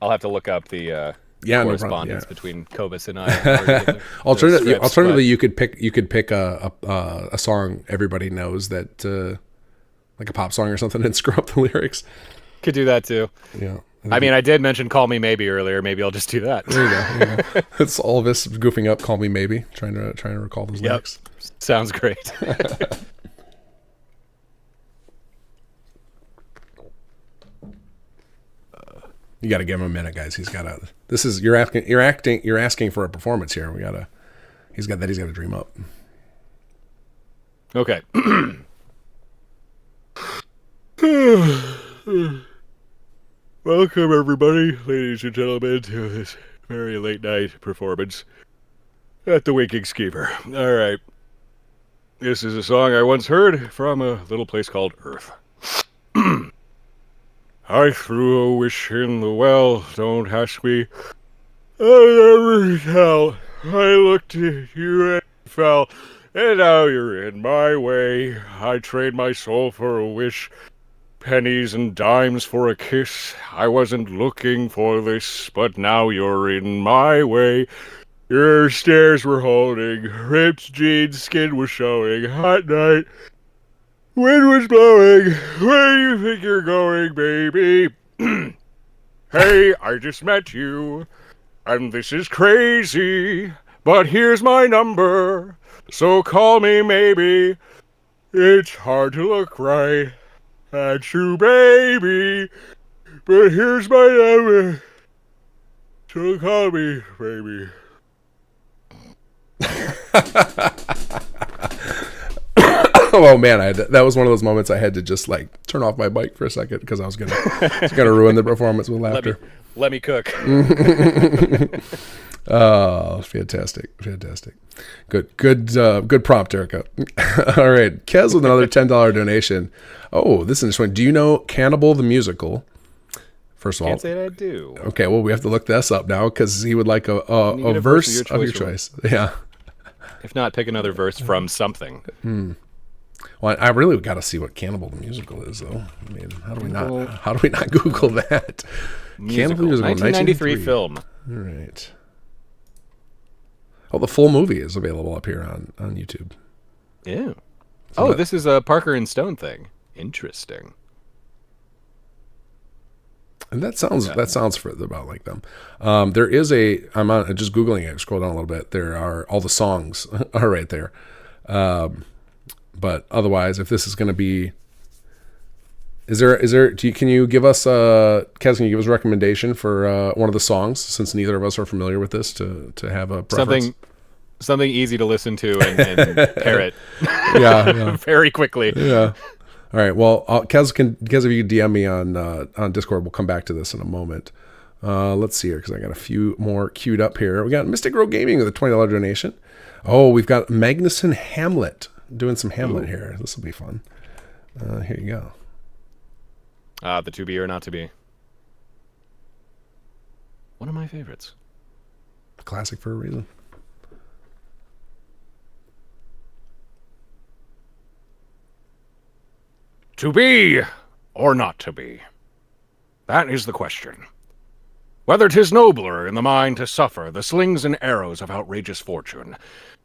I'll have to look up the correspondence between Kobus and I. Alternatively, you could pick a song everybody knows that like a pop song or something and screw up the lyrics. Could do that too. Yeah. I mean, I did mention "Call Me Maybe" earlier. Maybe I'll just do that. There you go. It's all this goofing up. "Call Me Maybe," trying to recall those lyrics. Sounds great. You got to give him a minute, guys. He's got to. This is you're asking for a performance here. He's got to dream up. Okay. Welcome, everybody, ladies and gentlemen, to this very late night performance at the Waking Skeever. All right. This is a song I once heard from a little place called Earth. I threw a wish in the well, don't ask me. I'll never tell. I looked at you and fell, and now you're in my way. I trade my soul for a wish. Pennies and dimes for a kiss. I wasn't looking for this, but now you're in my way. Your stares were holding, ripped jeans, skin was showing, hot night, wind was blowing. Where do you think you're going, baby? Hey, I just met you, and this is crazy, but here's my number, so call me maybe. It's hard to look right at you, baby, but here's my number, so call me baby. Oh man, that was one of those moments I had to just like turn off my bike for a second because I was gonna ruin the performance with laughter. Let me cook. Oh, fantastic. Good prompt, Erica. All right. Kez with another $10 donation. Oh, this is interesting. Do you know Cannibal the Musical? First of all. Can't say that I do. Okay, well, we have to look this up now because he would like a verse of your choice. Yeah. If not, pick another verse from something. Well, I really got to see what Cannibal the Musical is, though. I mean, how do we not Google that? Cannibal the Musical, 1993 film. All right. Oh, the full movie is available up here on YouTube. Yeah. So this is a Parker and Stone thing. Interesting. And that sounds about like them. There is I'm on just Googling it, scroll down a little bit. There are all the songs are right there. But otherwise, if this is going to be, can you give us Kez, can you give us a recommendation for one of the songs, since neither of us are familiar with this, to have a preference? Something easy to listen to and parrot. Yeah. Very quickly. Yeah. All right. Well, Kez, if you could DM me on Discord, we'll come back to this in a moment. Let's see here, because I got a few more queued up here. We got Mystic Row Gaming with a $20 donation. Oh, we've got Magnusson Hamlet doing some Hamlet here. This will be fun. Here you go. The to be or not to be. One of my favorites. A classic for a reason. To be or not to be? That is the question. Whether 'tis nobler in the mind to suffer the slings and arrows of outrageous fortune,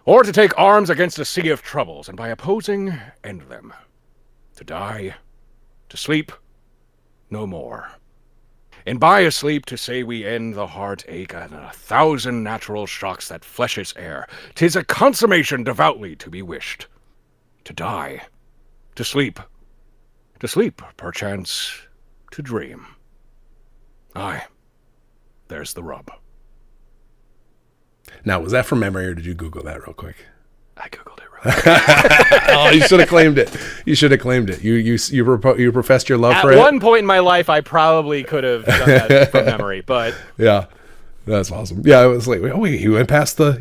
or to take arms against a sea of troubles, and by opposing, end them. To die, to sleep, no more. And by a sleep to say we end the heartache and 1,000 natural shocks that flesh its air, 'tis a consummation devoutly to be wished. To die, to sleep, perchance, to dream. Aye, there's the rub. Now, was that from memory, or did you Google that real quick? I Googled it real quick. Oh, you should have claimed it. You professed your love for it. At one point in my life, I probably could have done that from memory, but yeah, that's awesome. Yeah, it was like, wait, he went past the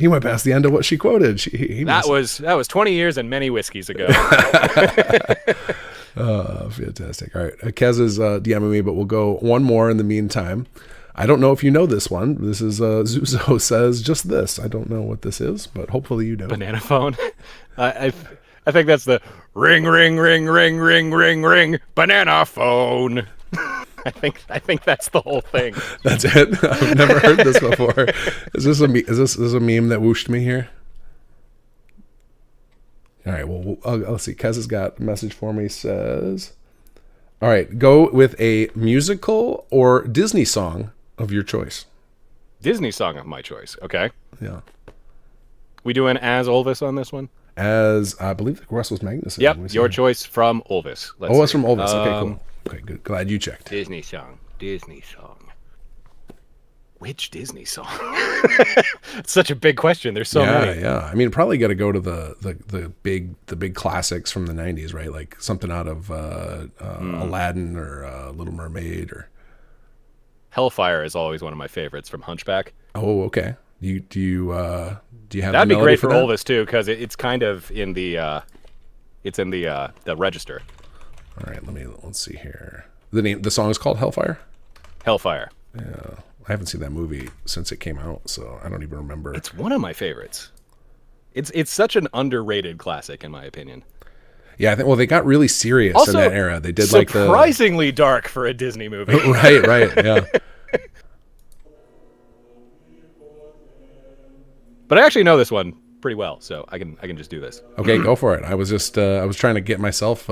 end of what she quoted. That was 20 years and many whiskeys ago. Fantastic. All right, Kez is DMing me, but we'll go one more in the meantime. I don't know if you know this one. This is Zuzo says just this. I don't know what this is, but hopefully you know. Banana phone. I think that's the ring, ring, ring, ring, ring, ring, ring, banana phone. I think that's the whole thing. That's it. I've never heard this before. Is this a meme that whooshed me here? All right. Well, let's see. Kez has got a message for me. Says, all right, go with a musical or Disney song of your choice. Disney song of my choice. Okay. Yeah. We doing as Olvus on this one? As I believe the rest was Magnusson. Yep. Your choice from Olvus. It's from Olvus. Okay, cool. Okay, good. Glad you checked. Disney song. Which Disney song? It's such a big question. There's so many. Yeah. I mean, probably got to go to the big classics from the 90s, right? Like something out of Aladdin or Little Mermaid or Hellfire is always one of my favorites from Hunchback. Oh, okay. Do you have? That'd be great for Olvus too, because it's kind of in the register. All right, let's see here. The song is called Hellfire. Hellfire. Yeah, I haven't seen that movie since it came out, so I don't even remember. It's one of my favorites. It's such an underrated classic, in my opinion. Yeah, I think. Well, they got really serious also, in that era. They did surprisingly dark for a Disney movie. Right. Yeah. But I actually know this one pretty well, so I can just do this. Okay, go for it. I was just I was trying to get myself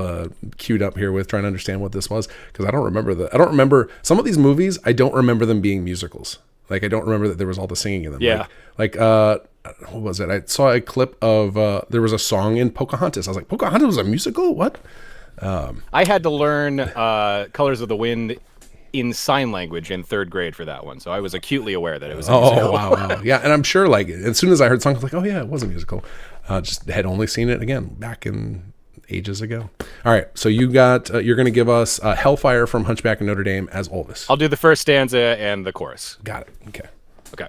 queued up here with trying to understand what this was, because I don't remember some of these movies. I don't remember them being musicals. Like, I don't remember that there was all the singing in them. Yeah. Like what was it? I saw a clip of there was a song in Pocahontas. I was like, Pocahontas was a musical? What? I had to learn Colors of the Wind in sign language in 3rd grade for that one, so I was acutely aware that it was a musical. Oh, wow. Yeah, and I'm sure, like, as soon as I heard songs, I was like, oh yeah, it was a musical. Just had only seen it again back in ages ago. All right, so you're going to give us Hellfire from Hunchback of Notre Dame as Olvus. I'll do the first stanza and the chorus. Got it. Okay. Okay.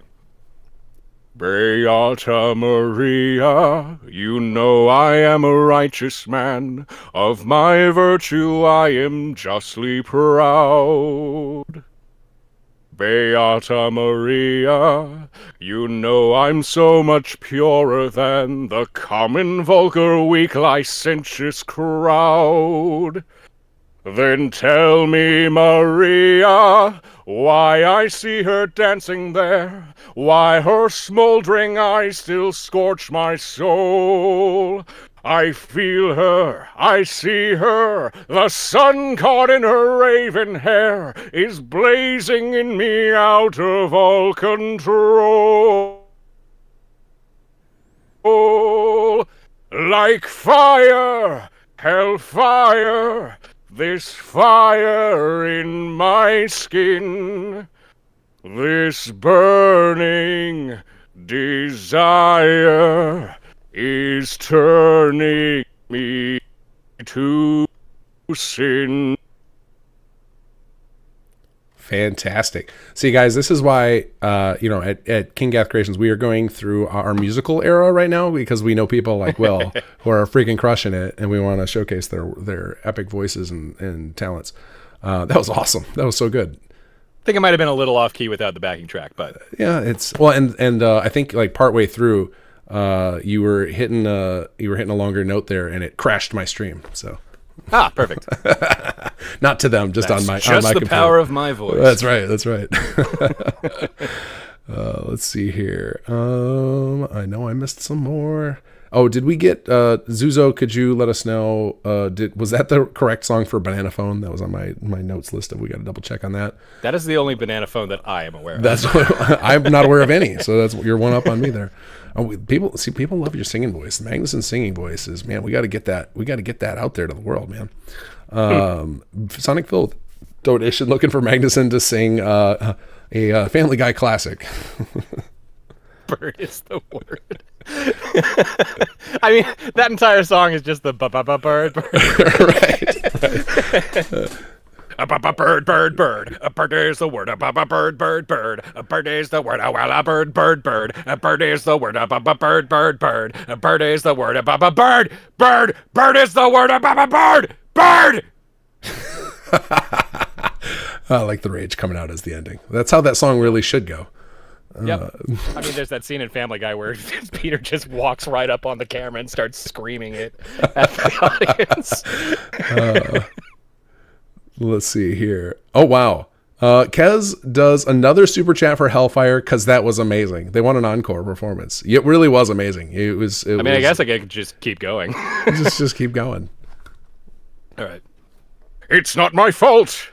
Beata Maria, you know I am a righteous man. Of my virtue I am justly proud. Beata Maria, you know I'm so much purer than the common, vulgar, weak, licentious crowd. Then tell me, Maria, why I see her dancing there, why her smoldering eyes still scorch my soul. I feel her, I see her, the sun caught in her raven hair is blazing in me out of all control. Like fire, hellfire, this fire in my skin, this burning desire is turning me to sin. Fantastic. See, guys, this is why, at King Gath Creations, we are going through our musical era right now, because we know people like Will who are freaking crushing it, and we want to showcase their epic voices and talents. That was awesome. That was so good. I think it might have been a little off key without the backing track, but Yeah, it's well, and I think like partway through, you were hitting a longer note there, and it crashed my stream. So. Perfect. Not to them, just on my just on my the computer. power of my voice. That's right. Let's see here. I know I missed some more. Oh, did we get Zuzo? Could you let us know? Was that the correct song for Banana Phone? That was on my notes list. We got to double check on that. That is the only banana phone that I am aware of. That's I'm not aware of any. So that's you're one up on me there. Oh, people love your singing voice. Magnuson's singing voice is, man. We got to get that. We got to get that out there to the world, man. Sonic Phil donation looking for Magnuson to sing a Family Guy classic. Bird is the word. I mean, that entire song is just the bird. Right. A bird, bird, bird. A bird is the word. A bird, bird, bird. A bird is the word. Well, a bird, bird, bird. A bird is the word. A bird, bird, bird. A bird is the word. A bird, bird, bird is the word. A bird, bird. I like the rage coming out as the ending. That's how that song really should go. Yep. I mean, there's that scene in Family Guy where Peter just walks right up on the camera and starts screaming it at the audience. Let's see here. Oh, wow. Kez does another super chat for Hellfire because that was amazing. They want an encore performance. It really was amazing. I guess I could just keep going. just keep going. All right. It's not my fault.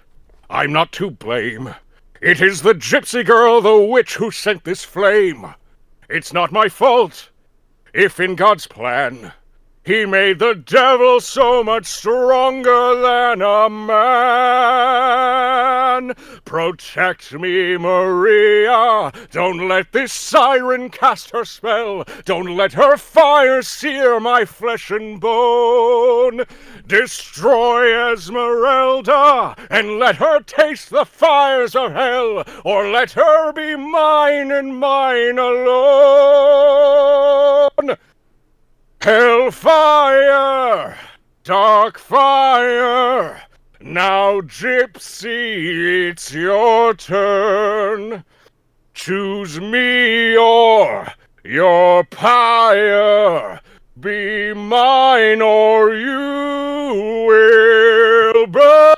I'm not to blame. It is the gypsy girl, the witch, who sent this flame. It's not my fault. If in God's plan he made the devil so much stronger than a man. Protect me, Maria. Don't let this siren cast her spell. Don't let her fire sear my flesh and bone. Destroy Esmeralda, and let her taste the fires of hell, or let her be mine and mine alone. Hellfire, dark fire, now gypsy, it's your turn. Choose me or your pyre, be mine or you will burn.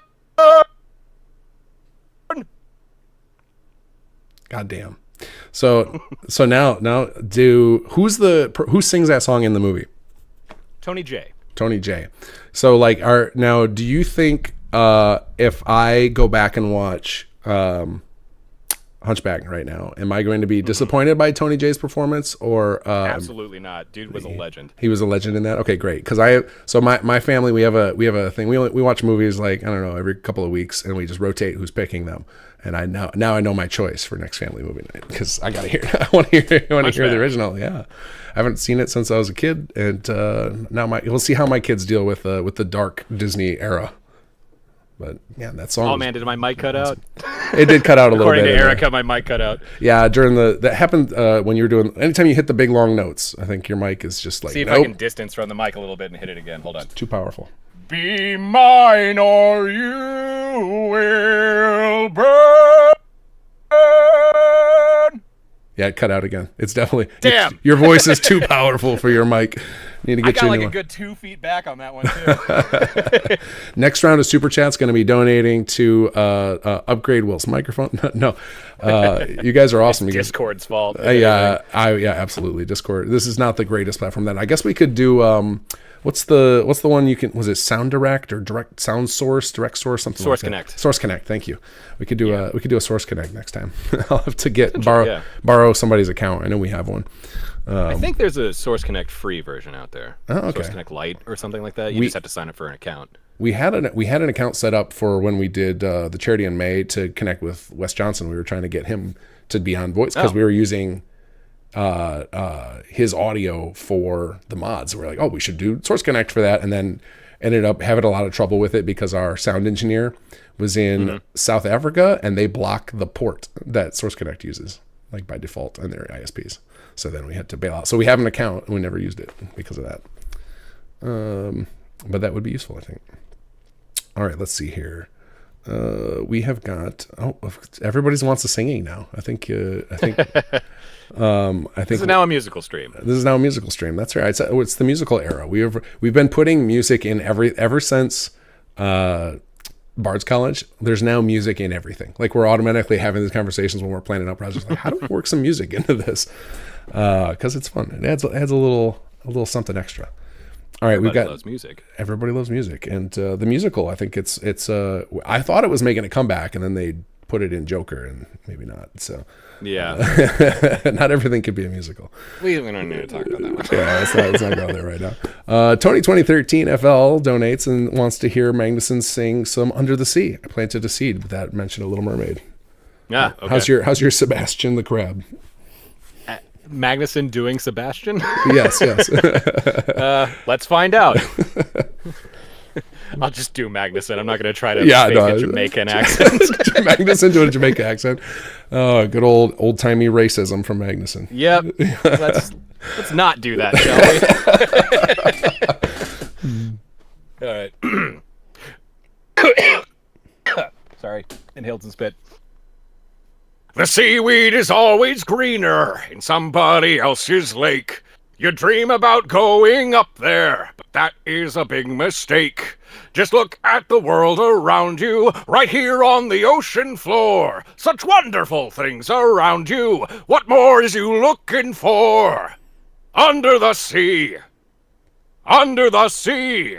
Goddamn. So now who sings that song in the movie? Tony J. Tony J. So like do you think if I go back and watch Hunchback right now, am I going to be disappointed by Tony J's performance or Absolutely not. Dude was a legend. He was a legend in that. Okay, great. Because my family, we have a thing. We watch movies like, I don't know, every couple of weeks, and we just rotate who's picking them. And I know my choice for next family movie night because I gotta hear. I want to hear the original. Yeah, I haven't seen it since I was a kid, and now we'll see how my kids deal with the dark Disney era. But yeah, that song. Oh man, did my mic cut out? It did cut out a little bit. According to Erica, my mic cut out. Yeah, during that happened when you were doing. Anytime you hit the big long notes, I think your mic is just like. See if I can distance from the mic a little bit and hit it again. Hold on. It's too powerful. Be mine or you will burn. Yeah, it cut out again. It's definitely. Damn. Your voice is too powerful for your mic. Need to get I got you like a a new good 2 feet back on that one too. Next round of Super Chat's going to be donating to upgrade Will's microphone. No, you guys are awesome. It's Discord's fault. Yeah, absolutely. Discord. This is not the greatest platform. Then I guess we could do. What's the one you can? Was it Sound Direct or Direct Sound Source, Direct Source, something Source like that? Connect. Source Connect. Thank you. We could do a Source Connect next time. I'll have to borrow somebody's account. I know we have one. I think there's a Source Connect free version out there. Oh, okay. Source Connect Lite or something like that. You just have to sign up for an account. We had an account set up for when we did the charity in May to connect with Wes Johnson. We were trying to get him to be on voice because we were using his audio for the mods. We're like, oh, we should do Source Connect for that, and then ended up having a lot of trouble with it because our sound engineer was in South Africa and they block the port that Source Connect uses, like by default on their ISPs. So then we had to bail out. So we have an account and we never used it because of that. But that would be useful, I think. All right, let's see here. We have got everybody wants the singing now. I think This is now a musical stream. This is now a musical stream. That's right. It's the musical era. We've been putting music in ever since Bard's College. There's now music in everything. Like we're automatically having these conversations when we're planning out projects. Like, how do we work some music into this? Because it's fun. It adds a little something extra. All right, Everybody loves music. Everybody loves music, and the musical. I think it's. I thought it was making a comeback, and then they put it in Joker, and maybe not. So yeah, not everything could be a musical. We don't need to talk about that one. Yeah, let's not go there right now. Tony 2013 FL donates and wants to hear Magnuson sing some Under the Sea. I planted a seed, but that mentioned a Little Mermaid. Yeah. Okay. How's your Sebastian the Crab? Magnuson doing Sebastian? Yes. Let's find out. I'll just do Magnuson. I'm not going to try to fake a Jamaican accent. Magnuson doing a Jamaican accent. Oh, good old-timey racism from Magnuson. Yep. Let's not do that, shall we? All right. Sorry. Inhaled some spit. The seaweed is always greener in somebody else's lake. You dream about going up there, but that is a big mistake. Just look at the world around you, right here on the ocean floor. Such wonderful things around you. What more is you looking for? Under the sea. Under the sea.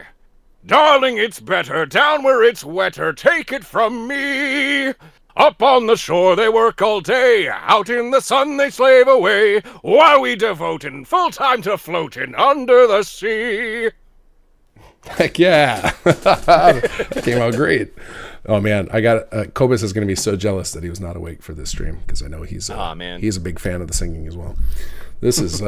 Darling, it's better down where it's wetter. Take it from me. Up on the shore they work all day, out in the sun they slave away, while we devotin' full time to floating under the sea. Heck yeah. That came out great. Oh man, I got Kobus is going to be so jealous that he was not awake for this stream because I know he's a big fan of the singing as well. This is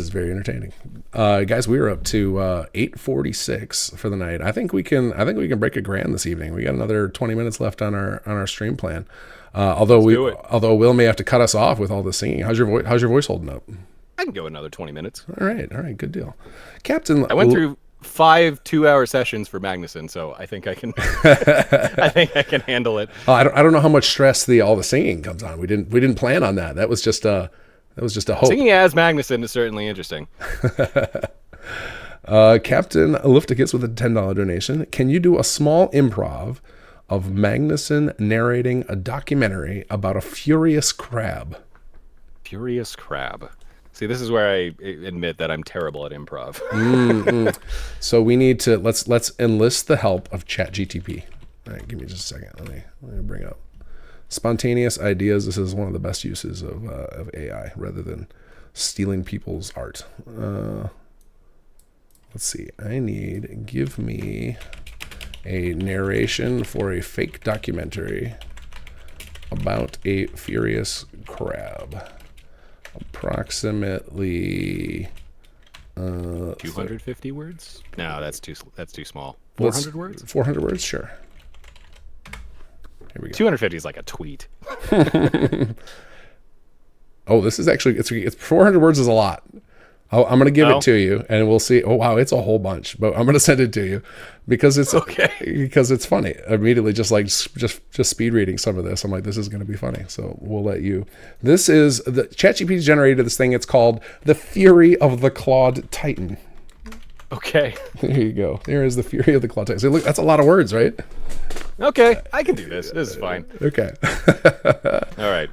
very entertaining. Guys, we were up to 8:46 for the night. I think we can break $1,000 this evening. We got another 20 minutes left on our stream plan. Although Will may have to cut us off with all the singing. How's your voice holding up? I can go another 20 minutes. All right, good deal. Captain, I went through 5 2-hour sessions for Magnuson, so I think I can I can handle it. I don't know how much stress all the singing comes on. We didn't plan on that. That was just a hope. Singing as Magnuson is certainly interesting. Captain Lifticus with a $10 donation. Can you do a small improv of Magnuson narrating a documentary about a furious crab? Furious crab. See, this is where I admit that I'm terrible at improv. So we need to let's enlist the help of ChatGTP. All right, give me just a second. Let me bring up spontaneous ideas. This is one of the best uses of AI rather than stealing people's art. Let's see. Give me a narration for a fake documentary about a furious crab. Approximately 250 words? No, that's too small. 400 words? 400 words, sure. Here we go. 250 is like a tweet. Oh, this is actually it's 400 words is a lot. I'm going to give it to you, and we'll see. Oh wow, it's a whole bunch, but I'm going to send it to you because it's because it's funny. Immediately, just speed reading some of this, I'm like, this is going to be funny. So we'll let you. This is the ChatGPT generated this thing. It's called the Fury of the Clawed Titan. Okay. There you go. There is the Fury of the Clawed Titan. So look, that's a lot of words, right? Okay, I can do this. This is fine. Okay. All right.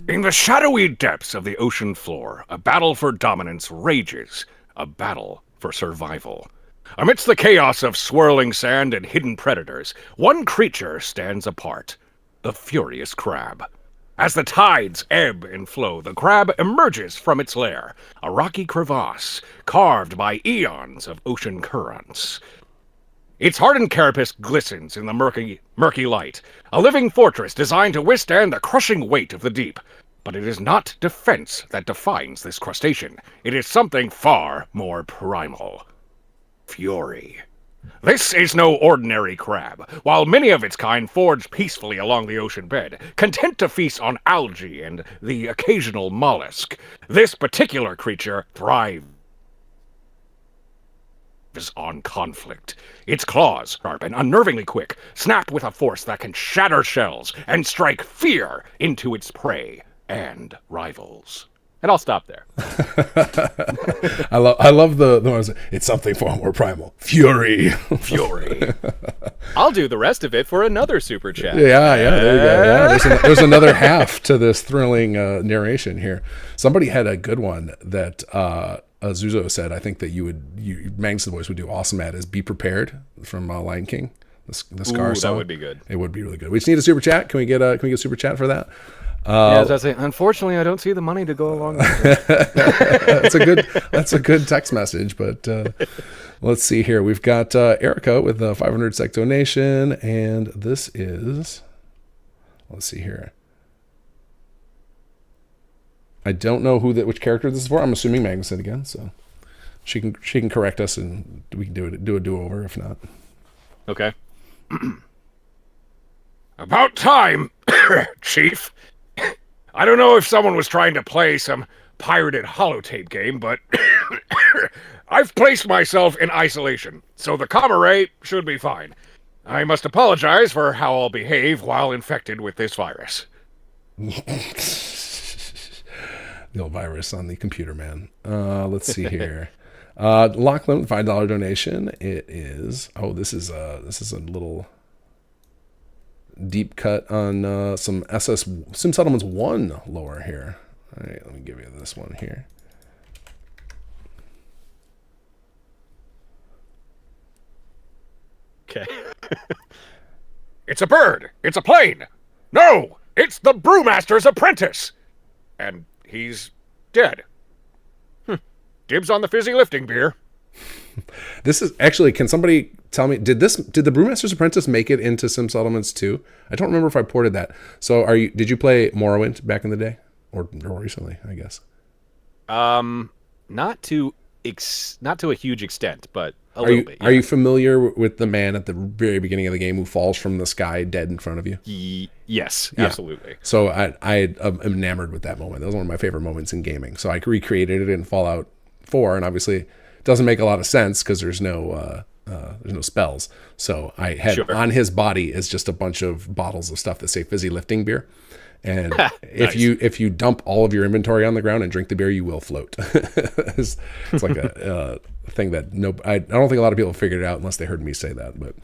In the shadowy depths of the ocean floor, a battle for dominance rages, a battle for survival. Amidst the chaos of swirling sand and hidden predators, one creature stands apart, the furious crab. As the tides ebb and flow, the crab emerges from its lair, a rocky crevasse carved by eons of ocean currents. Its hardened carapace glistens in the murky light, a living fortress designed to withstand the crushing weight of the deep. But it is not defense that defines this crustacean. It is something far more primal. Fury. This is no ordinary crab. While many of its kind forage peacefully along the ocean bed, content to feast on algae and the occasional mollusk, this particular creature thrives on conflict. Its claws, sharp and unnervingly quick, snap with a force that can shatter shells and strike fear into its prey and rivals. And I'll stop there. I love the ones. It's something far more primal. Fury. Fury. I'll do the rest of it for another super chat. Yeah, there you go. Yeah, there's another half to this thrilling narration here. Somebody had a good one that Zuzo said. I think that Magnusson voice would do awesome at is "Be Prepared" from Lion King. The Scar song. That would be good. It would be really good. We just need a super chat. Can we get a super chat for that? As I say, unfortunately, I don't see the money to go along with it. That's a good text message. But let's see here. We've got Erica with a 500 sec donation, and this is. Let's see here. I don't know which character this is for. I'm assuming Magnuson again, so she can correct us, and we can do a do-over if not. Okay. About time, Chief. I don't know if someone was trying to play some pirated holotape game, but I've placed myself in isolation, so the comma ray should be fine. I must apologize for how I'll behave while infected with this virus. The old virus on the computer, man. Let's see here. Lachlan, $5 donation. It is. Oh, this is a little deep cut on some Sim Settlements 1 lore here. All right, let me give you this one here. Okay. It's a bird. It's a plane. No, it's the brewmaster's apprentice. And he's dead. Dibs on the fizzy lifting beer. This is actually, can somebody tell me, did the Brewmaster's Apprentice make it into Sim Settlements 2? I don't remember if I ported that. So did you play Morrowind back in the day? Or recently, I guess? Not to a huge extent, but a little bit. Yeah. Are you familiar with the man at the very beginning of the game who falls from the sky dead in front of you? Yes, yeah. Absolutely. So I am enamored with that moment. That was one of my favorite moments in gaming. So I recreated it in Fallout 4, and obviously it doesn't make a lot of sense because there's no spells. So I had on his body is just a bunch of bottles of stuff that say fizzy lifting beer. And if you dump all of your inventory on the ground and drink the beer, you will float. It's like a thing that I don't think a lot of people figured it out unless they heard me say that. But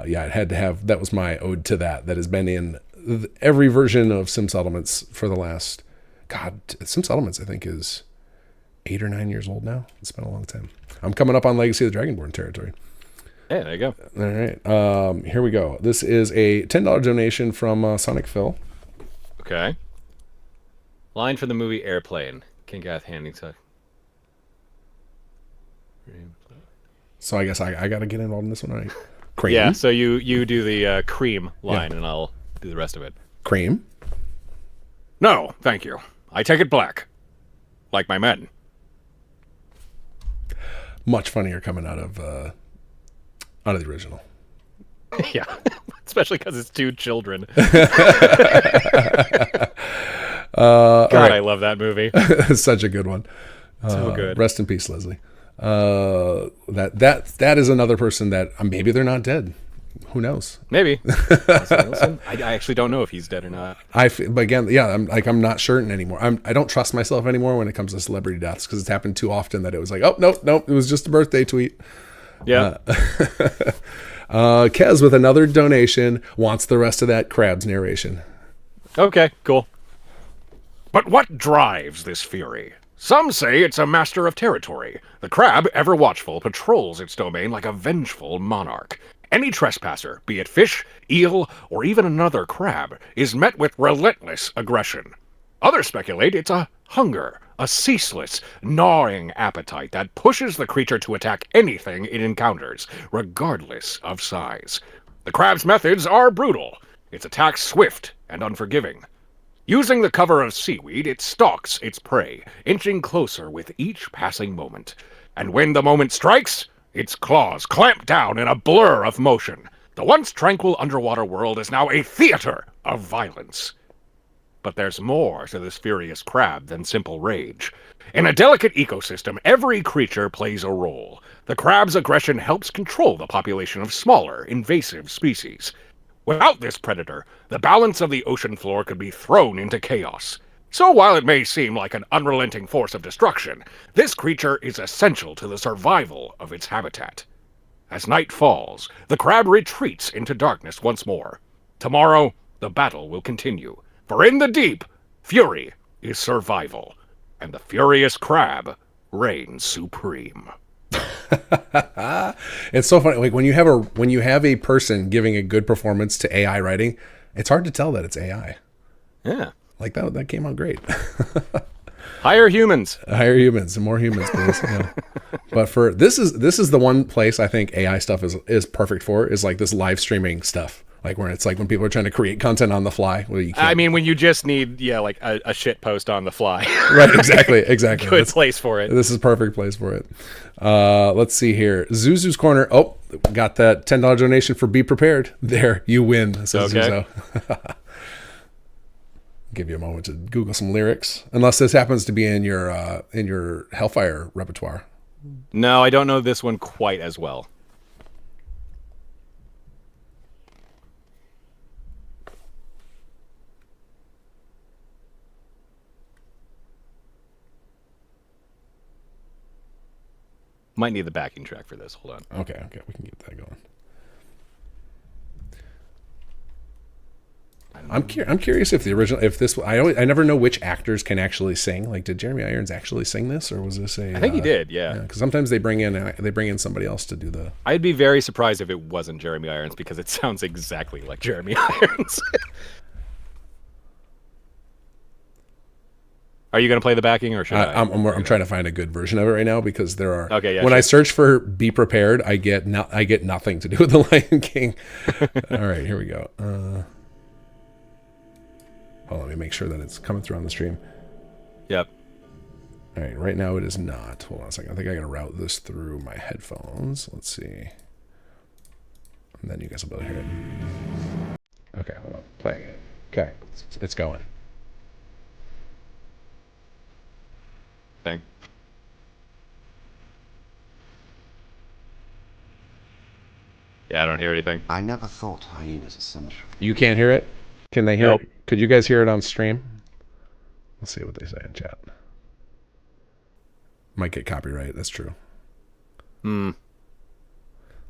it had to have, that was my ode to that has been in every version of Sim Settlements for the last God, Sim Settlements, I think, is 8 or 9 years old now. It's been a long time. I'm coming up on Legacy of the Dragonborn territory. Yeah, there you go. All right. Here we go. This is a $10 donation from Sonic Phil. Okay. Line from the movie Airplane. King Gath handing to. So I guess I got to get involved in this one, right? Cream. Yeah, so you do the cream line, and I'll do the rest of it. Cream. No, thank you. I take it black. Like my men. Much funnier coming out of the original. Yeah, especially because it's two children. God, right. I love that movie. Such a good one. So good. Rest in peace, Leslie. That is another person that maybe they're not dead. Who knows? Maybe. I actually don't know if he's dead or not. But again, yeah, I'm not certain anymore. I don't trust myself anymore when it comes to celebrity deaths because it's happened too often that it was like, oh nope, it was just a birthday tweet. Yeah. Kez with another donation wants the rest of that Crabs narration. Okay, cool. But what drives this fury? Some say it's a master of territory. The crab, ever watchful, patrols its domain like a vengeful monarch. Any trespasser, be it fish, eel, or even another crab, is met with relentless aggression. Others speculate it's a hunger, a ceaseless, gnawing appetite that pushes the creature to attack anything it encounters, regardless of size. The crab's methods are brutal, its attacks swift and unforgiving. Using the cover of seaweed, it stalks its prey, inching closer with each passing moment. And when the moment strikes, its claws clamp down in a blur of motion. The once tranquil underwater world is now a theater of violence. But there's more to this furious crab than simple rage. In a delicate ecosystem, every creature plays a role. The crab's aggression helps control the population of smaller, invasive species. Without this predator, the balance of the ocean floor could be thrown into chaos. So while it may seem like an unrelenting force of destruction, this creature is essential to the survival of its habitat. As night falls, the crab retreats into darkness once more. Tomorrow, the battle will continue. For in the deep, fury is survival, and the furious crab reigns supreme. It's so funny. Like when you have a person giving a good performance to AI writing, it's hard to tell that it's AI. Yeah. Like that came out great. Hire humans. Hire humans. More humans, please. Yeah. But for this is the one place I think AI stuff is perfect for, is like this live streaming stuff. Like where it's like when people are trying to create content on the fly. Well, you can't. I mean, when you just need, like a shit post on the fly. Right, exactly. Good place for it. This is a perfect place for it. Let's see here. Zuzu's Corner. Oh, got that $10 donation for Be Prepared. There, you win, says Okay. Zuzo. Give you a moment to Google some lyrics. Unless this happens to be in your Hellfire repertoire. No, I don't know this one quite as well. Might need the backing track for this. Hold on. Okay, we can get that going. I'm curious if the original, I never know which actors can actually sing. Like, did Jeremy Irons actually sing this, or was this a? I think he did. Yeah. Because sometimes they bring in somebody else to do the. I'd be very surprised if it wasn't Jeremy Irons because it sounds exactly like Jeremy Irons. Are you going to play the backing, or should I? I'm trying to find a good version of it right now because there are. Okay, yeah. When I search for "Be Prepared," I get nothing to do with the Lion King. All right, here we go. Let me make sure that it's coming through on the stream. Yep. All right, right now it is not. Hold on a second. I think I got to route this through my headphones. Let's see. And then you guys will be able to hear it. Okay, hold on. Playing it. Okay, it's going. Thing. Yeah, I don't hear anything. I never thought hyenas essential. You can't hear it? Can they hear Nope. it? Could you guys hear it on stream? Let's see what they say in chat. Might get copyright. That's true. All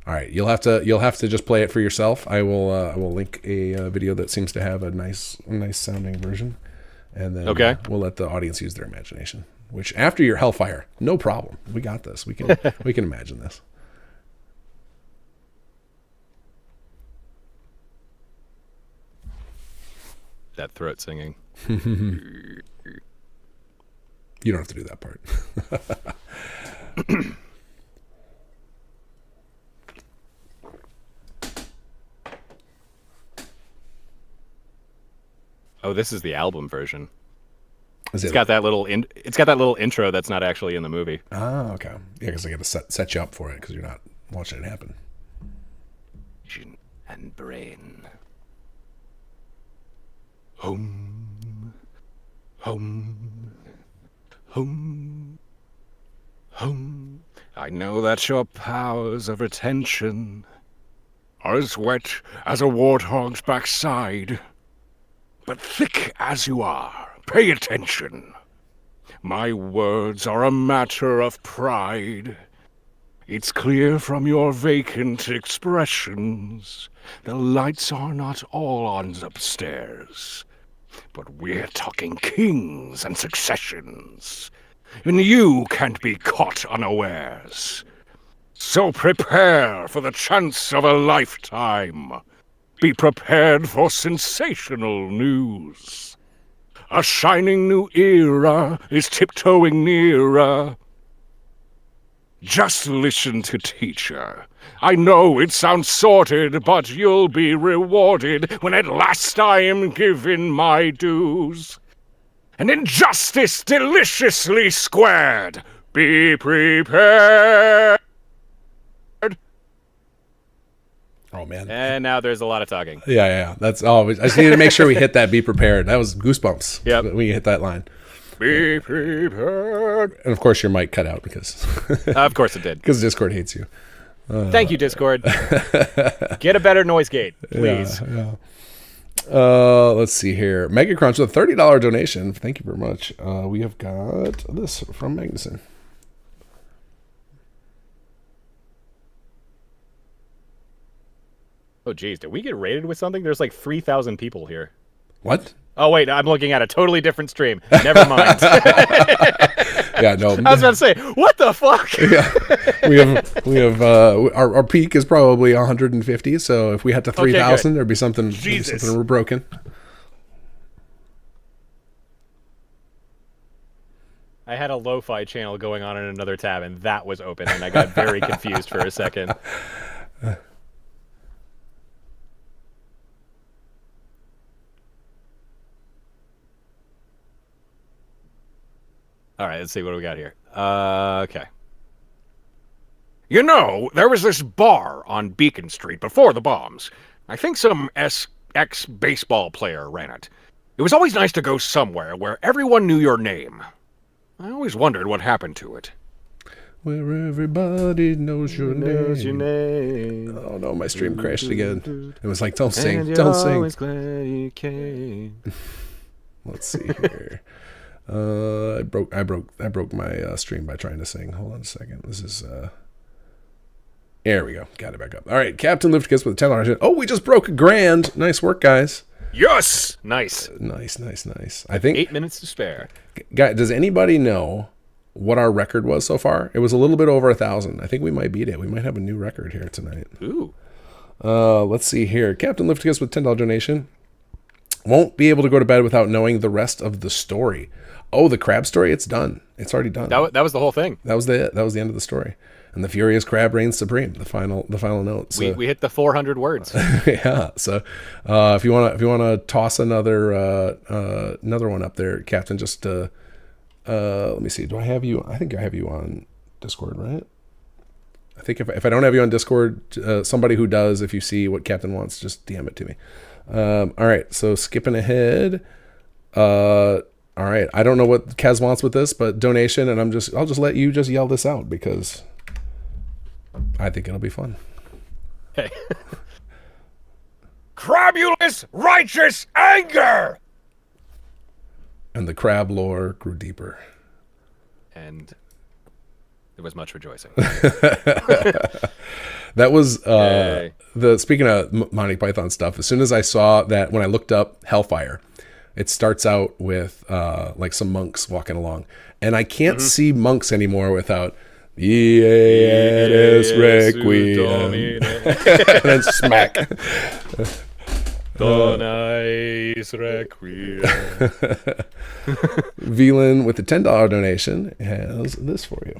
right, you'll have to just play it for yourself. I will link a video that seems to have a nice sounding version, And then we'll let the audience use their imagination. Which after your Hellfire, no problem. We got this. We can imagine this. That throat singing. You don't have to do that part. Oh, this is the album version. It's got that little intro that's not actually in the movie. Oh, okay. Yeah, because I got to set you up for it because you're not watching it happen. And brain. Home. Home. Home. Home. I know that your powers of retention are as wet as a warthog's backside. But thick as you are, pay attention. My words are a matter of pride. It's clear from your vacant expressions. The lights are not all on upstairs. But we're talking kings and successions. And you can't be caught unawares. So prepare for the chance of a lifetime. Be prepared for sensational news. A shining new era is tiptoeing nearer. Just listen to teacher. I know it sounds sordid, but you'll be rewarded when at last I am given my dues. An injustice deliciously squared. Be prepared. Oh man! And now there's a lot of talking. Yeah. That's all. I just needed to make sure we hit that. Be prepared. That was goosebumps. Yep. When you hit that line. Be prepared. And of course, your mic cut out because. Of course it did. Because Discord hates you. Thank you, Discord. Get a better noise gate, please. Yeah. Let's see here. Mega Crunch with a $30 donation. Thank you very much. We have got this from Magnuson. Oh, geez. Did we get raided with something? There's like 3,000 people here. What? Oh, wait. I'm looking at a totally different stream. Never mind. Yeah, no. I was about to say, what the fuck? Yeah. We have our peak is probably 150. So if we had to 3,000, there'd be something we're broken. I had a lo-fi channel going on in another tab, and that was open, and I got very confused for a second. All right, let's see what do we got here. Okay. You know, there was this bar on Beacon Street before the bombs. I think some ex-baseball player ran it. It was always nice to go somewhere where everyone knew your name. I always wondered what happened to it. Where everybody knows your name. Oh no, my stream crashed again. It was like, don't sing, don't sing. Let's see here. I broke my stream by trying to sing. Hold on a second. This is there we go. Got it back up. All right, Captain Lifticus with $10. Oh, we just broke $1,000. Nice work, guys. Yes! Nice. Nice. I think 8 minutes to spare. Guys, does anybody know what our record was so far? It was a little bit over 1,000. I think we might beat it. We might have a new record here tonight. Ooh. Let's see here. Captain Lifticus with $10 donation. Won't be able to go to bed without knowing the rest of the story. Oh, the crab story? It's done. It's already done. That was the whole thing. That was the end of the story. And the furious crab reigns supreme. The final note. So, we hit the 400 words. Yeah. So if you wanna toss another one up there, Captain, just let me see. Do I have you? I think I have you on Discord, right? I think if I don't have you on Discord, somebody who does, if you see what Captain wants, just DM it to me. All right. So skipping ahead. All right, I don't know what Kez wants with this, but donation, and I'll just let you just yell this out because I think it'll be fun. Hey. Crabulous righteous anger! And the crab lore grew deeper. And there was much rejoicing. That was speaking of Monty Python stuff, as soon as I saw that, when I looked up Hellfire, It starts out with like some monks walking along, and I can't see monks anymore without "Ietis Requiem," and then smack. Donais Requiem. Velan with the $10 donation has this for you.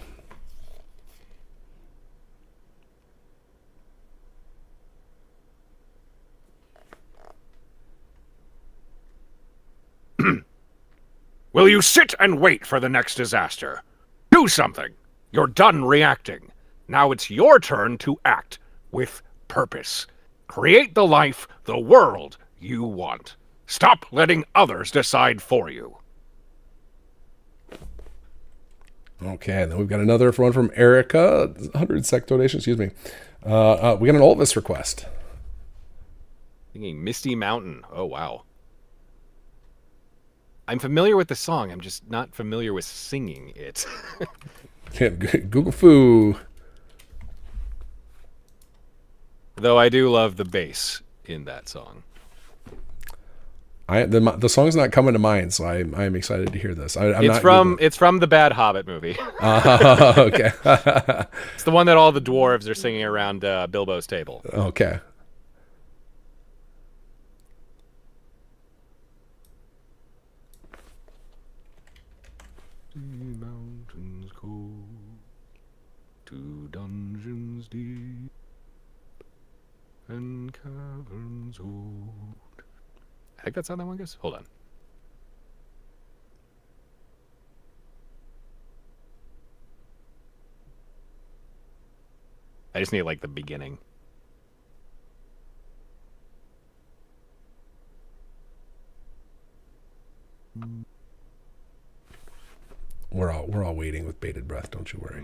Will you sit and wait for the next disaster? Do something. You're done reacting. Now it's your turn to act with purpose. Create the life, the world you want. Stop letting others decide for you. Okay, and then we've got another one from Erica, 100 sec donation, excuse me. We got an Olvus request. Thinking Misty Mountain. Oh, wow. I'm familiar with the song. I'm just not familiar with singing it. Google Foo. Though I do love the bass in that song. The song's not coming to mind, so I'm excited to hear this. It's from the Bad Hobbit movie. Okay. It's the one that all the dwarves are singing around Bilbo's table. Okay. Mountains cold, to dungeons deep, and caverns old. I think that's how that one goes. Hold on. I just need like the beginning. We're all waiting with bated breath. Don't you worry.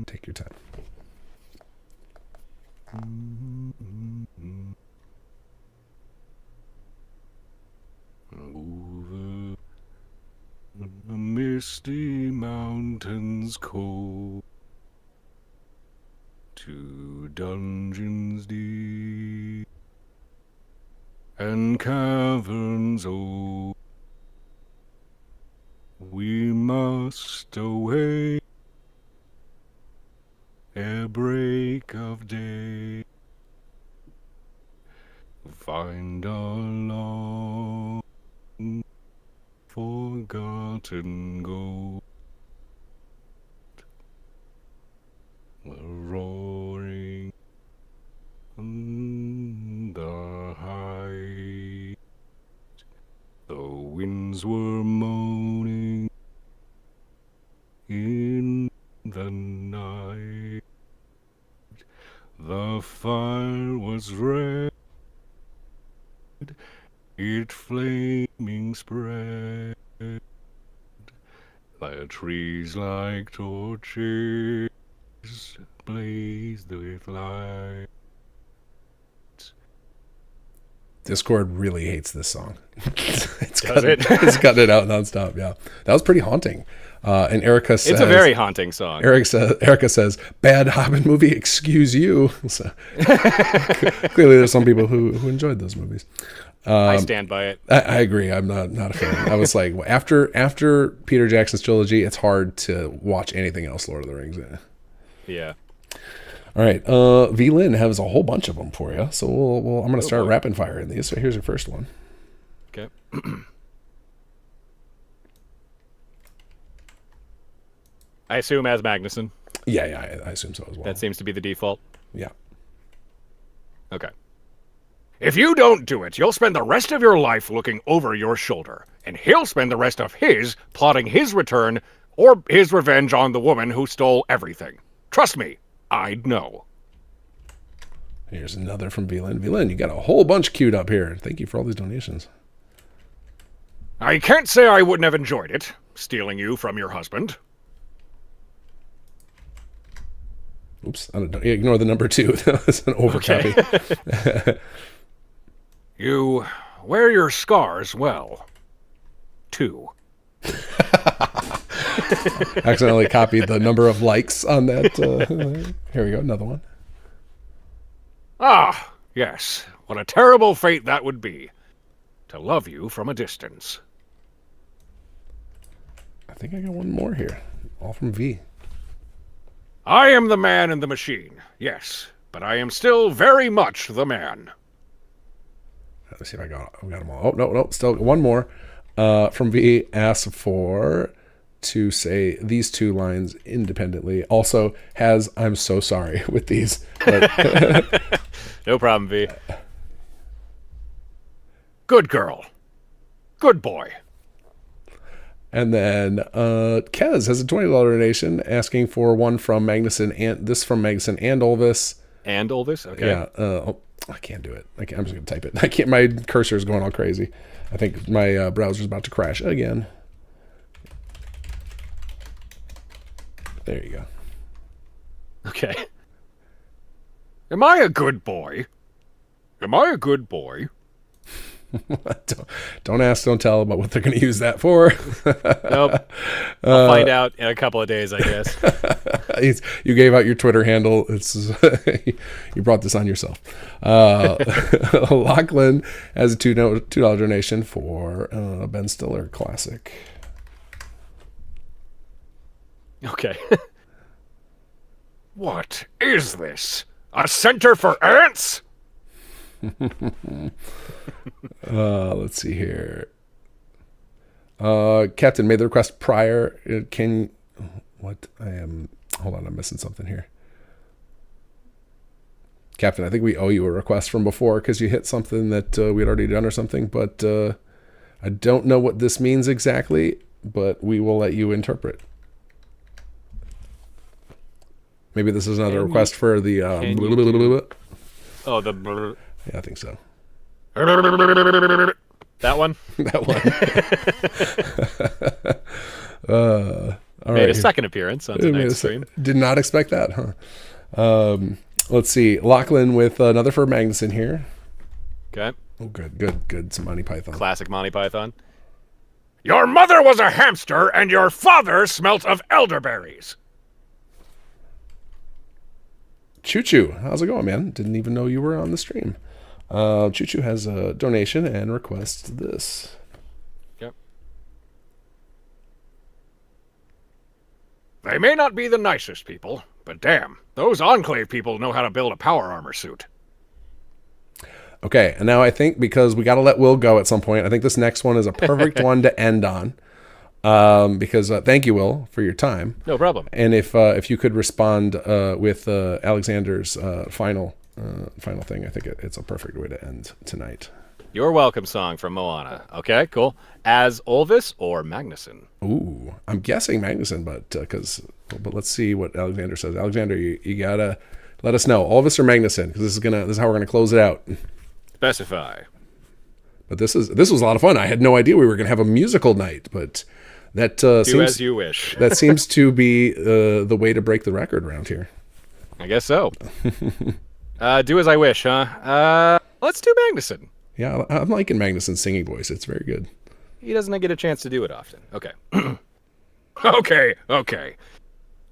Take your time. Over the misty mountains cold, to dungeons deep, and caverns old, we must away ere break of day, find our long forgotten gold. We're roaring on the height, the winds were moaning in the night, the fire was red, it flaming spread, the trees like torches blazed with light. Discord really hates this song. It's Does it? It's cutting it out nonstop. Yeah, that was pretty haunting. And Erica says, It's a very haunting song. Erica says, "Bad Hobbit movie, excuse you." So, clearly, there's some people who enjoyed those movies. I stand by it. I agree. I'm not a fan. I was like, after Peter Jackson's trilogy, it's hard to watch anything else Lord of the Rings. Yeah. All right. V-Lin has a whole bunch of them for you. So I'm going to start rapid firing these. So here's your first one. Okay. I assume as Magnuson. Yeah, I assume so as well. That seems to be the default. Yeah. Okay. If you don't do it, you'll spend the rest of your life looking over your shoulder, and he'll spend the rest of his plotting his return or his revenge on the woman who stole everything. Trust me, I'd know. Here's another from V-Lin. V-Lin, you got a whole bunch queued up here. Thank you for all these donations. I can't say I wouldn't have enjoyed it, stealing you from your husband. Oops, ignore the number 2. That was an overcopy. Okay. You wear your scars well, too. Accidentally copied the number of likes on that. Here we go, another one. Ah, yes. What a terrible fate that would be. to love you from a distance. I think I got one more here. All from V. I am the man in the machine, yes, but I am still very much the man. Let's see if I got them all. Oh, no, still one more. From V asks to say these two lines independently. Also has I'm so sorry with these. But No problem, V. Good girl. Good boy. And then Kez has a $20 donation asking for one from Magnuson and Olvus. And Olvus? Okay. Yeah. I can't do it. I'm just going to type it. I can't. My cursor is going all crazy. I think my browser's about to crash again. There you go. Okay. Am I a good boy? Am I a good boy? Don't ask, don't tell about what they're going to use that for. Nope. I'll find out in a couple of days, I guess. You gave out your Twitter handle. It's you brought this on yourself. Lachlan has a $2 donation for Ben Stiller classic. Okay. What is this? A center for ants? Let's see here. Captain made the request prior. Hold on, I'm missing something here. Captain, I think we owe you a request from before because you hit something that we'd already done or something, but I don't know what this means exactly, but we will let you interpret. Maybe this is another request for the Oh, the yeah, I think so. that one? That one. All Made right. a second appearance on tonight's stream. Did not expect that, huh? Let's see. Lachlan with another for Magnuson here. Okay. Oh, good. Some Monty Python. Classic Monty Python. Your mother was a hamster and your father smelt of elderberries. Choo Choo, how's it going, man? Didn't even know you were on the stream. Choo Choo has a donation and requests this. Yep. They may not be the nicest people, but damn, those Enclave people know how to build a power armor suit. Okay, and now I think because we got to let Will go at some point, I think this next one is a perfect one to end on. Because thank you, Will, for your time. No problem. And if you could respond with Alexander's final thing, I think it's a perfect way to end tonight. Your welcome song from Moana. Okay, cool. As Olvus or Magnuson? Ooh, I'm guessing Magnuson, but let's see what Alexander says. Alexander, you gotta let us know, Olvus or Magnuson, because this is how we're gonna close it out. Specify. But this was a lot of fun. I had no idea we were gonna have a musical night, but that Do seems as you wish. that seems to be the way to break the record around here. I guess so. Do as I wish, huh? Let's do Magnuson. Yeah, I'm liking Magnuson's singing voice. It's very good. He doesn't get a chance to do it often. Okay. Okay.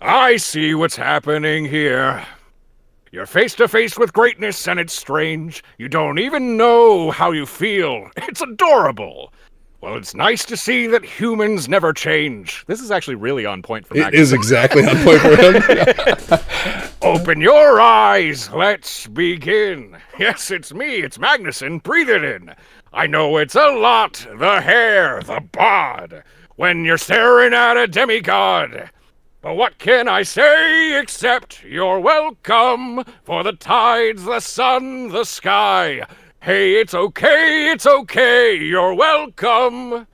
I see what's happening here. You're face to face with greatness and it's strange. You don't even know how you feel. It's adorable. Well, it's nice to see that humans never change. This is actually really on point for It Magnuson. is exactly on point for him. Open your eyes. Let's begin. Yes, it's me. It's Magnuson. Breathe it in. I know it's a lot. The hair, the bod. When you're staring at a demigod. But what can I say except you're welcome for the tides, the sun, the sky. Hey, it's okay, you're welcome.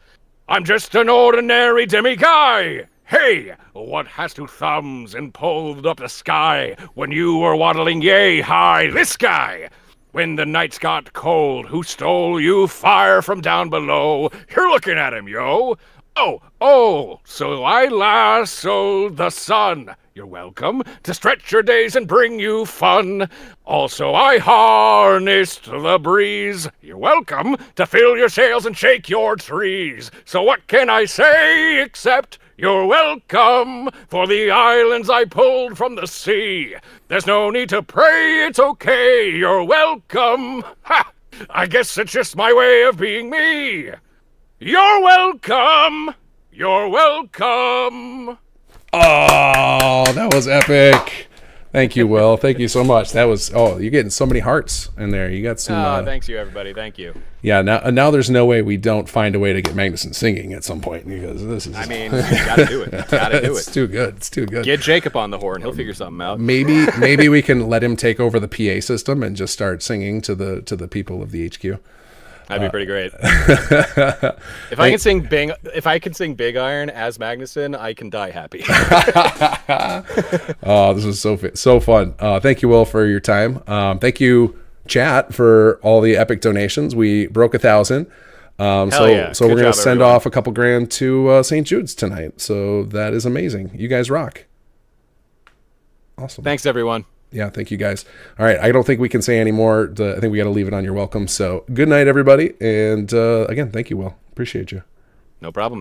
I'm just an ordinary demiguy. Hey, what has two thumbs and pulled up the sky when you were waddling yay high? This guy. When the nights got cold, who stole you fire from down below? You're looking at him, yo. Oh, so I lassoed the sun. You're welcome to stretch your days and bring you fun. Also, I harnessed the breeze. You're welcome to fill your sails and shake your trees. So what can I say except you're welcome for the islands I pulled from the sea. There's no need to pray, it's okay, you're welcome. Ha! I guess it's just my way of being me. You're welcome. You're welcome. Oh, that was epic. Thank you, Will. Thank you so much. That was, you're getting so many hearts in there. You got some. Thanks you, everybody. Thank you. Yeah, now there's no way we don't find a way to get Magnuson singing at some point, because this is. I mean, you gotta do it. Gotta do It's it. too good. It's too good. Get Jacob on the horn. He'll figure something out. Maybe we can let him take over the PA system and just start singing to the people of the HQ. That'd be pretty great. If I can sing Big Iron as Magnuson, I can die happy. Oh, this was so fun. Thank you, Will, for your time. Thank you, chat, for all the epic donations. We broke 1,000. So yeah. so Good we're gonna job, send everyone. off a couple grand to St. Jude's tonight. So that is amazing. You guys rock. Awesome. Thanks, everyone. Yeah, thank you guys. All right, I don't think we can say any more. I think we got to leave it on your welcome. So good night, everybody. And again, thank you, Will. Appreciate you. No problem.